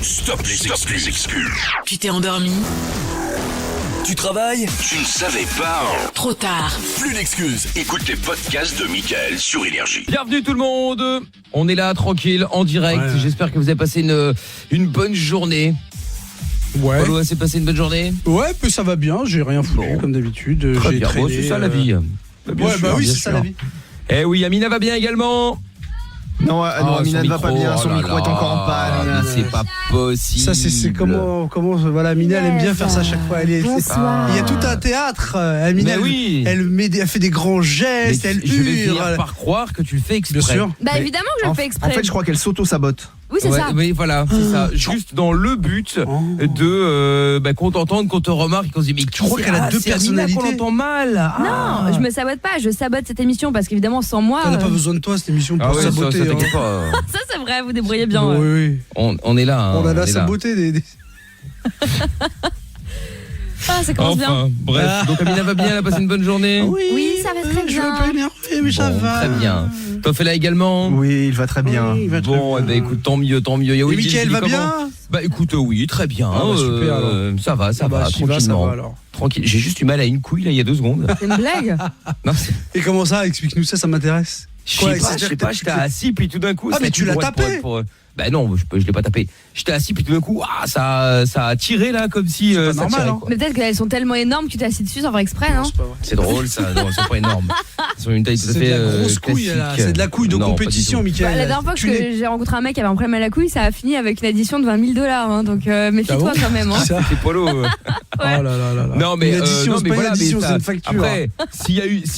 Stop les excuses. Tu t'es endormi? Tu travailles? Tu ne savais pas? Trop tard. Plus d'excuses. Écoute les podcasts de Mickaël sur Énergie. Bienvenue tout le monde. On est là, tranquille, en direct. Ouais. J'espère que vous avez passé une bonne journée. Ouais. Polo, c'est passé une bonne journée? Ouais, puis ça va bien, j'ai rien foutu comme d'habitude. Très J'ai bien, traîné, c'est ça la vie. Bien Ouais, sûr, bah oui, bien c'est ça sûr. la vie. Eh oui, Amina va bien également. Non, Amina son ne va pas micro, bien, son oh là micro est là, encore en panne. mais c'est pas possible. Ça c'est comment voilà, Amina elle aime bien faire ça à chaque fois. Il y a tout un théâtre. Amina Mais oui. elle fait des grands gestes, Mais elle je vais finir hurle. par croire que tu le fais exprès. Bien sûr. Bah Mais- évidemment que je le fais exprès. En fait, je crois qu'elle s'auto-sabote. Oui, c'est Ouais, ça. mais voilà, c'est ça. Juste dans le but de qu'on t'entende, qu'on te remarque, qu'on se dit mais tu crois qu'elle a deux c'est Amina personnalités qu'on entend mal. Non, je me sabote pas, je sabote cette émission parce qu'évidemment sans moi. On n'a pas besoin de toi cette émission pour Ah ouais, ça saboter. t'inquiète pas. Ça c'est vrai, vous débrouillez bien. Oui, ouais. oui. On est là. Hein, On a la est là. saboté des... Ah, ça commence bien. Enfin, bref. Donc Amina va bien, elle a passé une bonne journée. Oui, ça va très Je bien. suis un peu énervé, mais ça Bon, va. très bien. T'en fais là également. Oui, il va très bien. Oui, il va très Bon, bien. eh ben, écoute, tant mieux, tant mieux. Il y a Et Will Mickaël qui dit va comment bien? Bah écoute, oui, très bien. Ah bah, super, alors. Ça va, Ah bah, si va, tranquillement. ça va, alors. Tranquille. J'ai juste eu mal à une couille là il y a 2 secondes. C'est une blague. Non, c'est- Et comment ça? Explique-nous ça m'intéresse. je Quoi, sais pas, c'est-à-dire je sais que pas, t'as- j'étais assis puis tout d'un coup. Ah, ça mais a tu été l'as droite tapé? Bah non, je l'ai pas tapé. J'étais assis puis tout d'un coup, ça a tiré là comme si pas ça normal, tirait, hein. quoi. Mais peut-être qu'elles sont tellement énormes que tu t'es assis dessus sans faire exprès, non? C'est pas vrai. C'est drôle ça, non, elles sont pas énormes. Elles sont une taille tout à C'est fait de la grosse couille, classique. là. C'est de la couille de Non, pas du compétition, tout. Mickaël. La dernière fois que Tu n'es- j'ai rencontré un mec qui avait un problème à la couille, ça a fini avec une addition de 20 000 $, hein, donc méfie-toi Ah bon quand même. Hein. Ça. C'est Polo. Oh là là là là. Non mais Une addition, non, c'est mais pas voilà, une addition, mais c'est ça- une facture. Après, s'il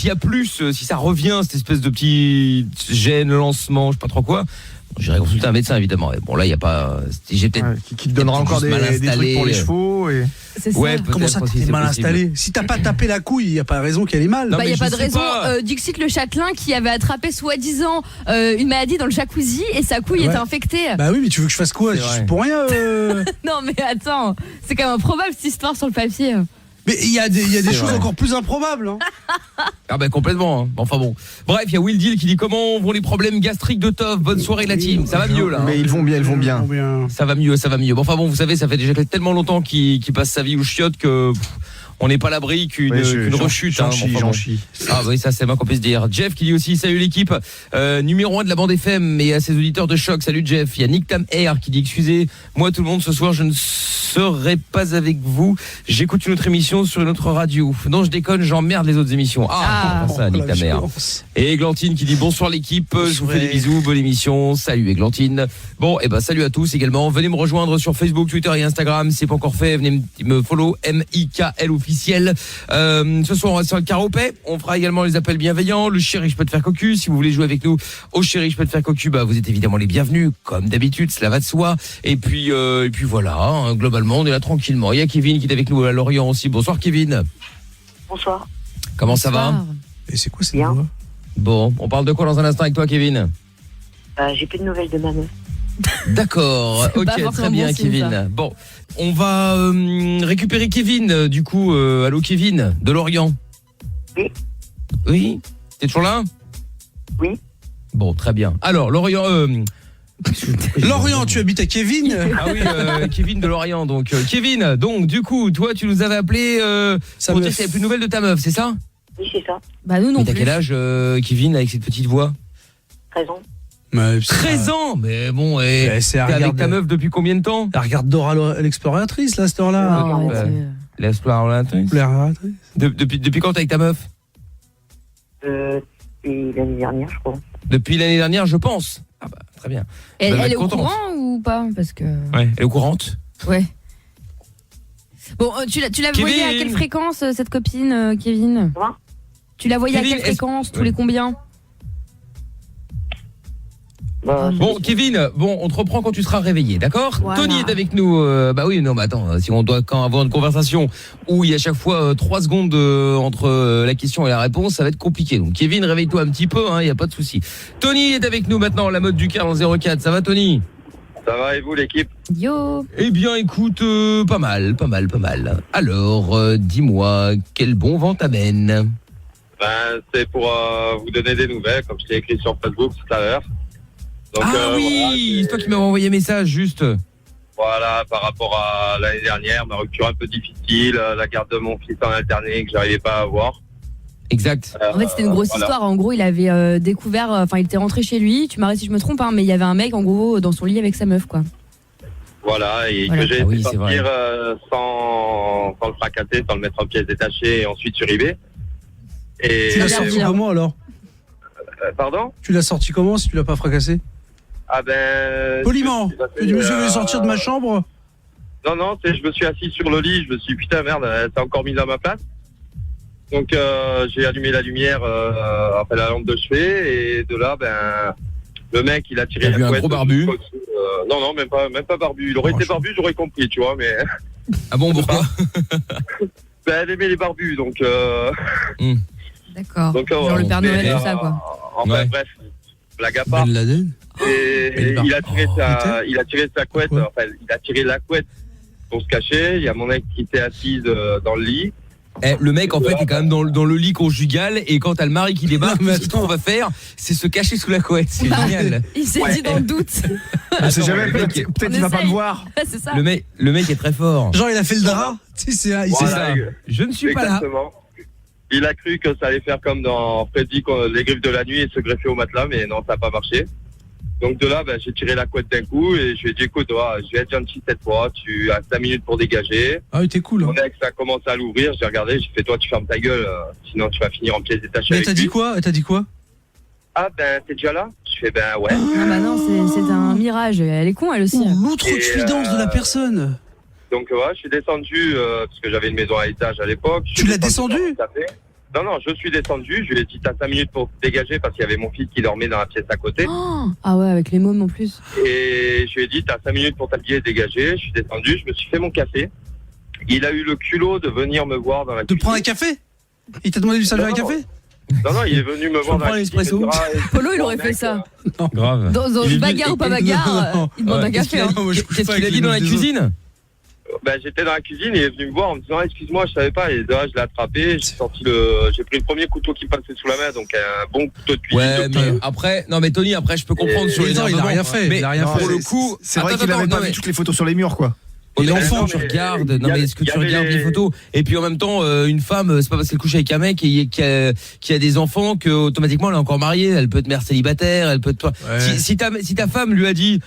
y a plus, si ça revient cette espèce de petit gène, lancement, je sais pas trop quoi, j'irai consulter un médecin évidemment. Et bon là il y a pas, j'ai peut-être Ouais, qui te donnera encore juste des mal trucs installé. pour les chevaux. Et... C'est ça. Ouais, peut-être Comment ça, aussi, t'es c'est mal possible. installé? Si t'as pas tapé la couille, il y a pas de raison qu'elle est mal. Non, Bah, mais y a je pas de sais raison. pas. Dixit le châtelain qui avait attrapé soi-disant une maladie dans le jacuzzi et sa couille Ouais. était infectée. Bah oui, mais tu veux que je fasse quoi? C'est Je vrai. suis pour rien. Non mais attends, c'est quand même improbable cette histoire sur le papier. Mais il y a des C'est choses vrai. encore plus improbables. Hein. Ah bah complètement. Hein. Enfin bon. Bref, il y a Will Deal qui dit comment vont les problèmes gastriques de Tov. Bonne soirée la team. Ça va mieux là. Mais ils vont bien, ils vont bien. Ça va mieux, ça va mieux. Bon, enfin bon, vous savez, ça fait déjà tellement longtemps qu'il passe sa vie au chiottes que on n'est pas à l'abri qu'une Ouais, qu'une rechute. J'en hein. chie, Enfin, j'en bon. chie. Ah oui, ça c'est moins qu'on puisse dire. Jeff qui dit aussi salut l'équipe, numéro 1 de la bande FM et à ses auditeurs de choc. Salut Jeff. Il y a Nick Tam Air qui dit excusez-moi tout le monde, ce soir je ne serai pas avec vous. J'écoute une autre émission sur une autre radio. Non, je déconne, j'emmerde les autres émissions. Ah, Ah. ça Nick Tam Air. Et Églantine qui dit bonsoir l'équipe, je vous fais des bisous, bonne émission. Salut Églantine. Bon, et ben salut à tous également. Venez me rejoindre sur Facebook, Twitter et Instagram, si c'est pas encore fait. Venez me follow MIKL officiel. Ce soir on va sur le karaopé. On fera également les appels bienveillants. Le chéri je peux te faire cocu. Si vous voulez jouer avec nous au chéri je peux te faire cocu, bah vous êtes évidemment les bienvenus comme d'habitude, cela va de soi. Et puis voilà, hein, globalement on est là tranquillement. Il y a Kevin qui est avec nous à Lorient aussi. Bonsoir Kevin. Bonsoir. Comment ça va? Et c'est quoi cette Bien. voix? Bon, on parle de quoi dans un instant avec toi Kevin? J'ai plus de nouvelles de ma meuf. D'accord, C'est ok, pas très forcément bien bon signe, Kevin. ça. Bon, on va récupérer Kevin, du coup, allô Kevin, de Lorient. Oui. Oui. T'es toujours là? Oui. Bon, très bien. Alors, Lorient... Lorient, tu habites à Kevin? Ah oui, Kevin de Lorient, donc. Kevin, donc, du coup, toi, tu nous avais appelé Ça pour me dire qu'il n'y avait plus de nouvelles de ta meuf, c'est ça? Oui, c'est ça. Bah nous non Mais t'as plus. quel âge, Kevin, avec cette petite voix? 13 ans. 13 ans. Mais bon, et Mais c'est t'es avec regarde- ta meuf depuis combien de temps? Elle regarde Dora l'exploratrice, là, cette heure-là. Non, bah, arrêtez. L'exploratrice. L'exploratrice. Depuis quand t'es avec ta meuf? Depuis l'année dernière, je crois. Depuis l'année dernière, je pense. Ah bah, très bien. Elle, Elle va elle est être au contente. courant ou pas? Parce que Ouais, elle est au courante. ouais. Bon, tu l'as Kevin. voyée à quelle fréquence cette copine, Kevin? Quoi? Tu l'as voyée à Kevin, quelle fréquence? Tous Ouais. les combien? Bah, Bon, Kevin, bon, on te reprend quand tu seras réveillé, d'accord? Voilà. Tony est avec nous. Bah oui, non, mais attends, si on doit quand avoir une conversation où il y a à chaque fois 3 secondes entre la question et la réponse, ça va être compliqué. Donc, Kevin, réveille-toi un petit peu, hein, il y a pas de souci. Tony est avec nous maintenant, la mode du car dans 04. Ça va, Tony? Ça va et vous l'équipe? Yo. Eh bien, écoute, pas mal. Alors, dis-moi, quel bon vent t'amène? Ben, c'est pour vous donner des nouvelles, comme je l'ai écrit sur Facebook tout à l'heure. Donc, Ah oui, c'est toi qui m'avais envoyé un message, juste. Voilà, par rapport à l'année dernière, ma rupture un peu difficile, la garde de mon fils en alterné que j'arrivais pas à avoir. Exact. En fait, c'était une grosse histoire. En gros, il avait découvert, enfin, il était rentré chez lui. Tu m'arrêtes si je me trompe, hein, mais il y avait un mec, en gros, dans son lit avec sa meuf, quoi. Voilà, et Voilà. que j'ai Ah oui, fait c'est vrai. sortir sans le fracasser, sans le mettre en pièces détachées et ensuite sur eBay. Et Tu l'as Bien sorti sûr. comment alors? pardon? Tu l'as sorti comment si tu l'as pas fracassé? Ah ben... Poliment. je me suis Tu dis, monsieur, assis, je vais sortir de ma chambre? Non, je me suis assis sur le lit, je me suis dit, putain, merde, elle s'est encore mise à ma place. Donc j'ai allumé la lumière, après la lampe de chevet, et de là, ben, le mec, il a tiré T'as la vu un couette gros barbu? Non, même pas barbu. Il aurait été barbu, j'aurais compris, tu vois, mais... Ah bon, pourquoi? Ben, elle aimait les barbus, donc... D'accord. Donc, Genre le Père Noël, mais, tout ça, quoi. Enfin, Ouais. bref, blague à part. Ben Laden. Et Ben il a tiré putain. il a tiré sa couette, Pourquoi enfin, il a tiré la couette pour se cacher. Il y a mon ex qui était assise dans le lit. Le mec, en fait, est quand même dans le lit conjugal, et quand t'as le mari qui débarque, Non, mais ce qu'il va faire, c'est se cacher sous la couette. C'est génial. Il s'est dit dans le doute. On sait Attends, jamais, le mec, peut-être il va pas essaye. me voir. C'est ça. le mec est très fort. Genre, il a fait le drap. Tu sais, il C'est s'est- ça. Je ne suis pas là. Exactement. Il a cru que ça allait faire comme dans Freddy, les griffes de la nuit, et se greffer au matelas, mais non, ça n'a pas marché. Donc de là, ben, j'ai tiré la couette d'un coup et je lui ai dit, écoute, je vais être gentil cette fois, tu as 5 minutes pour dégager. Ah oui, t'es cool. Hein. Mon ex a commencé à l'ouvrir, j'ai regardé, j'ai fait, toi, tu fermes ta gueule, sinon tu vas finir en pièces détachées Mais avec t'as lui. dit quoi? T'as dit quoi? Ah ben, t'es déjà là? Je fais, ben ouais. Ah bah non, c'est un mirage. Elle est con, elle aussi. Oh, l'outrecuidance de la personne. Donc voilà, je suis descendu, parce que j'avais une maison à étage à l'époque. Je Tu suis l'as descendu? dans le café. Non, je suis descendu, je lui ai dit, t'as 5 minutes pour te dégager parce qu'il y avait mon fils qui dormait dans la pièce à côté. Oh, ah ouais, avec les mômes en plus. Et je lui ai dit, t'as 5 minutes pour t'habiller et dégager. Je suis descendu, je me suis fait mon café. Il a eu le culot de venir me voir dans la De cuisine. prendre un café? Il t'a demandé de lui servir un Non. café? Non, il est venu me voir dans prends la cuisine. l'espresso. Polo, il aurait fait ça. Grave. Dans Il est venu- bagarre ou pas bagarre, Non, il demande un Qu'est-ce qu'il café. a- Hein. moi, je couche Qu'est-ce pas qu'il a avec dit les dans la meufs des autres. cuisine? Ben, j'étais dans la cuisine et il est venu me voir en me disant, ah, excuse-moi, je savais pas. Et là, je l'ai attrapé, j'ai pris le premier couteau qui passait sous la main, donc un bon couteau de cuisine. Ouais, de mais cuisine. après, non mais Tony, après je peux comprendre sur les Mais non, il a rien fait, Mais il a rien pour fait. le coup, C'est vrai attends, qu'il avait attends, pas non, vu mais- toutes les photos sur les murs, quoi. Et Mais l'enfant, non, tu mais regardes, il y non mais avait- est-ce que il y tu avait regardes les photos? Et puis en même temps, une femme, c'est pas parce qu'elle couche avec un mec qui a des enfants que automatiquement elle est encore mariée, elle peut être mère célibataire, elle peut être toi. Ouais. Si ta femme lui a dit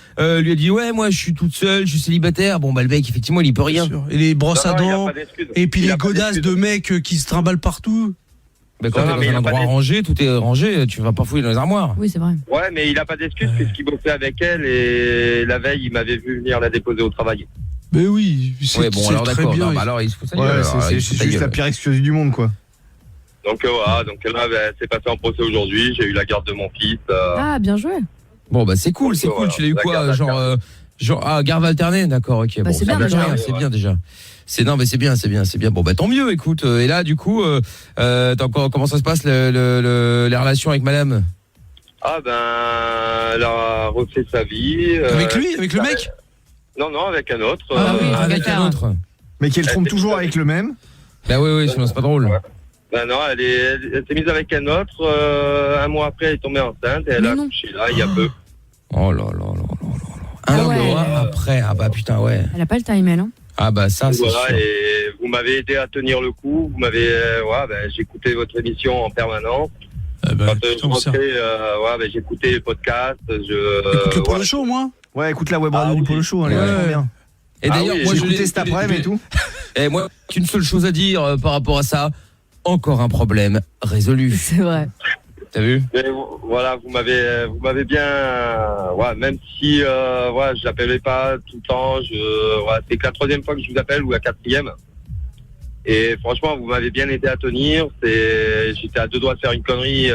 ouais moi je suis toute seule, je suis célibataire, bon bah le mec effectivement il y peut rien. Bien sûr. Et les brosses à Non, il a dents. pas d'excuse. Et puis Il les a pas godasses d'excuse. de mecs qui se trimballent partout. Bah, quand Non, t'es non, mais dans il un a pas endroit d'ex- rangé, tout est rangé, tu vas pas fouiller dans les armoires. Oui, c'est vrai. Ouais, mais il a pas d'excuse puisqu'il bossait avec elle et la veille, il m'avait vu venir la déposer au travail. Mais oui, c'est Ouais bon c'est alors très d'accord, bien. non, bah, alors il se fout sa Ouais, gueule, c'est alors, il se fout sa juste la gueule. pire excuse du monde, quoi. Donc voilà, donc là, ben, c'est passé en procès aujourd'hui. J'ai eu la garde de mon fils. Ah, bien joué. Bon bah c'est cool, c'est Donc, cool, voilà, tu l'as eu la quoi garde genre garde alternée, d'accord, OK. Bah, Bon, c'est bien, déjà, déjà. c'est bien déjà. Non mais c'est bien. Bon bah tant mieux, écoute. Et là du coup comment ça se passe les relations avec madame? Ah ben, elle a refait sa vie. Avec lui, avec le mec. Non, avec un autre. Ah oui, Avec D'accord. un autre. Mais qu'elle trompe toujours avec le même. Bah oui, sinon c'est pas drôle. Ouais. Ben non, elle s'est mise avec un autre. Un mois après, elle est tombée enceinte et elle Mais a non. accouché là, il y a peu. Oh là. Un ouais. mois après, ah bah putain ouais. Elle a pas le time, elle. Hein. Ah bah ça c'est Voilà, sûr. et vous m'avez aidé à tenir le coup. Vous m'avez, j'écoutais votre émission en permanence. Bah, Quand putain, je rentrais, j'écoutais les podcasts. Écoute le Polo voilà. Show au moins. Ouais, écoute la web radio Ah du oui. Polo Show, elle est Ouais. vachement bien. Et Ah d'ailleurs oui, moi J'ai je écouté cet après-midi et tout. Et moi qu'une seule chose à dire par rapport à ça, encore un problème résolu. C'est vrai. T'as vu? Mais voilà, vous m'avez bien, même si, je l'appelais pas tout le temps, c'est que la 3e fois que je vous appelle ou la 4e. Et franchement, vous m'avez bien aidé à tenir. J'étais à 2 doigts de faire une connerie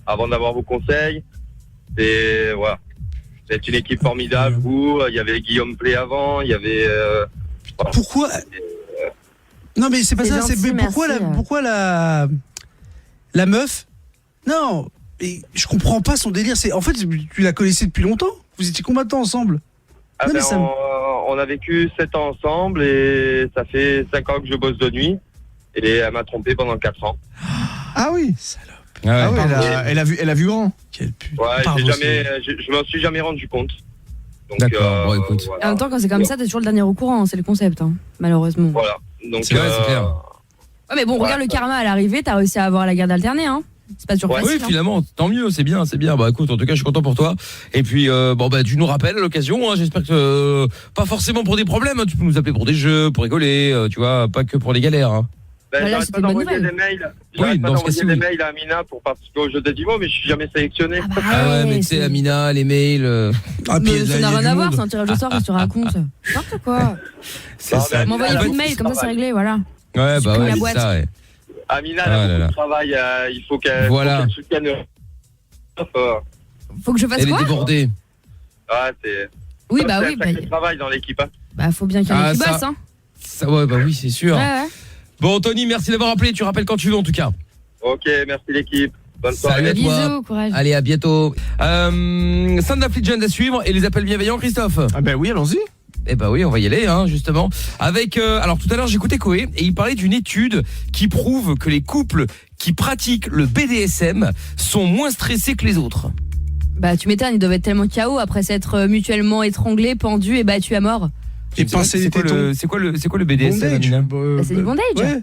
avant d'avoir vos conseils. C'est voilà, c'est une équipe formidable. Vous, il y avait Guillaume Play avant, il y avait. Pourquoi? Non mais c'est pas C'est ça. gentil, Mais merci. pourquoi la meuf? Non, et je comprends pas son délire. En fait, tu la connaissais depuis longtemps. Vous étiez combattants ensemble. Ah Non, mais ben, ça me- on a vécu 7 ans ensemble et ça fait 5 ans que je bosse de nuit. Et elle m'a trompé pendant 4 ans. Ah oui. Ah Ah oui, elle a vu grand. Quelle pute. Ouais, Pardon, je m'en suis jamais rendu compte. Donc, D'accord, bon, écoute. voilà. En même temps, quand c'est comme ça, t'es toujours le dernier au courant, c'est le concept, hein, malheureusement. Voilà. Donc, C'est vrai, c'est clair. Ouais, mais bon, Ouais. regarde le karma à l'arrivée, t'as réussi à avoir la garde alternée, hein. C'est pas toujours Ouais. Oui, facile. hein. finalement, tant mieux, c'est bien, c'est bien. Bah écoute, en tout cas, je suis content pour toi. Et puis, bon, bah, tu nous rappelles à l'occasion. Hein, j'espère que pas forcément pour des problèmes. Hein, tu peux nous appeler pour des jeux, pour rigoler. Tu vois, pas que pour les galères. Hein. Ben, Voilà, j'arrête c'était pas une bonne d'envoyer des nouvelle. mails. Oui, J'arrête pas dans ce d'envoyer cas-ci, des oui. mails à Amina pour participer au jeu des Divo, mais je suis jamais sélectionné. Ah bah Ah ouais, mais tu c'est- sais, Amina, les mails. Ah, puis, Mais là, ça il y n'a a rien du à voir, monde. c'est un tirage au sort que tu racontes. N'importe quoi. C'est Non, ça. mais- M'envoyer En fait, plus de mails, comme ça c'est réglé, voilà. Ouais, bah supprime ouais, la c'est boîte. ça. Ouais. Amina, Ah elle a là beaucoup là. de travail. Il faut qu'elle Voilà. soutienne. Faut que je fasse Elle est quoi débordée. Ah, c'est. Oui, ça, bah c'est oui, un bah, sacré travail dans l'équipe. Hein. bah faut bien qu'il y en Ah, ait qui ça. bossent, hein. Ça, ouais, bah oui, c'est sûr. Ouais, ouais. Bon, Tony, merci d'avoir appelé. Tu rappelles quand tu veux, en tout cas. Ok, merci l'équipe. Bonne soirée. Salut à toi. Bisous, courage. Allez, à bientôt. Sand Affliction à suivre et les appels bienveillants, Christophe. Ah ben oui, allons-y. Eh ben oui, on va y aller, hein, justement. Avec, alors tout à l'heure, j'écoutais Koé et il parlait d'une étude qui prouve que les couples qui pratiquent le BDSM sont moins stressés que les autres. Bah tu m'étonnes, ils doivent être tellement KO après s'être mutuellement étranglés, pendus et battus à mort. Et pincer les tétons. C'est quoi le BDSM, Bondage. Amina Bah, C'est du bondage. Ouais.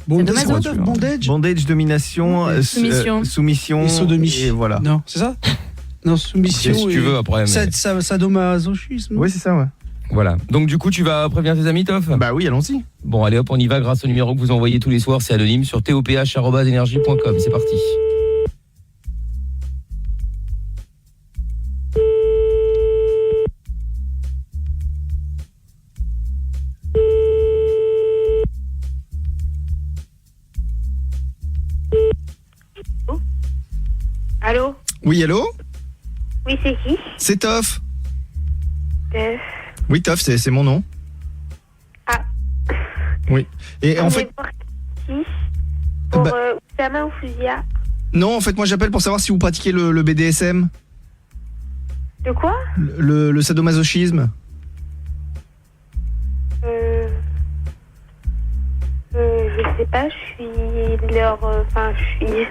Bondage, C'est c'est dommage, quoi, bondage Bondage, domination, Soumission. soumission et sodomie. et voilà. Non, c'est ça Non, soumission. Si tu veux après. Mais... Sadomasochisme. Oui, c'est ça, ouais. Voilà. Donc du coup, tu vas prévenir tes amis, Toff. Bah oui, allons-y. Bon, allez hop, on y va grâce au numéro que vous envoyez tous les soirs, c'est anonyme sur toph@energie.com. C'est parti. Allô? Oui, allô? Oui, c'est qui? C'est Toff. Euh, Oui, Toff, c'est mon nom. Ah. Oui. Et en on fait, est pour qui? Pour Bah- Oussama ou Fouzia? non, en fait, moi j'appelle pour savoir si vous pratiquez le BDSM, De quoi? le sadomasochisme. Je sais pas, je suis leur... Enfin, je suis...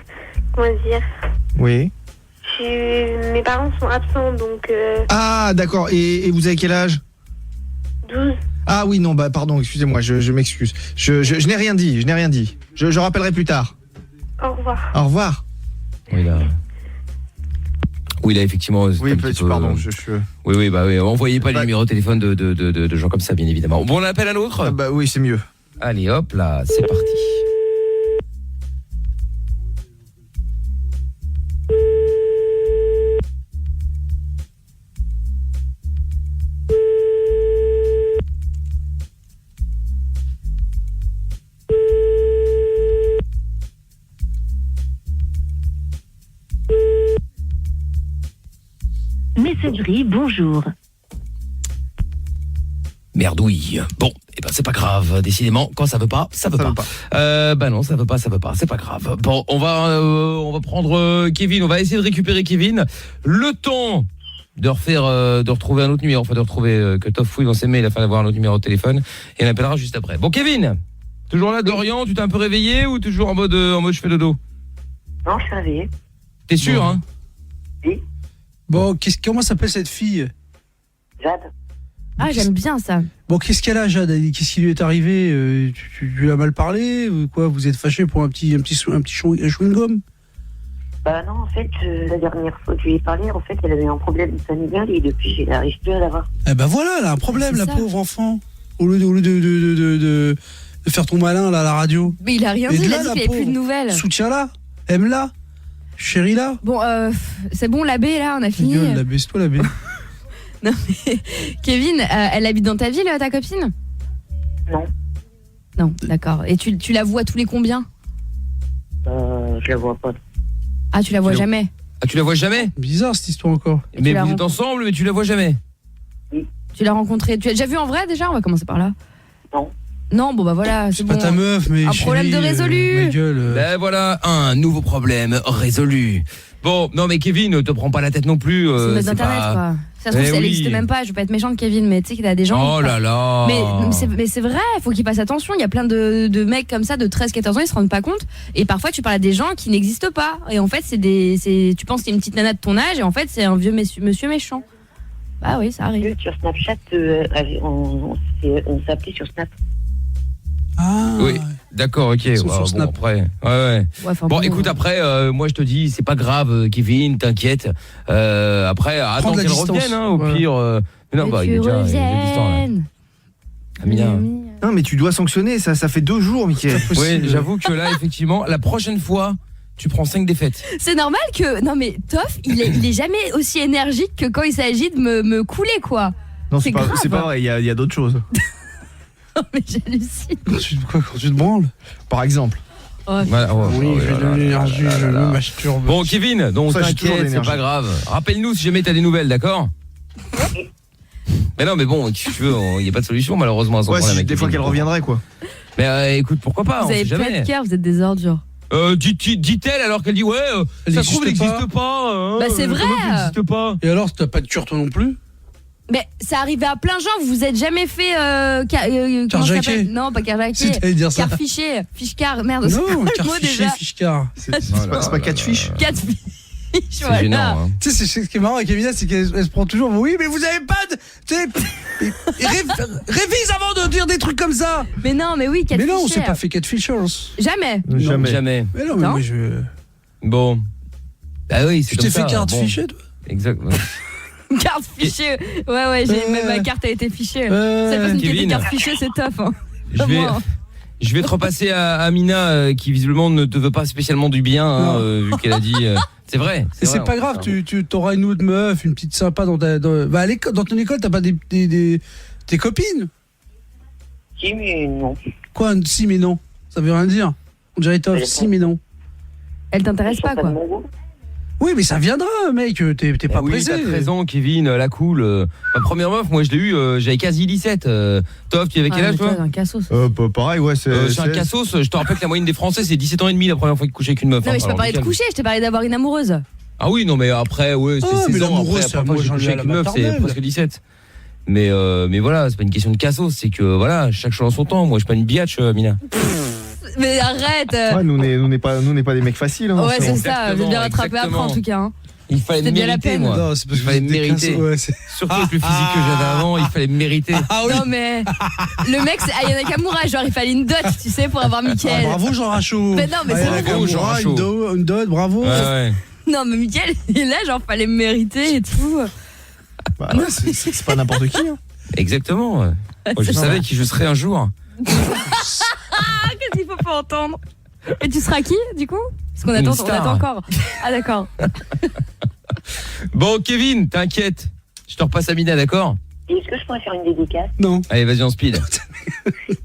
Comment dire? Oui. Mes parents sont absents, donc Ah, d'accord. Et vous avez quel âge? 12. Ah oui, non, bah pardon, excusez-moi, je m'excuse. Je n'ai rien dit, Je rappellerai plus tard. Au revoir. Au revoir. Oui, là. Oui, là, effectivement. c'est Oui, un petit peu, pardon, Oui, bah oui. Envoyez pas les Bah- numéros de téléphone de gens comme ça, bien évidemment. Bon, on appelle à l'autre. Ah bah oui, c'est mieux. Allez, hop, là, c'est parti. Messagerie, bonjour. Merdouille. Bon, eh ben c'est pas grave. Décidément, quand ça veut pas, ça veut Ça pas. veut pas. Bah non, ça veut pas. C'est pas grave. Bon, on va prendre Kevin. On va essayer de récupérer Kevin. Le temps de refaire, de retrouver un autre numéro, enfin de retrouver que Toff fouille dans ses mails afin d'avoir un autre numéro de téléphone et on appellera juste après. Bon, Kevin, toujours là, Dorian. Tu t'es un peu réveillé ou toujours en mode je fais dodo? Non, je suis réveillée. T'es sûr, hein? Bon, comment s'appelle cette fille? Jade. Ah, j'aime bien ça. Bon, qu'est-ce qu'elle a, Jade? Qu'est-ce qui lui est arrivé? Tu lui as mal parlé ou quoi? Vous êtes fâché pour un petit chewing-gum? Bah non, en fait, la dernière fois que je lui ai parlé, en fait, elle avait un problème familial et depuis, je n'arrive plus à l'avoir. Eh ben voilà, elle a un problème, C'est la ça. pauvre enfant. Au lieu de faire ton malin là à la radio. Mais il a rien Et dit, de il là, a dit la qu'il n'y avait plus de pauvre. nouvelles. Soutiens-la, aime-la, chéris-la. Bon, c'est bon, l'abbé, là, on a fini. Gueule, la baisse-toi, la baisse. Non, mais Kevin, elle habite dans ta ville, ta copine? Non. Non, d'accord. Et tu la vois tous les combien? Je la vois pas. Ah, tu la vois Tu la- jamais? Ah, tu la vois jamais? Bizarre cette histoire encore. Mais l'as vous êtes rencontrée. ensemble, mais tu la vois jamais. Tu l'as rencontrée? Tu l'as déjà vue en vrai déjà? On va commencer par là. Non. Non, bon bah voilà, C'est bon. pas ta meuf, mais Un chérie, problème de résolu. ma gueule. Ben voilà, un nouveau problème résolu. Bon, non mais Kevin, ne te prends pas la tête non plus. C'est une meuf c'est d'internet pas- quoi. Ça se trouve, Eh elle oui. n'existe même pas. Je veux pas être méchante, Kevin, mais tu sais qu'il y a des gens. Oh là là. Mais c'est vrai, il faut qu'ils fassent attention. Il y a plein de mecs comme ça de 13-14 ans, ils se rendent pas compte. Et parfois, tu parles à des gens qui n'existent pas. Et en fait, tu penses qu'il y a une petite nana de ton âge, et en fait, c'est un vieux monsieur méchant. Ah oui, ça arrive. Sur Snapchat, on s'appelait sur Snap. Ah. Oui, d'accord, ok. Sauf Bah, sur bon, Snap. après, ouais. Bon, écoute, après, moi je te dis, c'est pas grave, Kevin, t'inquiète. Après, attends la qu'elle distance. revienne, hein, au Ouais. pire. Non, bah, il est déjà distant, là. Amina. Non, mais tu dois sanctionner, ça fait 2 jours, Mickaël. Oui, j'avoue que là, effectivement, la prochaine fois, tu prends 5 défaites. C'est normal que. Non, mais Toff, il est jamais aussi énergique que quand il s'agit de me couler, quoi. Non, c'est grave. c'est pas vrai, il y a d'autres choses. Non, mais j'hallucine. Quand tu te branles. Par exemple. Oh, Voilà, Oui, j'ai de l'énergie, je me masturbe. Bon, Kevin, donc Ça, j'ai toujours de t'inquiète, c'est l'énergie. pas grave. Rappelle-nous si jamais t'as des nouvelles, d'accord? Mais non, mais bon, si tu veux, il n'y a pas de solution malheureusement à son Ouais, problème. si, avec des fois Kevin. qu'elle reviendrait, quoi. Mais écoute, pourquoi pas, vous on avez sait pas jamais. de cœur, vous êtes des ordures. Dit-elle alors qu'elle dit ouais, Elle ça se trouve elle existe n'existe pas. Hein, Bah, c'est vrai. Elle n'existe pas. Et alors, t'as pas de cure toi non plus? Mais ça arrivait à plein de gens, vous vous êtes jamais fait. Comment ça Carjacké. s'appelle? Non, pas carjacké. Si t'allais dire ça. Carfiché. Fichecard, merde, c'est Non, quoi le mot carfiché, déjà? fichecard. C'est pas 4 fiches. 4 fiches. C'est Voilà. gênant. Hein. Tu sais, ce qui est marrant avec Amina, c'est qu'elle se prend toujours. Oui, mais vous avez pas de. Tu sais, révise avant de dire des trucs comme ça. Mais non, mais oui, 4 Mais non, on fichés. s'est pas fait 4 Fishers. Jamais. Jamais. Mais non, mais Non. moi je. Bon. Ah oui, c'est Tu comme t'es ça. fait carte bon. fichée, toi? Exact. Carte fichée. Ouais, même ma carte a été fichée. Cette personne qui a été Kevin. carte fichée, c'est tough. Hein. Je vais te repasser à Amina qui visiblement ne te veut pas spécialement du bien hein, vu qu'elle a dit c'est vrai. Et c'est pas grave, tu auras une autre meuf, une petite sympa dans ta bah, à l'école, dans ton école, t'as pas tes copines? Si, mais non. Quoi, si mais non? Ça veut rien dire. On dirait tough, si mais non. Elle t'intéresse pas, quoi. Oui, mais ça viendra, mec, t'es pas oui, pressé. t'as 13 ans, Kevin, la cool. Ma première meuf, moi je l'ai eu, j'avais quasi 17. Toff, tu avais quel âge toi? Un cassos. Pareil, ouais, c'est un cassos. Je te rappelle que la moyenne des Français c'est 17 ans et demi la première fois qu'ils couchent avec une meuf. Non, mais je t'ai Alors, pas parlé de coucher, je t'ai parlé d'avoir une amoureuse. Ah oui, non, mais après, ouais, c'est Ah, mais 16 ans. l'amoureuse, Après, c'est la première fois que j'ai moi, couché j'en ai avec à une la meuf, c'est maternelle. presque 17. Mais voilà, c'est pas une question de cassos, c'est que voilà, chaque chose en son temps. Moi, je suis pas une biatch, Mina. Mais arrête. Ouais, nous on n'est pas des mecs faciles. Hein, Ouais, c'est ça. Exactement, J'ai bien rattrapé après, exactement. en tout cas. Hein. Il fallait me C'était bien la mériter, peine. moi. Non, c'est parce Il que fallait vous me êtes des mériter. cassos, ouais, c'est- Surtout avec le physique que j'avais avant, il fallait me mériter. Ah oui. Non, mais le mec, c'est Ayana Kamura. Genre, il fallait une dot, tu sais, pour avoir Ah, Mickaël. bravo Jean Rachaud. Mais non, mais c'est Ayana vrai. Bravo, Jean Kamura, Rachaud. une dot, bravo. Ouais. Non, mais Mickaël, il est là, genre, fallait me mériter et tout. Bah, ouais, c'est pas n'importe qui. Hein. Exactement. Moi, je savais qui je serais un jour. Qu'est-ce qu'il faut pas entendre? Et tu seras qui, du coup? Parce qu'on Une attend, star. encore. Ah, d'accord. Bon, Kevin, t'inquiète. Je te repasse à Mina, d'accord? Est-ce que je pourrais faire une dédicace? Non. Allez, vas-y en speed.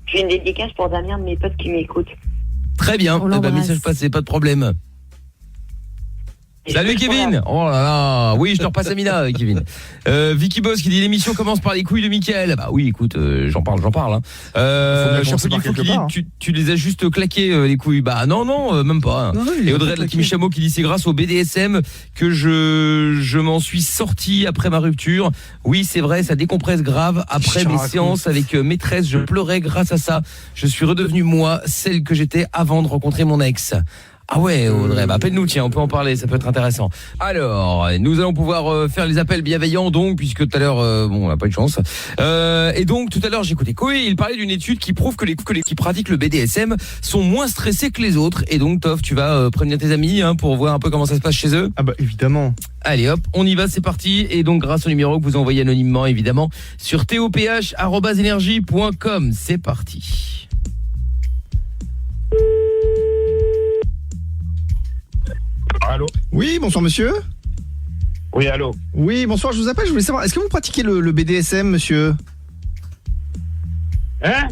J'ai une dédicace pour Damien de mes potes qui m'écoutent. Très bien. On l'embrasse. Message passé, pas de problème. Salut Est-ce que je Kevin. Oh là là. Oui, je te repasse à Mina, Kevin. Vicky Boss qui dit l'émission commence par les couilles de Mickaël. Bah oui, écoute, j'en parle. Hein. Faut bien commencer par Chapeau qui quelque dit part, hein. tu les as juste claqué les couilles. Bah non, même pas. Non, il Et a Audrey pas de la claqué. Team Chameau qui dit c'est grâce au BDSM que je m'en suis sorti après ma rupture. Oui, c'est vrai, ça décompresse grave. Après Je te mes raconte. séances avec maîtresse, je pleurais grâce à ça. Je suis redevenue moi, celle que j'étais avant de rencontrer mon ex. Ah ouais Audrey, bah appelle-nous, tiens, on peut en parler, ça peut être intéressant. Alors, nous allons pouvoir faire les appels bienveillants donc, puisque tout à l'heure, on n'a pas eu de chance. Et donc, tout à l'heure, j'écoutais Koé, il parlait d'une étude qui prouve que les qui pratiquent le BDSM sont moins stressés que les autres. Et donc, Toff, tu vas prévenir tes amis pour voir un peu comment ça se passe chez eux. Ah bah évidemment. Allez hop, on y va, c'est parti. Et donc, grâce au numéro que vous envoyez anonymement, évidemment, sur toph@energie.com. C'est parti. Allô? Oui, bonsoir monsieur. Oui, allô? Oui, bonsoir, je vous appelle, je voulais savoir, est-ce que vous pratiquez le BDSM, monsieur? Hein?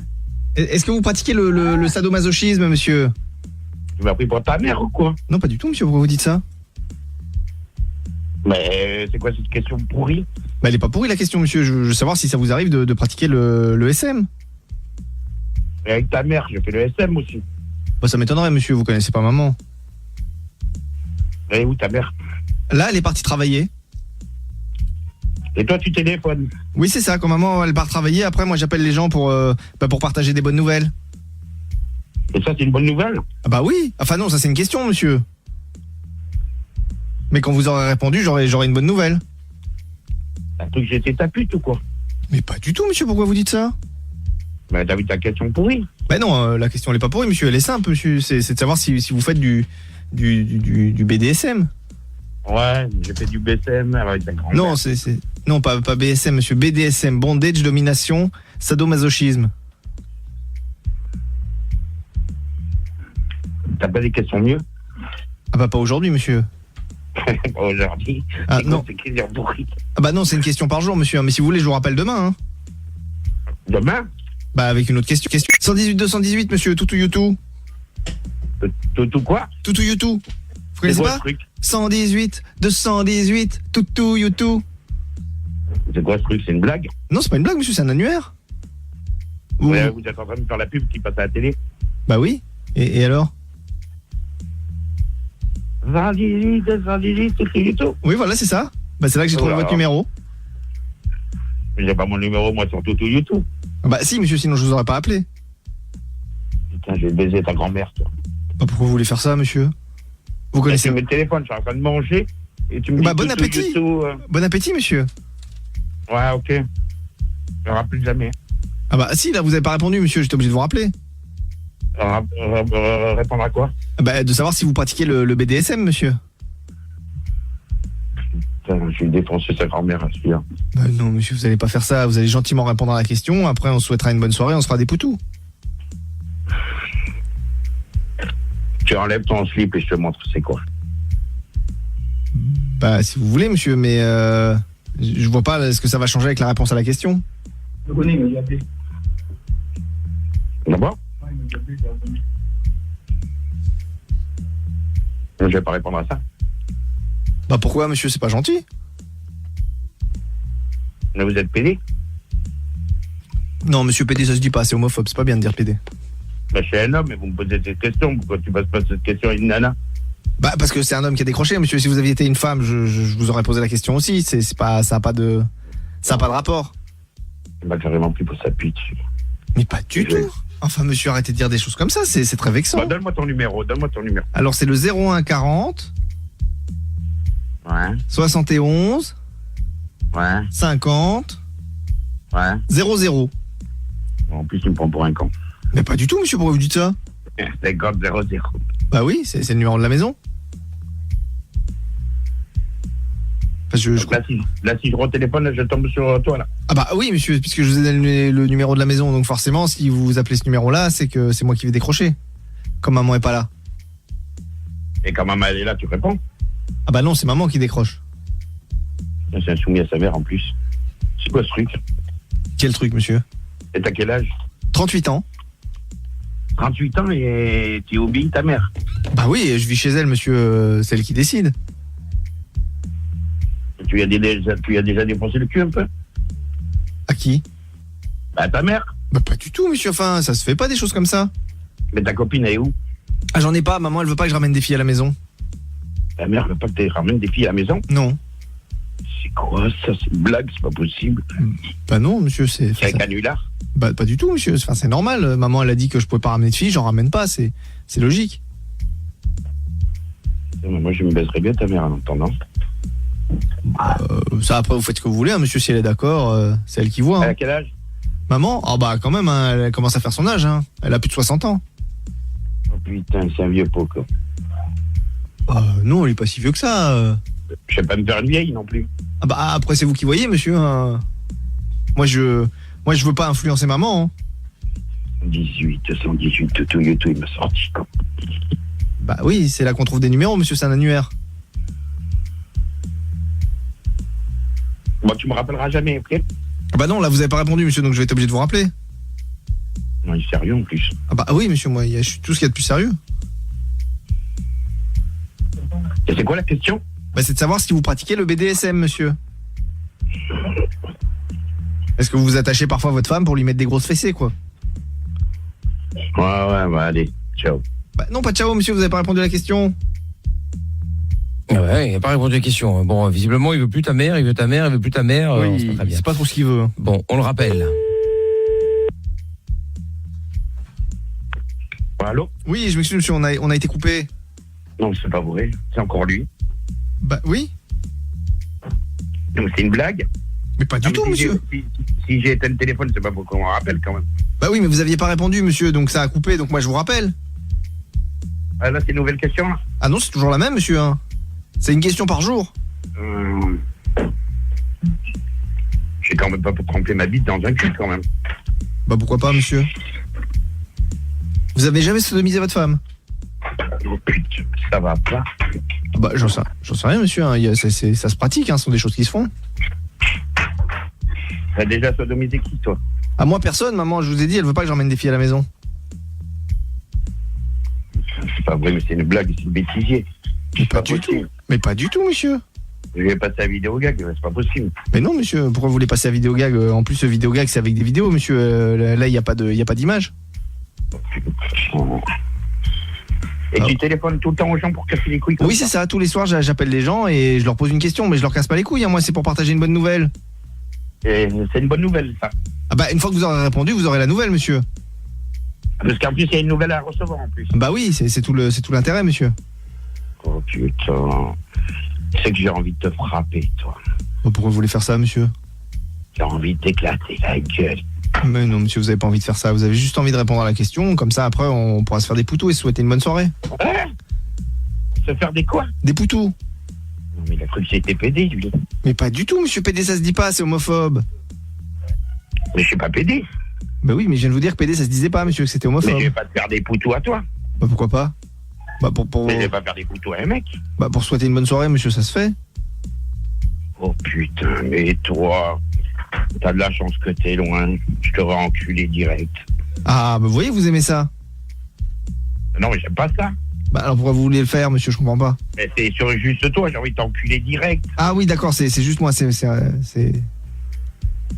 Est-ce que vous pratiquez le sadomasochisme, monsieur? Tu m'as pris pour ta mère ou quoi? Non, pas du tout, monsieur, pourquoi vous dites ça? Mais c'est quoi cette question pourrie? Bah, elle est pas pourrie la question, monsieur, je veux savoir si ça vous arrive de pratiquer le SM. Et avec ta mère, j'ai fait le SM aussi. Bah, ça m'étonnerait, monsieur, vous connaissez pas maman. Et où ta mère? Là, elle est partie travailler. Et toi, tu téléphones? Oui, c'est ça, quand maman, elle part travailler, après, moi, j'appelle les gens pour partager des bonnes nouvelles. Et ça, c'est une bonne nouvelle? Ah bah oui, enfin non, ça c'est une question, monsieur. Mais quand vous aurez répondu, j'aurai une bonne nouvelle. Un truc, j'étais ta pute ou quoi? Mais pas du tout, monsieur, pourquoi vous dites ça? Bah, t'as vu ta question pourrie? Bah non, la question elle est pas pourrie, monsieur, elle est simple, monsieur. C'est de savoir si vous faites du BDSM. Ouais, j'ai fait du BSM avec ta grand-mère. Non, non, pas BSM, monsieur. BDSM, bondage, domination, sadomasochisme. T'as pas des questions mieux? Ah bah pas aujourd'hui, monsieur. Aujourd'hui. Ah non. C'est qui dire pourri? Ah bah non, c'est une question par jour, monsieur. Mais si vous voulez, je vous rappelle demain. Hein. Demain? Bah avec une autre question. 118 218, monsieur. Toutou youtou. Toutou quoi? Toutou youtou. Vous connaissez pas? 118 218 toutou youtou. C'est quoi ce truc? C'est une blague? Non, c'est pas une blague, monsieur. C'est un annuaire. Ouais, vous êtes en train de faire la pub qui passe à la télé? Bah oui. Et alors? 118 218 toutou youtou. Oui, voilà, c'est ça. Bah c'est là que j'ai trouvé votre numéro. Mais j'ai pas mon numéro, moi, sur toutou youtou. Bah si, monsieur, sinon je vous aurais pas appelé. Putain, je vais baiser ta grand-mère, toi. Bah pourquoi vous voulez faire ça, monsieur? Vous connaissez... Tu mets le téléphone, je suis en train de manger, et tu me dis... Bah bon appétit. Bon appétit, monsieur. Ouais, ok. Je me rappelle jamais. Ah bah si, là, vous avez pas répondu, monsieur, j'étais obligé de vous rappeler. Répondre à quoi? Bah de savoir si vous pratiquez le BDSM, monsieur. Putain, je vais défoncer sa grand-mère, celui-là. Bah non, monsieur, vous allez pas faire ça. Vous allez gentiment répondre à la question. Après, on souhaitera une bonne soirée, on se fera des poutous. Tu enlèves ton slip et je te montre c'est quoi. Bah si vous voulez, monsieur, mais je vois pas ce que ça va changer avec la réponse à la question. Je connais, il m'a appelé. D'abord? Je vais pas répondre à ça. Bah pourquoi, monsieur, c'est pas gentil? Mais vous êtes pédé? Non, monsieur, pédé, ça se dit pas, c'est homophobe, c'est pas bien de dire pédé. Bah je suis un homme et vous me posez cette question, pourquoi tu passes pas cette question à une nana? Bah parce que c'est un homme qui a décroché, monsieur. Si vous aviez été une femme, je vous aurais posé la question aussi. C'est pas, ça a pas de rapport. Il m'a carrément pris pour sa pute. Mais pas du tout. Enfin, monsieur, arrêtez de dire des choses comme ça, c'est très vexant. Bah, donne-moi ton numéro. Alors c'est le 01 40 Ouais. 71 Ouais. 50 Ouais. 00. En plus, tu me prends pour un con. Mais pas du tout, monsieur, pourquoi vous dites ça? 50 00. Bah oui, c'est le numéro de la maison. Parce que là, si je retéléphone, je tombe sur toi, là. Ah bah oui, monsieur, puisque je vous ai donné le numéro de la maison, donc forcément, si vous appelez ce numéro-là, c'est que c'est moi qui vais décrocher. Comme maman est pas là. Et quand maman elle est là, tu réponds? Ah bah non, c'est maman qui décroche. C'est un soumis à sa mère, en plus. C'est quoi ce truc? Quel truc, monsieur? Et t'as quel âge? 38 ans. 38 ans et tu oublies ta mère? Bah oui, je vis chez elle, monsieur, c'est elle qui décide. Tu as déjà défoncé le cul un peu? À qui? Bah ta mère. Bah pas du tout, monsieur, enfin, ça se fait pas des choses comme ça. Mais ta copine, elle est où? Ah j'en ai pas, maman elle veut pas que je ramène des filles à la maison. Ta mère veut pas que tu ramènes des filles à la maison? Non. C'est quoi ça? C'est une blague, c'est pas possible. Bah non, monsieur, c'est... C'est un canular? Bah pas du tout, monsieur, enfin, c'est normal. Maman elle a dit que je pouvais pas ramener de filles, j'en ramène pas, c'est logique. Moi je me baiserais bien ta mère en entendant. Ça après vous faites ce que vous voulez, hein, monsieur, si elle est d'accord, c'est elle qui voit. Hein. Elle a quel âge? Maman? Ah bah quand même, hein, elle commence à faire son âge, hein. Elle a plus de 60 ans. Oh putain, c'est un vieux pot quoi. Non, elle est pas si vieux que ça. Je sais pas me faire une vieille non plus. Ah bah après c'est vous qui voyez, monsieur. Hein. Moi je veux pas influencer maman. Hein. 118 toutou youtou, il m'a sorti quoi. Bah oui, c'est là qu'on trouve des numéros, monsieur, c'est un annuaire. Bon, tu me rappelleras jamais, ok? Ah bah non, là vous avez pas répondu, monsieur, donc je vais être obligé de vous rappeler. Non, il est sérieux en plus. Ah bah oui, monsieur, moi je suis tout ce qu'il y a de plus sérieux. Et c'est quoi la question? Bah c'est de savoir si vous pratiquez le BDSM, monsieur. Est-ce que vous vous attachez parfois à votre femme pour lui mettre des grosses fessées, quoi? Ouais, bah allez, ciao. Bah non, pas ciao, monsieur, vous avez pas répondu à la question. Ouais, il n'a pas répondu à la question. Bon, visiblement, il veut plus ta mère, il veut plus ta mère. Oui, c'est pas très bien. c'est pas trop ce qu'il veut. Bon, on le rappelle. Allô? Oui, je m'excuse, monsieur, on a été coupé. Non, c'est pas vrai, c'est encore lui. Bah oui. Donc c'est une blague? Mais pas du tout, monsieur. Si j'ai éteint le téléphone, c'est pas pour qu'on me rappelle quand même. Bah oui, mais vous aviez pas répondu, monsieur, donc ça a coupé, donc moi je vous rappelle. Ah, là, c'est une nouvelle question, là. Ah non, c'est toujours la même, monsieur. Hein. C'est une question par jour. J'ai quand même pas pour tremper ma bite dans un cul, quand même. Bah pourquoi pas, monsieur. Vous avez jamais sodomisé votre femme? Oh putain, ça va pas. Bah j'en sais rien, monsieur. Hein. Ça se pratique, hein. Ce sont des choses qui se font. T'as déjà sodomisé qui, toi? Ah moi personne, maman, je vous ai dit, elle veut pas que j'emmène des filles à la maison. C'est pas vrai, mais c'est une blague, c'est une bêtisier. Mais pas du tout. Mais pas du tout, monsieur. Je vais passer à vidéo gag, c'est pas possible. Mais non, monsieur, pourquoi vous voulez passer à vidéo gag? En plus, vidéo gag, c'est avec des vidéos, monsieur. Là, il y a pas d'image. Et tu téléphones tout le temps aux gens pour casser les couilles comme Oui, c'est ça. Tous les soirs, j'appelle les gens et je leur pose une question, mais je leur casse pas les couilles. Hein. Moi, c'est pour partager une bonne nouvelle. Et c'est une bonne nouvelle, ça. Ah bah, une fois que vous aurez répondu, vous aurez la nouvelle, monsieur. Parce qu'en plus, il y a une nouvelle à recevoir, en plus. Bah oui, c'est tout l'intérêt, monsieur. Oh putain. C'est que j'ai envie de te frapper, toi. Bah, pourquoi vous voulez faire ça, monsieur? J'ai envie de t'éclater la gueule. Mais non, monsieur, vous avez pas envie de faire ça. Vous avez juste envie de répondre à la question. Comme ça, après, on pourra se faire des poutous et se souhaiter une bonne soirée. Hein? Se faire des quoi? Des poutous. Non, mais il a cru que c'était PD, lui. Mais pas du tout, monsieur. PD, ça se dit pas, c'est homophobe. Mais je suis pas PD. Bah oui, mais je viens de vous dire que PD, ça se disait pas, monsieur, que c'était homophobe. Mais je vais pas te faire des poutous à toi. Bah pourquoi pas? Bah pour... Mais je vais pas faire des poutous à un mec. Bah pour souhaiter une bonne soirée, monsieur, ça se fait. Oh putain, mais toi, t'as de la chance que t'es loin. Je t'aurais enculé direct. Ah, bah vous voyez, vous aimez ça. Non, mais j'aime pas ça. Bah alors pourquoi vous voulez le faire, monsieur, je comprends pas. Mais c'est sur juste toi, j'ai envie de t'enculer direct. Ah oui, d'accord, c'est juste moi, c'est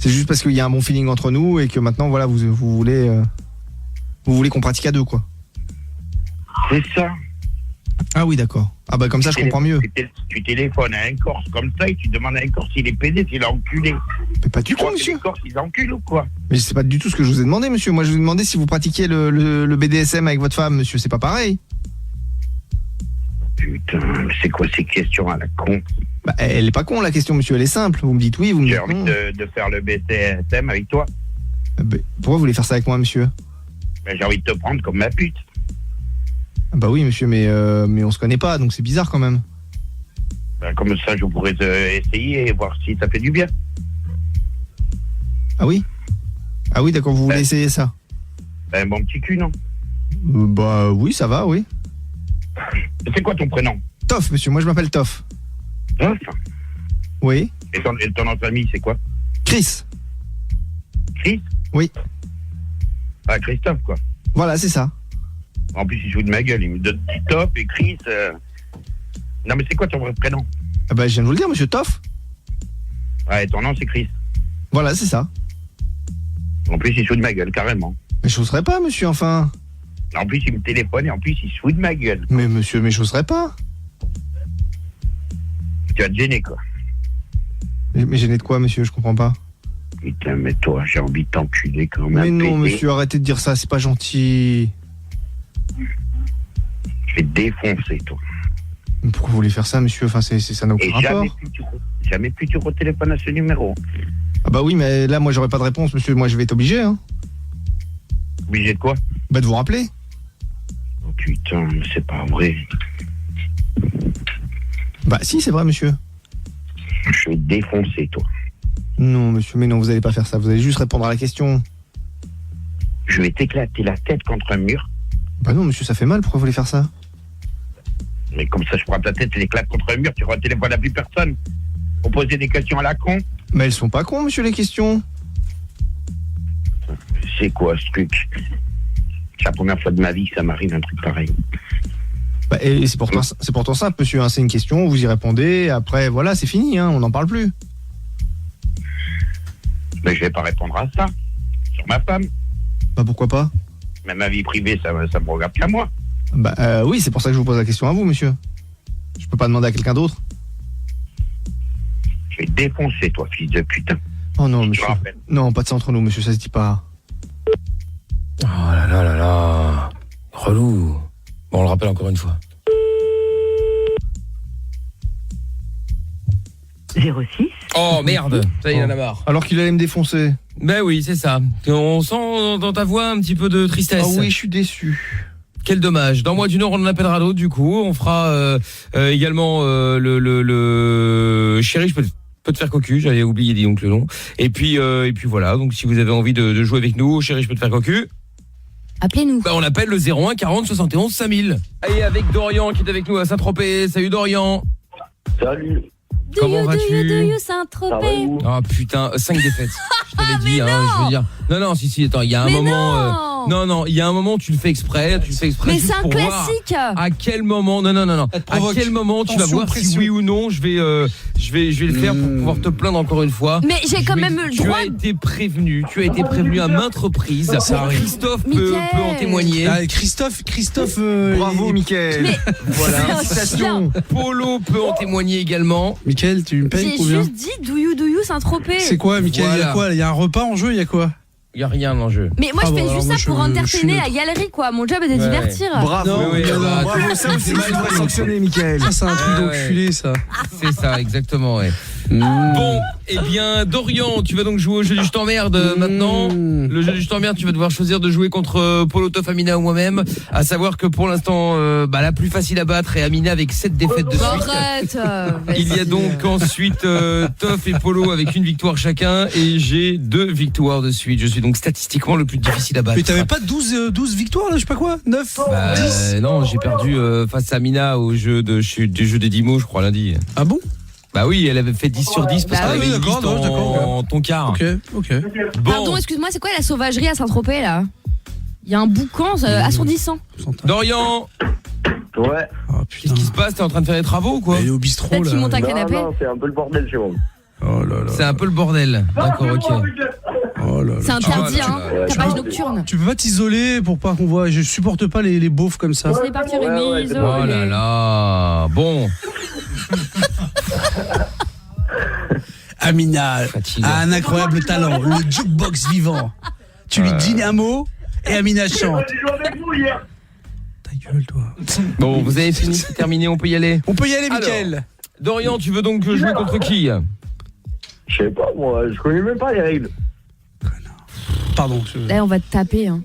juste parce qu'il y a un bon feeling entre nous et que maintenant, voilà, vous voulez qu'on pratique à deux, quoi. C'est ça. Ah oui, d'accord. Ah bah comme ça, je comprends mieux. Tu téléphones à un Corse comme ça et tu demandes à un Corse s'il est PD, s'il a enculé. Mais pas du tout, monsieur. Les Corses, ils enculent ou quoi? Mais c'est pas du tout ce que je vous ai demandé, monsieur. Moi, je vous ai demandé si vous pratiquiez le BDSM avec votre femme, monsieur. C'est pas pareil. Putain, c'est quoi ces questions à la con? Bah, elle est pas con, la question, monsieur. Elle est simple. Vous me dites oui, vous me dites non. J'ai envie de faire le BDSM avec toi. Bah, pourquoi vous voulez faire ça avec moi, monsieur? Bah, j'ai envie de te prendre comme ma pute. Bah oui, monsieur, mais on se connaît pas, donc c'est bizarre quand même. Bah, comme ça, je pourrais essayer et voir si ça fait du bien. Ah oui? Ah oui, d'accord, vous voulez essayer ça? Ben, bon petit cul, non? Bah oui, ça va, oui. C'est quoi ton prénom? Toff, monsieur, moi je m'appelle Toff. Toff? Oui. Et ton nom de famille, c'est quoi? Chris. Chris? Oui. Ah, Christophe, quoi. Voilà, c'est ça. En plus, il joue de ma gueule, il me donne du Top et Chris. Non, mais c'est quoi ton vrai prénom? Ah bah je viens de vous le dire, monsieur Toff. Ouais, ton nom c'est Chris. Voilà, c'est ça. En plus, il joue de ma gueule, carrément. Mais je n'oserais pas, monsieur, enfin. En plus, il me téléphone et en plus, il se fout de ma gueule. Mais monsieur, mais je n'oserais pas. Tu vas te gêner, quoi. Mais gêner de quoi, monsieur? Je comprends pas. Putain, mais toi, j'ai envie de t'enculer quand même. Mais non, monsieur, arrêtez de dire ça, c'est pas gentil. Je vais te défoncer, toi. Mais pourquoi vous voulez faire ça, monsieur? Enfin, ça n'a aucun rapport. Jamais plus tu retéléphones à ce numéro. Ah bah oui, mais là, moi, j'aurais pas de réponse, monsieur. Moi, je vais être obligé, hein. Obligé de quoi? Bah de vous rappeler. Oh putain, c'est pas vrai. Bah si, c'est vrai, monsieur. Je vais te défoncer, toi. Non, monsieur, mais non, vous allez pas faire ça. Vous allez juste répondre à la question. Je vais t'éclater la tête contre un mur. Bah non, monsieur, ça fait mal. Pourquoi vous voulez faire ça? Mais comme ça, je prends ta tête et l'éclate contre un mur, tu retéléphones à plus personne. Pour poser des questions à la con. Mais elles sont pas cons, monsieur, les questions. C'est quoi ce truc? C'est la première fois de ma vie que ça m'arrive un truc pareil. Bah, et c'est pourtant simple, monsieur. Hein. C'est une question, vous y répondez. Après, voilà, c'est fini. Hein. On n'en parle plus. Mais je vais pas répondre à ça. Sur ma femme. Bah pourquoi pas? Mais ma vie privée, ça me regarde qu'à moi. Bah oui, c'est pour ça que je vous pose la question à vous, monsieur. Je peux pas demander à quelqu'un d'autre. Je vais te défoncer, toi, fils de putain. Oh non, monsieur. Non, pas de ça entre nous, monsieur, ça se dit pas. Oh là là là là. Relou. Bon, on le rappelle encore une fois. 06. Oh merde, ça y est, il en a marre. Alors qu'il allait me défoncer. Ben oui, c'est ça. On sent dans ta voix un petit peu de tristesse. Ah oui, je suis déçu. Quel dommage. Dans moins d'une heure, on en appellera d'autres du coup. On fera également le chéri, je peux te faire cocu, j'avais oublié dis donc le nom. Et puis voilà, donc si vous avez envie de jouer avec nous, chéri, je peux te faire cocu. Appelez-nous. Bah, on appelle le 01 40 71 5000. Et avec Dorian qui est avec nous à Saint-Tropez. Salut Dorian. Salut. Comment vas-tu? Do you Saint-Tropez? Ah putain, 5 défaites. Je t'avais dit, hein, je veux dire. Non, si, attends, il y a un moment. Non, il y a un moment, tu le fais exprès. Mais juste c'est un pour classique. voir à quel moment, non. À quel moment tu vas voir si oui ou non, je vais le faire pour pouvoir te plaindre encore une fois. Mais j'ai quand même le droit. Tu as été prévenu à maintes reprises. Christophe peut en témoigner. Ah, Christophe. Bravo, Mickaël. Mais voilà. Félicitations. Polo peut en témoigner également. Mickaël, tu me payes j'ai combien? juste dit do you Saint-Tropez. C'est quoi, Mickaël? Voilà. Il y a quoi? Il y a un repas en jeu, il y a quoi? Il y a rien en jeu. Mais moi je fais alors juste moi, ça pour je entertainer suis la galerie quoi. Mon job est de divertir. Bravo. Oui, bah, Bravo, ça aussi, tu dois sanctionner, Mickaël. Ça, c'est un truc Ah, d'enculé, ça. C'est ça, exactement, ouais. Bon, eh bien, Dorian, tu vas donc jouer au jeu du je t'emmerde maintenant. Le jeu du je t'emmerde, tu vas devoir choisir de jouer contre Polo, Toff, Amina ou moi-même. À savoir que pour l'instant, la plus facile à battre est Amina avec 7 défaites de suite. Arrête. Il y a donc ensuite Toff et Polo avec une victoire chacun et j'ai 2 victoires de suite. Je suis donc statistiquement le plus difficile à battre. Mais t'avais pas 12 victoires, là, je sais pas quoi? 9? 10? Non, j'ai perdu face à Amina au jeu du jeu des 10 mots, je crois, lundi. Ah bon? Bah oui, elle avait fait 10 sur 10 parce Bah qu'elle oui, avait une liste en ton quart. Ok. Bon, Pardon, excuse-moi, c'est quoi la sauvagerie à Saint-Tropez là? Il y a un boucan assourdissant. Dorian, Ouais. Oh putain. qu'est-ce qui se passe? T'es en train de faire des travaux ou quoi? Il est au bistrot, Peut-être là. qu'il monte un canapé. Non, c'est un peu le bordel chez moi. Oh là là. C'est un peu le bordel. D'accord, ok. Oh là là. C'est interdit, Ah, hein. là, là. Tapage nocturne. Tu peux pas t'isoler pour pas qu'on voit. Je supporte pas les beaufs comme ça. C'est parti, Rémi. c'est Oh là là. Bon, Amina Fatigant. a un incroyable talent, le jukebox vivant. Tu lui dis un mot et Amina chante. Ta gueule, toi. bon, vous avez fini, c'est terminé, on peut y aller. On peut y aller, Alors. Mickaël. Dorian, tu veux donc jouer contre qui? Je sais pas, moi, je connais même pas les règles. Pardon. Là, on va te taper. Hein.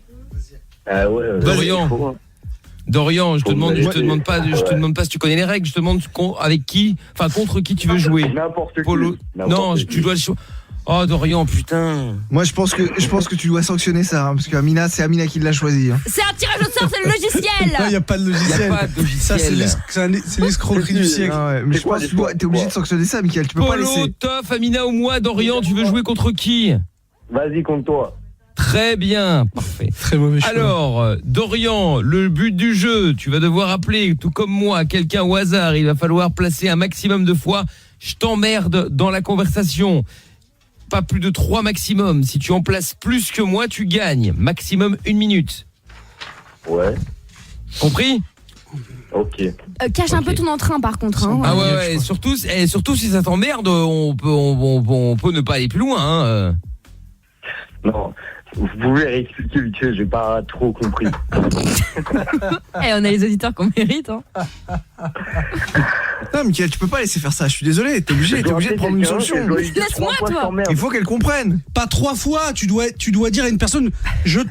Ah ouais, Dorian. il faut, hein. Dorian, je te Faut demande, me je te demande pas, je te demande pas si tu connais les règles, je te demande avec qui, enfin contre qui tu veux jouer. N'importe qui. Polo. Non, tu dois le choisir. Oh Dorian, putain. Moi, je pense que tu dois sanctionner ça, hein, parce que Amina, c'est Amina qui l'a choisi. Hein. C'est un tirage au sort, c'est le Non, logiciel. il n'y a pas de Il y logiciel. a pas de Ça, c'est logiciel. l'escroquerie du siècle. Ah ouais, mais C'est je quoi, pense que les choix t'es obligé de sanctionner ça, Mickaël. Tu peux pas Polo, laisser. Toff, Amina ou moi, Dorian, tu veux jouer contre qui? Vas-y, contre toi. Très bien, parfait. Très mauvais choix. Alors, Dorian, le but du jeu, tu vas devoir appeler, tout comme moi, quelqu'un au hasard. Il va falloir placer un maximum de fois « je t'emmerde » dans la conversation. Pas plus de 3 maximum. Si tu en places plus que moi, tu gagnes. Maximum 1 minute. Ouais, Compris? ok. Cache un peu ton entrain par contre. Hein. Ah ouais, surtout si ça t'emmerde, on peut ne pas aller plus loin. Hein. Non, vous pouvez réexpliquer vite fait, j'ai pas trop compris. Eh, on a les auditeurs qu'on mérite. Hein. Non, Mickaël, tu peux pas laisser faire ça. Je suis désolé. T'es obligé de prendre une sanction. Laisse-moi, toi. Il faut qu'elle comprenne. Pas 3 fois, tu dois dire à une personne,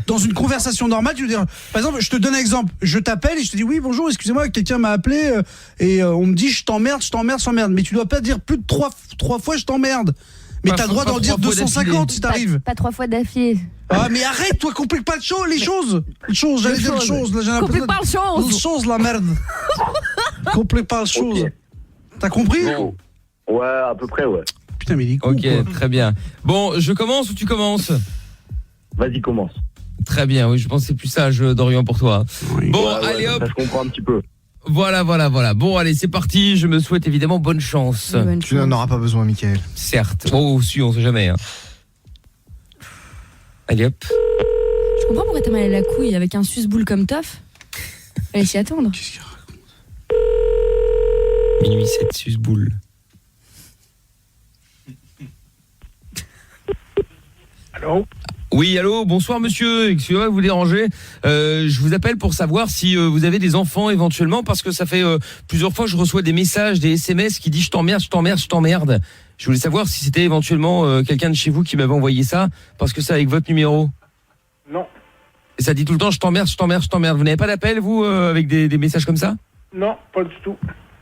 dans une conversation normale, tu dois dire, par exemple, je te donne un exemple, je t'appelle et je te dis oui bonjour, excusez-moi, quelqu'un m'a appelé et on me dit je t'emmerde, mais tu dois pas dire plus de 3 fois je t'emmerde. Mais t'as le droit d'en dire 250 si t'arrives. Pas 3 fois d'affilée. Ah mais arrête, toi, complique pas les choses. J'allais dire les choses, là j'ai l'impression. Complique pas les choses. Les choses, la merde. Complique pas les choses. Ok. T'as compris? Bon. Ouais, à peu près, ouais. Putain mais il est con, Ok, quoi. très bien. Bon, je commence ou tu commences? Vas-y, commence. Très bien, oui, je pense que c'est plus sage, Dorian, pour toi. Oui. Bon, Ouais, allez hop. Ça, je comprends un petit peu. Voilà. Bon, allez, c'est parti. Je me souhaite évidemment bonne chance. Bonne Tu chance. n'en auras pas besoin, Mickaël. Certes. Oh, si, on sait jamais. Hein. Allez hop. Je comprends pourquoi t'as mal à la couille avec un suce-boule comme Toff. Fallait s'y attendre. Qu'est-ce qu'il raconte? Minuit 7, susboule. Allô? Oui, allô, bonsoir monsieur, excusez-moi de vous déranger. Je vous appelle pour savoir si vous avez des enfants éventuellement, parce que ça fait plusieurs fois que je reçois des messages, des SMS qui disent je t'emmerde. Je voulais savoir si c'était éventuellement quelqu'un de chez vous qui m'avait envoyé ça, parce que c'est avec votre numéro. Non. Et ça dit tout le temps, je t'emmerde, je t'emmerde, je t'emmerde. Vous n'avez pas d'appel, vous, avec des messages comme ça? Non, pas du tout.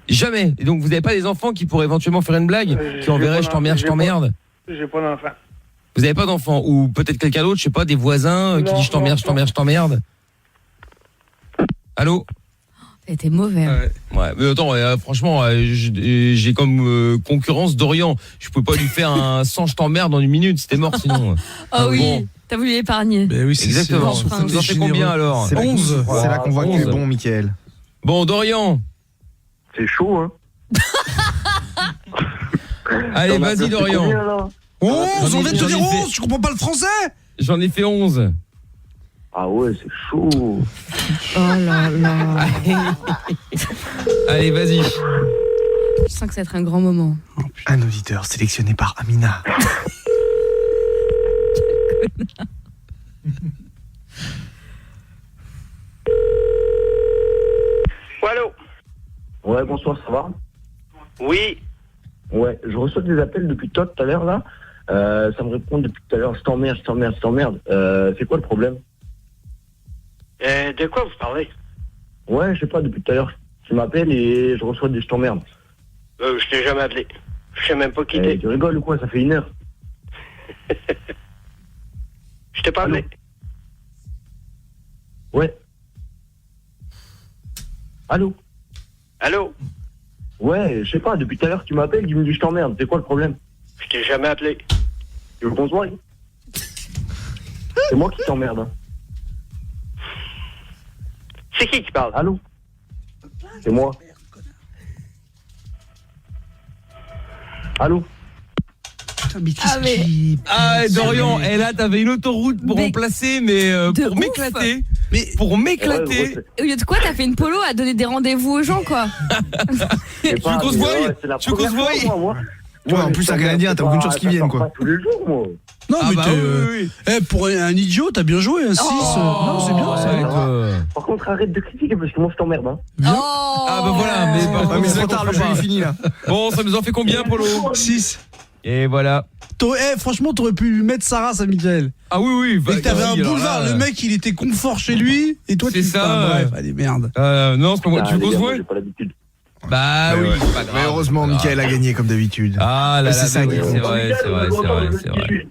Jamais. Et donc vous n'avez pas des enfants qui pourraient éventuellement faire une blague, qui enverraient je t'emmerde, je t'emmerde? J'ai pas d'enfant. Vous n'avez pas d'enfants? Ou peut-être quelqu'un d'autre, je sais pas, des voisins qui dit je t'emmerde, je t'emmerde, je t'emmerde? Allô? T'es mauvais. Ouais, mais attends, franchement, j'ai comme concurrence Dorian. Je pouvais pas lui faire un 100 je t'emmerde en une minute, c'était mort sinon. Oh oui, bon. t'as voulu l'épargner. Ben oui, c'est Exactement. sûr. Vous en faites combien alors? C'est là qu'on- 11. C'est là qu'on voit que tu es bon, Mickaël. Bon, Dorian. C'est chaud, hein. Allez, vas-y, Dorian. 11, on vient de te dire J'en ai fait- 11, tu comprends pas le français? J'en ai fait 11. Ah ouais, c'est chaud. Oh là là. Allez, vas-y. Je sens que ça va être un grand moment. Un auditeur sélectionné par Amina. Allô. Ouais, bonsoir, ça va? Oui. Ouais, je reçois des appels depuis toi tout à l'heure là. Ça me répond depuis tout à l'heure, je t'emmerde, je t'emmerde, je t'emmerde. C'est quoi le problème? De quoi vous parlez? Ouais, je sais pas, depuis tout à l'heure, tu m'appelles et je reçois des je t'emmerde. Je t'ai jamais appelé. Je sais même pas qui t'es. Tu rigoles ou quoi? Ça fait 1 heure. Je t'ai pas appelé. Ouais. Allô? Allô? Ouais, je sais pas, depuis tout à l'heure tu m'appelles, tu me dis je t'emmerde, c'est quoi le problème? Je t'ai jamais appelé. Tu veux qu'on se voie? C'est moi qui t'emmerde. Hein. C'est qui parle? Allô? C'est moi. Allô? Putain, mais Ah, mais- Ah, Dorian, et là, t'avais une autoroute pour Mais- remplacer, mais de pour ouf. m'éclater. Mais Pour m'éclater. Au lieu de quoi, t'as fait une polo à donner des rendez-vous aux gens, quoi. Tu veux qu'on se voie? Tu veux qu'on se voie? Ouais, en plus, un Canadien, t'as aucune chance qu'ils viennent, quoi. Tous les jours, moi. non, Ah mais bah t'es, oui, oui. pour un idiot, t'as bien joué, un 6. non, c'est bien, ça. Par contre, arrête de critiquer parce que moi je t'emmerde. Hein. Oh. Ah bah voilà, mais par Ouais, contre, mais c'est c'est ça trop tard, qu'on le fait jeu pas. est fini, là. Bon, ça nous en fait combien, Polo? 6. Et voilà. Franchement, t'aurais pu mettre sa race à Mickaël. Ah oui, oui. Et que t'avais un oui, alors boulevard, là, le mec il était confort chez lui, et toi C'est tu ça, Enfin, bref, ouais. allez, merde. Non, c'est pas moi. Tu veux qu'on se voie? J'ai pas l'habitude. Bah Mais oui, ouais. c'est pas grave. Mais heureusement, Mickaël a gagné comme d'habitude. Ah là là, C'est ça, bah oui, Guillaume. c'est vrai, c'est vrai, c'est vrai, c'est vrai.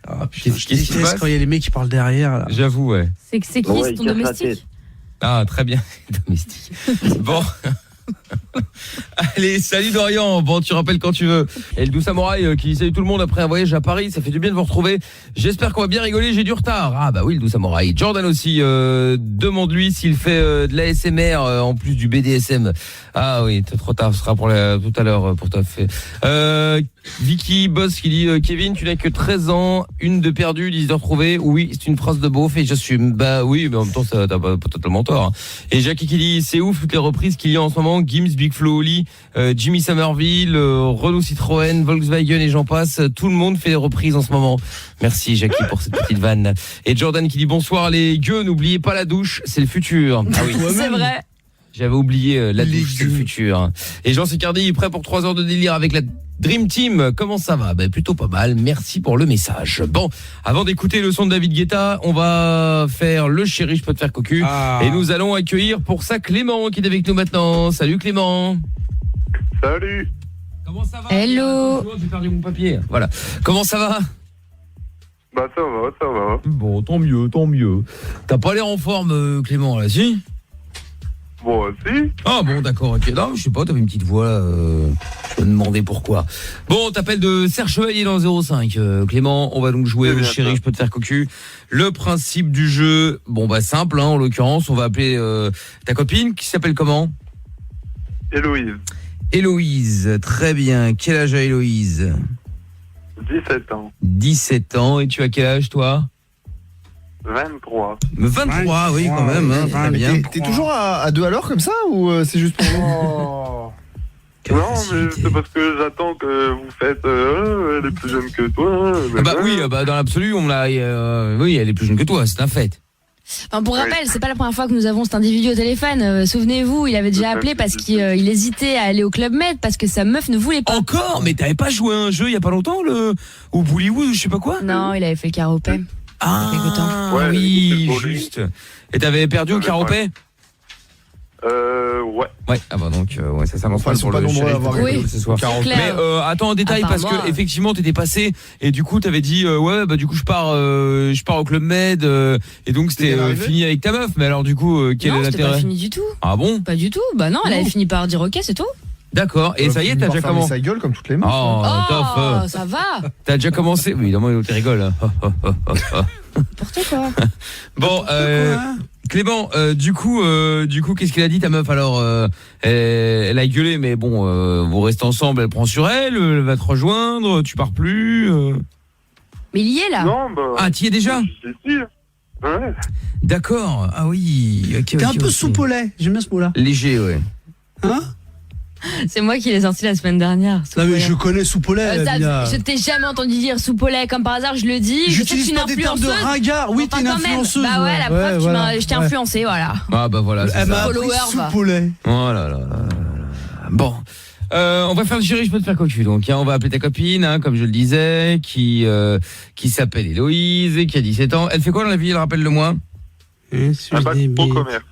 Ah putain, je Qu'est-ce qui se déteste passe quand il y a les mecs qui parlent derrière, là. J'avoue, ouais. C'est qui, Ouais, c'est il ton casse la domestique? tête. Ah, très bien. Domestique. Bon. Allez, salut Dorian. Bon, tu rappelles quand tu veux. Et le doux samouraï qui salue tout le monde après un voyage à Paris. Ça fait du bien de vous retrouver. J'espère qu'on va bien rigoler. J'ai du retard. Ah bah oui, le doux samouraï. Jordan aussi. Demande-lui s'il fait de l'ASMR en plus du BDSM. Ah oui, t'es trop tard. Ce sera pour tout à l'heure pour ta fait. Vicky Boss qui dit Kevin, tu n'as que 13 ans, une de perdue, 10 de retrouvée. Oui, c'est une phrase de beauf et j'assume. Bah oui, mais en même temps, ça t'as pas totalement tort. Hein. Et Jackie qui dit c'est ouf toutes les reprises qu'il y a en ce moment. Gims, Big Flo Oli, Jimmy Somerville, Renault Citroën, Volkswagen et j'en passe. Tout le monde fait des reprises en ce moment. Merci Jackie pour cette petite vanne. Et Jordan qui dit bonsoir les gueux, n'oubliez pas la douche, c'est le futur. Ah oui. C'est vrai. J'avais oublié la douche, c'est le futur. Et Jean Sicardi, prêt pour 3 heures de délire avec la Dream Team. Comment ça va? Ben, plutôt pas mal. Merci pour le message. Bon, avant d'écouter le son de David Guetta, on va faire le chéri, je peux te faire cocu. Ah. Et nous allons accueillir pour ça Clément qui est avec nous maintenant. Salut Clément. Salut. Comment ça va? Hello. J'ai perdu mon papier. Voilà. Comment ça va? Bah ça va, ça va. Bon, tant mieux, tant mieux. T'as pas l'air en forme, Clément, là, si? Bon, si. Ah bon, d'accord, ok. Non, je sais pas, t'avais une petite voix là, je me demandais pourquoi. Bon, on t'appelle de Serge Chevalier dans 05. Clément, on va donc jouer le chéri, je peux te faire cocu. Le principe du jeu, bon bah simple, hein, en l'occurrence, on va appeler ta copine, qui s'appelle comment? Héloïse, Héloïse, très bien. Quel âge a Héloïse? 17 ans. 17 ans, et tu as quel âge toi? 23. 23, oui quand même, hein, très Mais bien. t'es toujours à 2 à l'heure comme ça ou c'est juste pour nous? Non, mais c'est parce que j'attends que vous faites elle est plus jeune que toi. Ah bah oui, bah dans l'absolu, on l'a oui, elle est plus jeune que toi, c'est un fait. Enfin, pour rappel, c'est pas la première fois que nous avons cet individu au téléphone. Souvenez-vous, il avait déjà appelé parce qu'il hésitait à aller au Club Med parce que sa meuf ne voulait pas. Encore? Mais t'avais pas joué à un jeu il y a pas longtemps, au Bollywood ou je sais pas quoi? Non, il avait fait le caropé. Ah, Ouais, oui, c'est juste. Et t'avais perdu au caropé? Ouais. Ouais, ah bah donc, ouais, ça s'annonce Enfin, mal ils sont pour pas le nombreux à chéri avoir Oui, ce soir. c'est Mais clair. attends en détail À part parce moi. que effectivement t'étais passé et du coup t'avais dit ouais bah du coup je pars au Club Med et donc c'était bien arrivé fini avec ta meuf. Mais alors du coup quel Non, est c'était pas l'intérêt? fini du tout. Ah bon? Pas du tout. Bah non, elle avait fini par dire ok, c'est tout. D'accord. Et ça y est, t'as déjà commencé? sa gueule comme toutes les meufs. Oh, tof. Ça va. T'as déjà commencé? Oui, évidemment, tu rigoles. N'importe quoi. Bon, Clément, du coup, qu'est-ce qu'elle a dit ta meuf alors? Elle a gueulé, mais bon, vous restez ensemble, elle prend sur elle va te rejoindre, tu pars plus. Mais il y est là. Non, bah. Ah, t'y es déjà? Ouais. D'accord. Ah oui. T'es un peu soupe au lait, j'aime bien ce mot-là. Léger, ouais. Hein? C'est moi qui l'ai sorti la semaine dernière. Non mais je connais soupe au lait, Mina. Je t'ai jamais entendu dire soupe au lait, comme par hasard, je le dis. Je sais que J'utilise tu es pas une des termes de influenceuse. ringard. Oui, Enfin, t'es une quand même. influenceuse. Bah ouais, la preuve, voilà. je t'ai influencé, voilà. Ah bah voilà, c'est Elle m'a ça. appris Follower, soupe va. au lait. Oh là là là là là. Bon. On va faire le chéri, je peux te faire cocu. Donc, on va appeler ta copine, comme je le disais, qui s'appelle Héloïse, qui a 17 ans. Elle fait quoi dans la vie? Elle rappelle-le moi. Un bac pro commerce.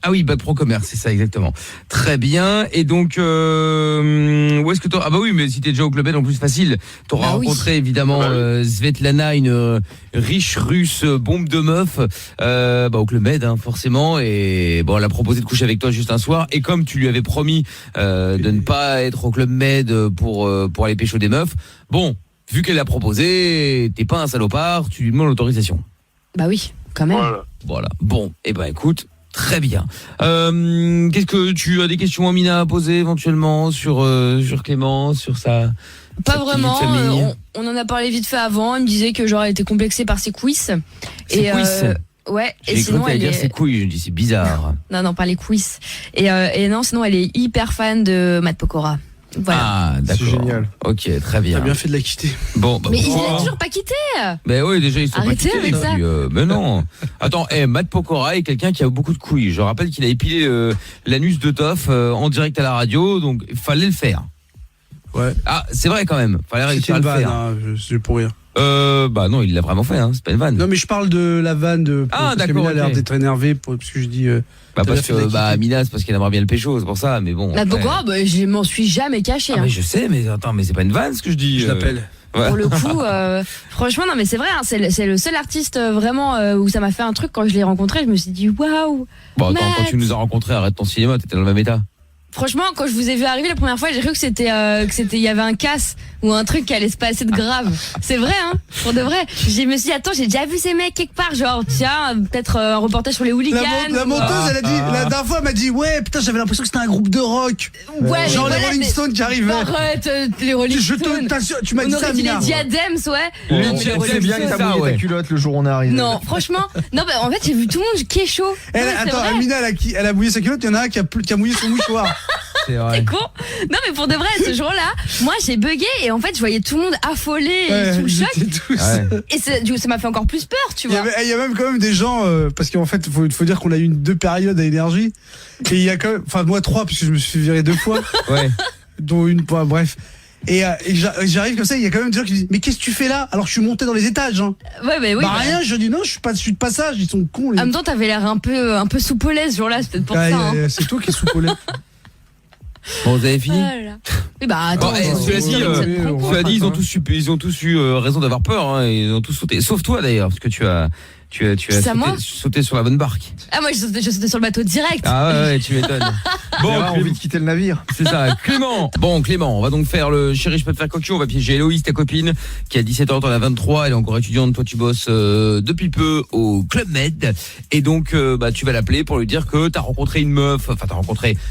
Ah oui, bac pro commerce, c'est ça exactement. Très bien. Et donc, où est-ce que ah bah oui, mais si t'es déjà au Club Med, en plus facile. T'auras rencontré évidemment Svetlana, une riche russe bombe de meuf, au Club Med, forcément. Et bon, elle a proposé de coucher avec toi juste un soir. Et comme tu lui avais promis de ne pas être au Club Med pour aller pécho des meufs, bon, vu qu'elle l'a proposé, t'es pas un salopard, tu lui demandes l'autorisation. Bah oui, quand même. Voilà. Bon, et ben écoute. Très bien. Qu'est-ce que tu as des questions, Amina, à poser éventuellement sur Clément, sur sa Pas sa vraiment. petite famille On en a parlé vite fait avant. Il me disait que j'aurais été complexée par ses cuisses. Ses cuisses. Ouais. J'ai Et cru sinon, que t'allais elle dire est. ses couilles. Je me dis c'est bizarre. Non, pas les cuisses. Et non, sinon, elle est hyper fan de Matt Pokora. Voilà. Ah, d'accord. C'est génial. Ok, très bien. T'as bien fait de la quitter. Bon, bah, Mais il pourquoi l'a toujours pas quitté. Mais oui, déjà ils sont Arrêtez pas quittés, avec ça. et puis, mais non. Attends, Matt Pokora est quelqu'un qui a beaucoup de couilles. Je rappelle qu'il a épilé l'anus de Toff en direct à la radio, donc il fallait le faire. Ouais. Ah, c'est vrai quand même. Fallait réussir à le faire. C'est pour rire. Bah non, il l'a vraiment fait, c'est pas une vanne. Non mais je parle de la vanne de. Ah, parce que d'accord, Mina a l'air ok. d'être énervée parce que je dis. Bah parce t'as bien fait de que la quitter. Mina, c'est parce qu'elle aimerait bien le pécho, c'est pour ça, mais bon. Matt après- Pokora, je m'en suis jamais caché. Ah, mais je sais, mais attends, mais c'est pas une vanne ce que je dis. Je l'appelle. Ouais. Pour le coup, franchement, non, mais c'est vrai, c'est le seul artiste vraiment où ça m'a fait un truc quand je l'ai rencontré. Je me suis dit, waouh! Bon, attends, quand Matt. tu nous as rencontrés, arrête ton cinéma, t'étais dans le même état. Franchement, quand je vous ai vu arriver la première fois, j'ai cru que il y avait un casse ou un truc qui allait se passer de grave. C'est vrai, pour de vrai. Je me suis dit, attends, j'ai déjà vu ces mecs quelque part, genre, tiens, peut-être un reportage sur les hooligans. La monteuse, elle a dit, la dernière fois, elle m'a dit, ouais, putain, j'avais l'impression que c'était un groupe de rock. Ouais, Genre mais les voilà, Rolling mais- Stones qui arrivaient. Arrête, les Rolling Je Stones. t'assure, tu m'as On dit aurait ça, dit les Mina. Diadems, ouais. Les Non, mais Diadems, les C'est bien que Rolling t'as Stones. mouillé ouais. ta culotte le jour où on est arrivé. Non, franchement, non, en fait, j'ai vu tout le monde qui est chaud. Elle, Non, mais c'est attends, vrai. Amina, elle a mouillé sa culotte, il y en a un qui a mouillé son mouchoir. C'est vrai. C'est con. Non, mais pour de vrai, ce jour-là, moi, j'ai bugué et en fait, je voyais tout le monde affolé et sous le choc. Ils étaient tous. Ouais. Et du coup, ça m'a fait encore plus peur, tu Il y, vois. il y a même quand même des gens, parce qu'en fait, faut dire qu'on a eu deux périodes à énergie. Et il y a quand même, enfin, moi 3, puisque je me suis viré 2 fois, Ouais. dont une, bref. Et j'arrive comme ça, il y a quand même des gens qui disent, mais qu'est-ce que tu fais là? Alors que je suis monté dans les étages, Ouais, bah oui. bah rien, je dis non, je suis de passage, ils sont cons, les En même temps, t'avais l'air un peu soupolé ce jour-là, c'est peut-être pour Ah, ça. Hein. c'est toi qui es sous polé. Bon, vous avez fini? Ah là là. Oui, bah attends. Bon, cela dit, cela dit, ils ont tous eu raison d'avoir peur, ils ont tous sauté. Sauf toi d'ailleurs, parce que tu as Ça, moi sauté sur la bonne barque. Ah, moi, je sautais sur le bateau direct. Ah ouais, tu m'étonnes. Bon, Bon, envie de quitter le navire. c'est ça. Clément. Bon, Clément, on va donc faire le chéri, je peux te faire cocu. On va piéger Héloïse, ta copine, qui a 17 ans, t'en as 23. Elle est encore étudiante. Toi, tu bosses depuis peu au Club Med. Et donc, tu vas l'appeler pour lui dire que t'as rencontré une meuf. Enfin,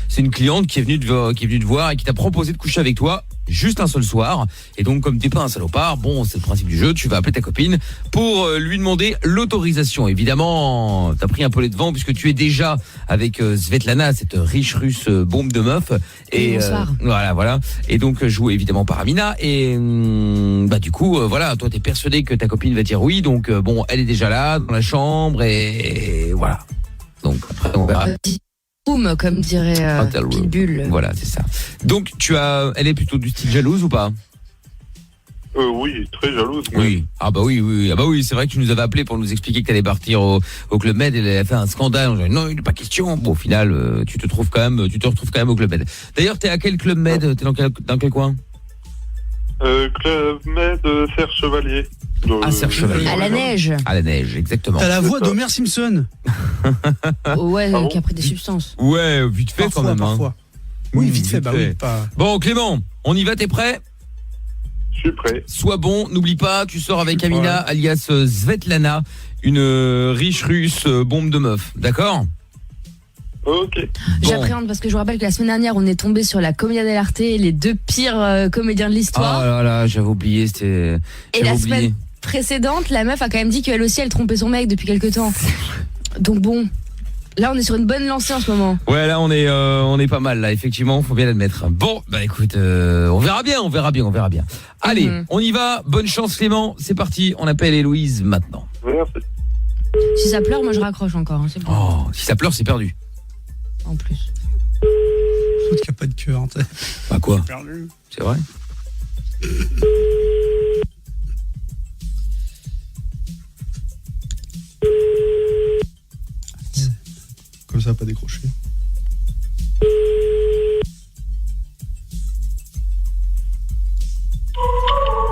c'est une cliente qui est venue te voir et qui t'a proposé de coucher avec toi juste un seul soir. Et donc, comme t'es pas un salopard, bon, c'est le principe du jeu, tu vas appeler ta copine pour lui demander l'autorisation. Évidemment, t'as pris un peu les devants puisque tu es déjà avec Svetlana, cette riche russe bombe de meuf. Et bonsoir. Voilà. Et donc, joué évidemment par Amina. Et du coup, voilà, toi, t'es persuadé que ta copine va dire oui. Donc, bon, elle est déjà là, dans la chambre, et voilà. Donc, après, on verra. Boum, comme dirait Pitbull. Voilà, c'est ça. Donc, elle est plutôt du style jalouse ou pas? Oui, très jalouse. Oui. Ah bah oui, c'est vrai que tu nous avais appelé pour nous expliquer que tu allais partir au Club Med, et elle avait fait un scandale. On dit, non, il n'est pas question. Bon, au final, tu te retrouves quand même au Club Med. D'ailleurs, t'es à quel Club Med? T'es dans quel coin? Club Med Serre Chevalier. Serre Chevalier. À la neige. À la neige, exactement. T'as la voix d'Homer Simpson. Ouais, qui a pris des substances. Ouais, vite fait Parfois, quand même. parfois. Oui, vite fait, oui. Pas... Bon, Clément, on y va, t'es prêt? Je suis prêt. Sois bon, n'oublie pas, tu sors avec Amina, alias Svetlana, une riche russe bombe de meuf, d'accord? Ok. J'appréhende parce que je vous rappelle que la semaine dernière, on est tombé sur la Commedia dell'arte, les deux pires comédiens de l'histoire. Oh là là, j'avais oublié, c'était... Et la semaine précédente, la meuf a quand même dit qu'elle aussi, elle trompait son mec depuis quelque temps. Donc bon, là, on est sur une bonne lancée en ce moment. Ouais, là, on est pas mal, là, effectivement, faut bien l'admettre. Bon, bah écoute, on verra bien. Allez, on y va, bonne chance Clément, c'est parti, on appelle Héloïse maintenant. Merci. Si ça pleure, moi je raccroche encore, hein, c'est bon. Oh, si ça pleure, c'est perdu. En plus. L'autre qui a pas de cœur. Bah quoi? C'est vrai? Comme ça, pas décroché.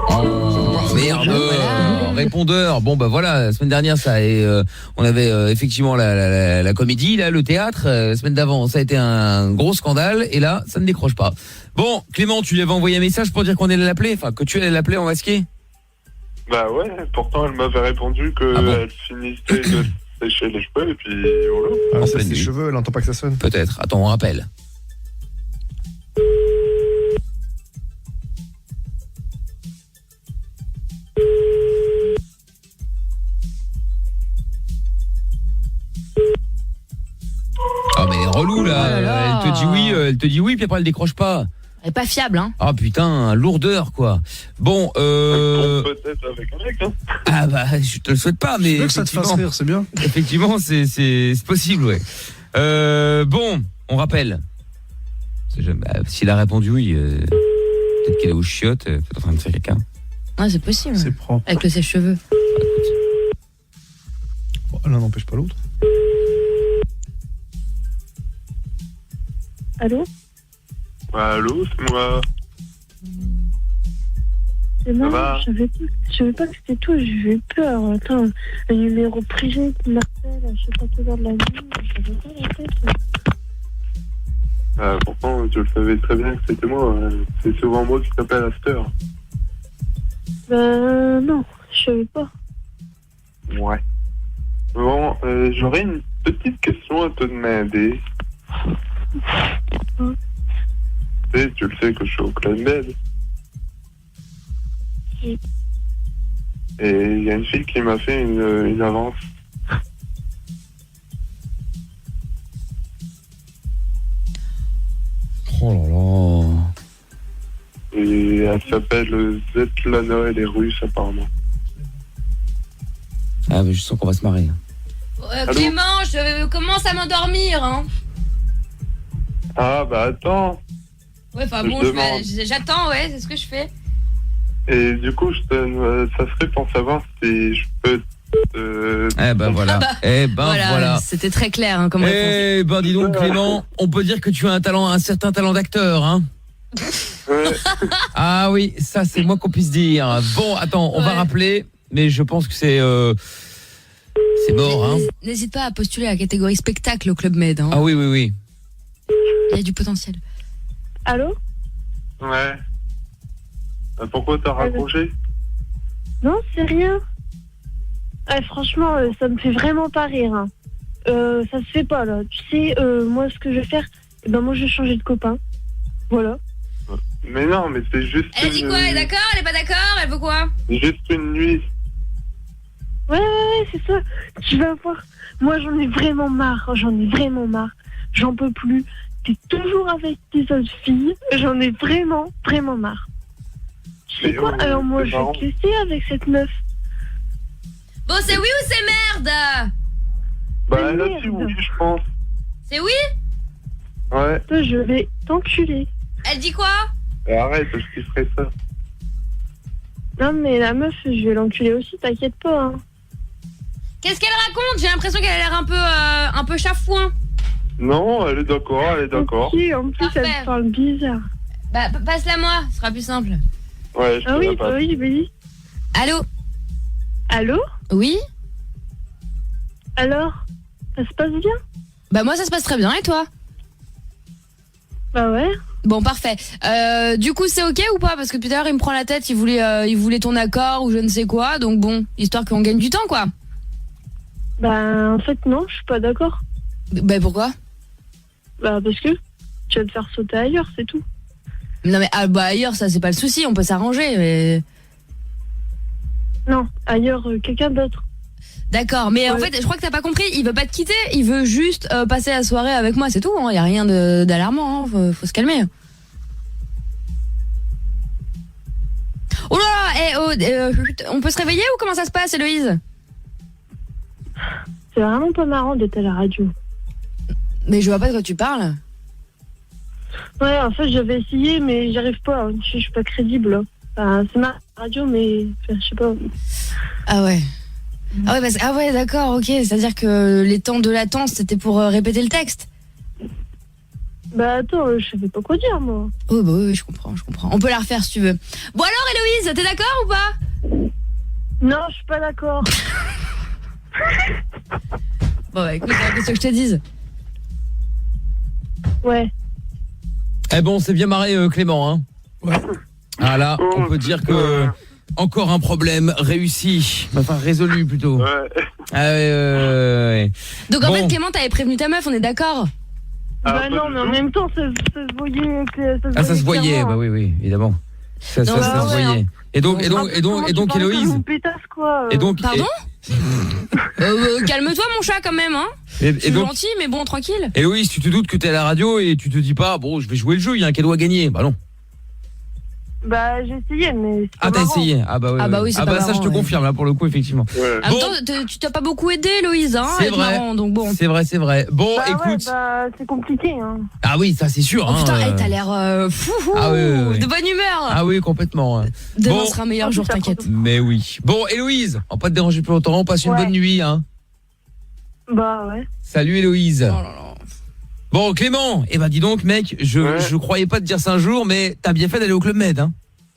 Oh merde, répondeur. Bon bah voilà, la semaine dernière on avait effectivement la comédie, là, le théâtre. La semaine d'avant, ça a été un gros scandale, et là, ça ne décroche pas. Bon, Clément, tu lui avais envoyé un message pour dire qu'on allait l'appeler, enfin que tu allais l'appeler en masqué? Bah ouais, pourtant elle m'avait répondu que elle finissait de sécher les cheveux et puis voilà. Ah, c'est ses cheveux, elle entend pas que ça sonne. Peut-être. Attends, on rappelle. Ah mais relou là, elle te dit oui, puis après elle décroche pas. Elle est pas fiable, hein. Ah putain, lourdeur quoi. Bon, peut-être avec un mec, hein. Ah bah je te le souhaite pas, mais je veux que ça te fasse rire, c'est bien. Effectivement, c'est possible, ouais. Bon, on rappelle. S'il a répondu oui, peut-être qu'il est aux chiottes, peut-être en train de faire quelqu'un. Ah, c'est possible. C'est propre. Avec le sèche-cheveux. Bon, l'un n'empêche pas l'autre. Allô? Allô, c'est moi. Non, je savais pas que c'était toi, j'ai eu peur. Attends, un numéro privé qui m'appelle à je sais pas quelle heure de la nuit, je savais pas la tête. Pourtant, je le savais très bien que c'était moi. C'est souvent moi qui t'appelle à cette heure. Non, je savais pas. Ouais. Bon, j'aurais une petite question à te demander. Tu le sais que je suis au Club Med. Oui. Et il y a une fille qui m'a fait une avance. Oh là là. Et elle s'appelle Svetlana, elle est russe apparemment. Ah mais je sens qu'on va se marrer. Clément, je commence à m'endormir, hein. Ah bah attends. Ouais, enfin bon, j'attends, ouais, c'est ce que je fais. Et du coup, ça serait pour savoir si je peux... voilà. C'était très clair, hein, comme réponse. Dis donc Clément, on peut dire que tu as un certain talent d'acteur, hein. Ouais. Ah oui, ça c'est moins qu'on puisse dire. Bon, attends, on va rappeler, mais je pense que c'est mort, hein. N'hésite pas à postuler à la catégorie spectacle au Club Med, hein. Ah oui. Il y a du potentiel. Allô? Ouais. Pourquoi t'as raccroché? Non, c'est rien. Franchement, ça me fait vraiment pas rire, hein. Ça se fait pas, là. Tu sais, moi, ce que je vais faire, moi, je vais changer de copain. Voilà. Mais non, mais c'est juste. Elle a dit quoi? Elle est d'accord? Elle est pas d'accord? Elle veut quoi? Juste une nuit. Ouais, c'est ça. Tu vas voir. Moi, j'en ai vraiment marre. J'en peux plus. T'es toujours avec tes autres filles. J'en ai vraiment marre. Tu sais quoi? Alors moi, je vais te laisser avec cette meuf. Bon, c'est oui ou c'est merde? Bah, elle a dit oui, je pense. C'est oui? Ouais. Toi, je vais t'enculer. Elle dit quoi? Arrête, je kifferais ça. Non, mais la meuf, je vais l'enculer aussi, t'inquiète pas. Hein. Qu'est-ce qu'elle raconte? J'ai l'impression qu'elle a l'air un peu chafouin. Non, elle est d'accord. Ok, en plus, Parfait. elle parle bizarre. Bah, passe-la moi, ce sera plus simple. Ouais, je te la passe. Oui. Allô? Allô? Oui? Alors? Ça se passe bien? Bah, moi, ça se passe très bien, et toi? Bah ouais. Bon, parfait. Du coup, c'est ok ou pas? Parce que depuis tout à l'heure, il me prend la tête, il voulait ton accord ou je ne sais quoi. Donc bon, histoire qu'on gagne du temps, quoi. Bah, en fait, non, je suis pas d'accord. Bah, pourquoi? Bah, parce que tu vas te faire sauter ailleurs, c'est tout. Non, mais ailleurs, ça, c'est pas le souci, on peut s'arranger, mais... Non, ailleurs, quelqu'un d'autre. D'accord, mais en fait, je crois que t'as pas compris, il veut pas te quitter, il veut juste passer la soirée avec moi, c'est tout, hein. Y a rien d'alarmant, hein. Faut se calmer. Oh là là, on peut se réveiller ou comment ça se passe, Héloïse? C'est vraiment pas marrant d'être à la radio. Mais je vois pas de quoi tu parles. Ouais, en fait, j'avais essayé, mais j'arrive pas. Je suis pas crédible. Hein. Enfin, c'est ma radio, mais enfin, je sais pas. Ah ouais. Ah ouais, d'accord, ok. C'est-à-dire que les temps de latence, c'était pour répéter le texte. Bah attends, je savais pas quoi dire, moi. Oh bah oui, je comprends. On peut la refaire si tu veux. Bon alors, Héloïse, t'es d'accord ou pas? Non, je suis pas d'accord. Bon bah écoute, qu'est-ce que je te dise? Ouais. Eh bon, c'est bien marré Clément, hein. Ouais. Ah là, on peut dire que encore un problème réussi, enfin résolu plutôt. Ouais. Ah ouais. Donc en Bon. fait, Clément, t'avais prévenu ta meuf, on est d'accord? Bah non, mais en même temps, ça se voyait que Ça se voyait, clairement. bah oui, évidemment. Ça Non, se bah ouais, voyait. Et donc Héloïse. Quoi, Et donc Pardon? Calme-toi mon chat quand même, hein. Je suis donc gentil, mais bon, tranquille. Héloïse, tu te doutes que t'es à la radio et tu te dis pas bon, je vais jouer le jeu, il y a un cadeau à gagner. Bah non. Bah j'ai essayé, mais c'est Ah, pas t'as marrant. essayé. Ah bah oui. Ah bah oui, c'est ah pas bah ça marrant, je te ouais. confirme là pour le coup effectivement. Ouais. En même temps, tu t'as pas beaucoup aidé, Héloïse, hein, C'est à être vrai. marrant, donc bon. C'est vrai. Bon, Bah écoute. ouais, bah c'est compliqué, hein. Ah oui, ça c'est sûr Oh putain, hein. t'as l'air fou, Ah oui. de bonne humeur. Ah oui, complètement. Demain Bon. sera un meilleur jour, t'inquiète. Mais oui. Bon, Héloïse, on va pas te déranger plus longtemps, on passe une Ouais. bonne nuit hein. Bah ouais. Salut Héloïse. Oh là là. Bon, Clément, eh ben dis donc mec, je croyais pas te dire ça un jour mais t'as bien fait d'aller au Club Med hein.